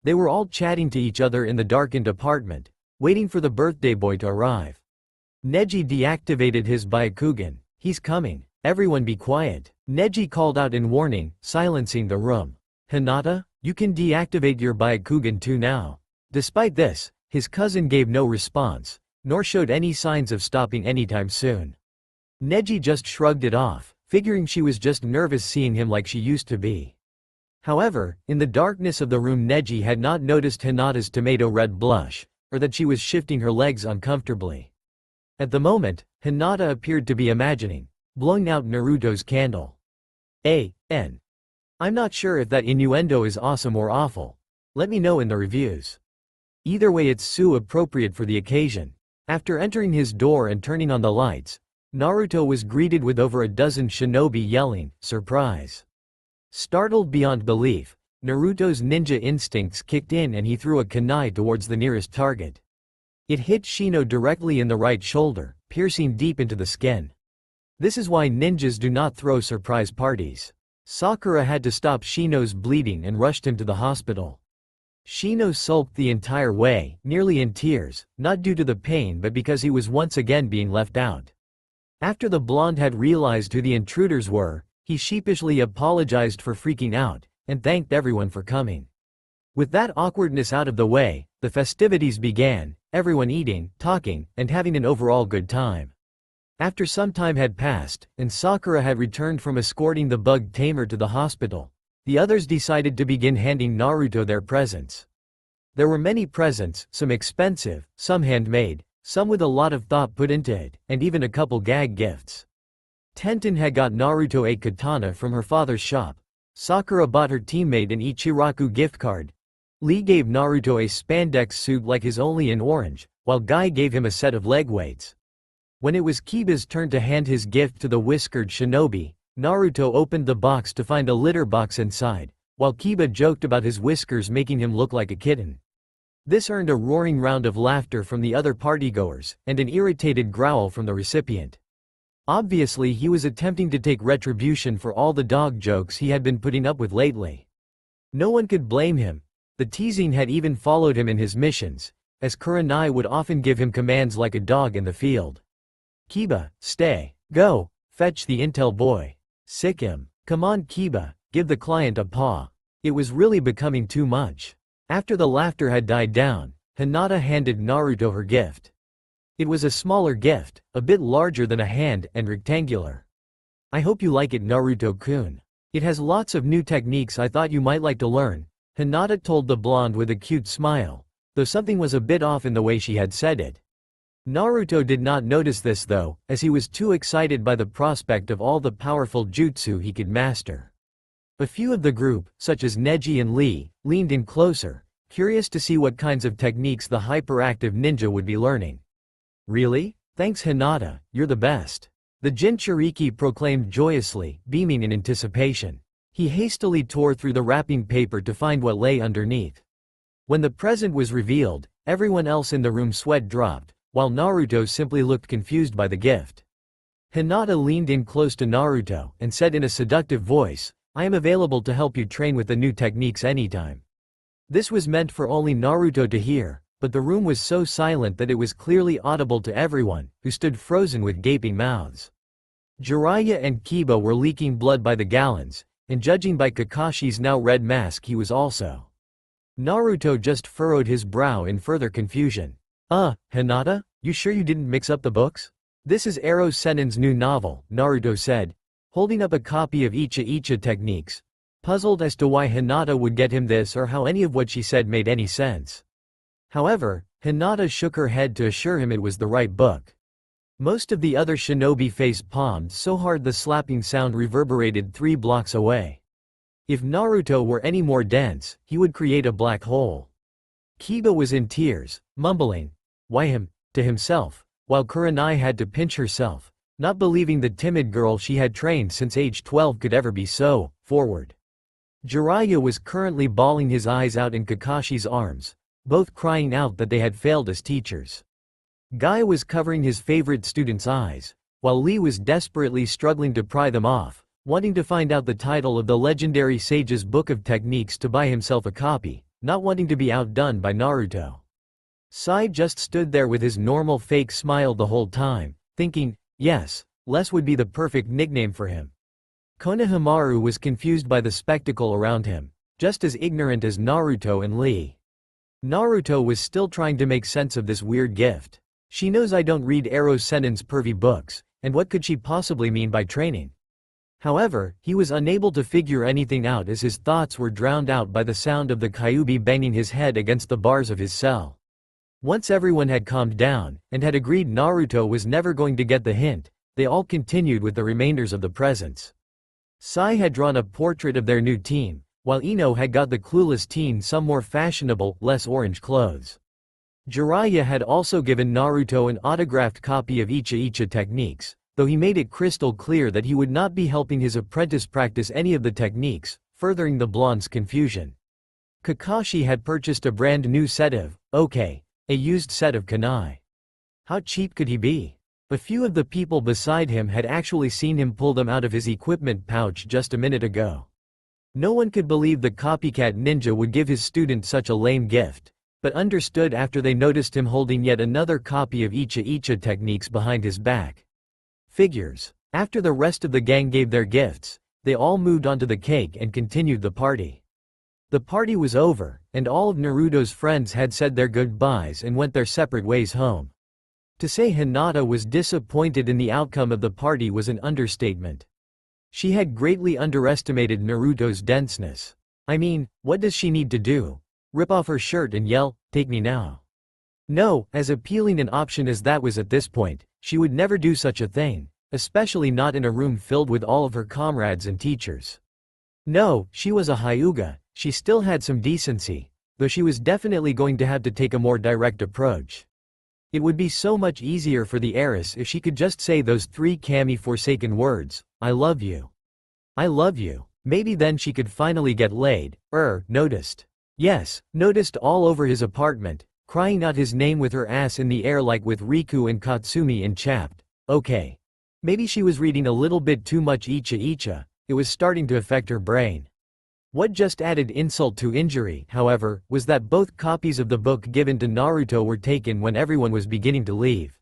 They were all chatting to each other in the darkened apartment, waiting for the birthday boy to arrive. Neji deactivated his Byakugan. He's coming. Everyone be quiet. Neji called out in warning, silencing the room. Hinata, you can deactivate your Byakugan too now. Despite this, his cousin gave no response, nor showed any signs of stopping anytime soon. Neji just shrugged it off, figuring she was just nervous seeing him like she used to be. However, in the darkness of the room Neji had not noticed Hinata's tomato red blush, or that she was shifting her legs uncomfortably. At the moment, Hinata appeared to be imagining blowing out Naruto's candle. I'm not sure if that innuendo is awesome or awful. Let me know in the reviews. Either way it's so appropriate for the occasion. After entering his door and turning on the lights, Naruto was greeted with over a dozen shinobi yelling, "Surprise!" Startled beyond belief, Naruto's ninja instincts kicked in and he threw a kunai towards the nearest target. It hit Shino directly in the right shoulder, piercing deep into the skin. This is why ninjas do not throw surprise parties. Sakura had to stop Shino's bleeding and rushed him to the hospital. Shino sulked the entire way, nearly in tears, not due to the pain but because he was once again being left out. After the blonde had realized who the intruders were, he sheepishly apologized for freaking out, and thanked everyone for coming. With that awkwardness out of the way, the festivities began, everyone eating, talking, and having an overall good time. After some time had passed, and Sakura had returned from escorting the bug tamer to the hospital, the others decided to begin handing Naruto their presents. There were many presents, some expensive, some handmade, some with a lot of thought put into it, and even a couple gag gifts. Tenten had got Naruto a katana from her father's shop. Sakura bought her teammate an Ichiraku gift card. Lee gave Naruto a spandex suit like his only in orange, while Guy gave him a set of leg weights. When it was Kiba's turn to hand his gift to the whiskered shinobi, Naruto opened the box to find a litter box inside, while Kiba joked about his whiskers making him look like a kitten. This earned a roaring round of laughter from the other partygoers, and an irritated growl from the recipient. Obviously he was attempting to take retribution for all the dog jokes he had been putting up with lately. No one could blame him. The teasing had even followed him in his missions, as Kurenai would often give him commands like a dog in the field. Kiba, stay. Go. Fetch the intel boy. Sick him. Come on Kiba, give the client a paw. It was really becoming too much. After the laughter had died down, Hinata handed Naruto her gift. It was a smaller gift, a bit larger than a hand and rectangular. I hope you like it Naruto-kun. It has lots of new techniques I thought you might like to learn, Hinata told the blonde with a cute smile, though something was a bit off in the way she had said it. Naruto did not notice this though, as he was too excited by the prospect of all the powerful jutsu he could master. A few of the group, such as Neji and Lee, leaned in closer, curious to see what kinds of techniques the hyperactive ninja would be learning. Really? Thanks Hinata, you're the best. The Jinchuriki proclaimed joyously, beaming in anticipation. He hastily tore through the wrapping paper to find what lay underneath. When the present was revealed, everyone else in the room sweat dropped, while Naruto simply looked confused by the gift. Hinata leaned in close to Naruto and said in a seductive voice, I am available to help you train with the new techniques anytime. This was meant for only Naruto to hear, but the room was so silent that it was clearly audible to everyone, who stood frozen with gaping mouths. Jiraiya and Kiba were leaking blood by the gallons, and judging by Kakashi's now red mask he was also. Naruto just furrowed his brow in further confusion. Hinata, you sure you didn't mix up the books? This is Ero Sennin's new novel, Naruto said, holding up a copy of Icha techniques, puzzled as to why Hinata would get him this or how any of what she said made any sense. However, Hinata shook her head to assure him it was the right book. Most of the other shinobi face-palmed so hard the slapping sound reverberated 3 blocks away. If Naruto were any more dense, he would create a black hole. Kiba was in tears, mumbling, "Why him?" to himself, while Kurenai had to pinch herself, not believing the timid girl she had trained since age 12 could ever be so forward. Jiraiya was currently bawling his eyes out in Kakashi's arms, both crying out that they had failed as teachers. Guy was covering his favorite student's eyes, while Lee was desperately struggling to pry them off, wanting to find out the title of the legendary sage's book of techniques to buy himself a copy, not wanting to be outdone by Naruto. Sai just stood there with his normal fake smile the whole time, thinking, yes, Les would be the perfect nickname for him. Konohamaru was confused by the spectacle around him, just as ignorant as Naruto and Lee. Naruto was still trying to make sense of this weird gift. She knows I don't read Ero Sennin's pervy books, and what could she possibly mean by training? However, he was unable to figure anything out as his thoughts were drowned out by the sound of the Kyuubi banging his head against the bars of his cell. Once everyone had calmed down, and had agreed Naruto was never going to get the hint, they all continued with the remainders of the presents. Sai had drawn a portrait of their new team, while Ino had got the clueless teen some more fashionable, less orange clothes. Jiraiya had also given Naruto an autographed copy of Icha techniques, though he made it crystal clear that he would not be helping his apprentice practice any of the techniques, furthering the blonde's confusion. Kakashi had purchased a brand new set of, a used set of kunai. How cheap could he be? A few of the people beside him had actually seen him pull them out of his equipment pouch just a minute ago. No one could believe the copycat ninja would give his student such a lame gift, but understood after they noticed him holding yet another copy of Icha techniques behind his back. Figures. After the rest of the gang gave their gifts, they all moved onto the cake and continued the party. The party was over, and all of Naruto's friends had said their goodbyes and went their separate ways home. To say Hinata was disappointed in the outcome of the party was an understatement. She had greatly underestimated Naruto's denseness. I mean, what does she need to do? Rip off her shirt and yell, "Take me now." No, as appealing an option as that was at this point, she would never do such a thing, especially not in a room filled with all of her comrades and teachers. No, she was a Hyuga, she still had some decency, though she was definitely going to have to take a more direct approach. It would be so much easier for the heiress if she could just say those 3 Kami-forsaken words, "I love you. I love you." Maybe then she could finally get laid, noticed. Yes, noticed all over his apartment, crying out his name with her ass in the air like with Riku and Katsumi in Chapped. Okay. Maybe she was reading a little bit too much Icha Icha, it was starting to affect her brain. What just added insult to injury, however, was that both copies of the book given to Naruto were taken when everyone was beginning to leave.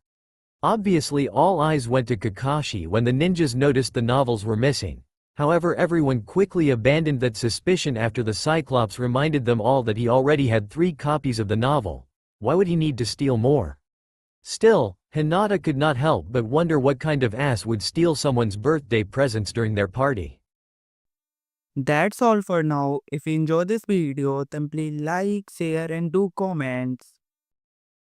Obviously all eyes went to Kakashi when the ninjas noticed the novels were missing. However, everyone quickly abandoned that suspicion after the Cyclops reminded them all that he already had 3 copies of the novel. Why would he need to steal more? Still, Hinata could not help but wonder what kind of ass would steal someone's birthday presents during their party. That's all for now. If you enjoy this video, then please like, share and do comments.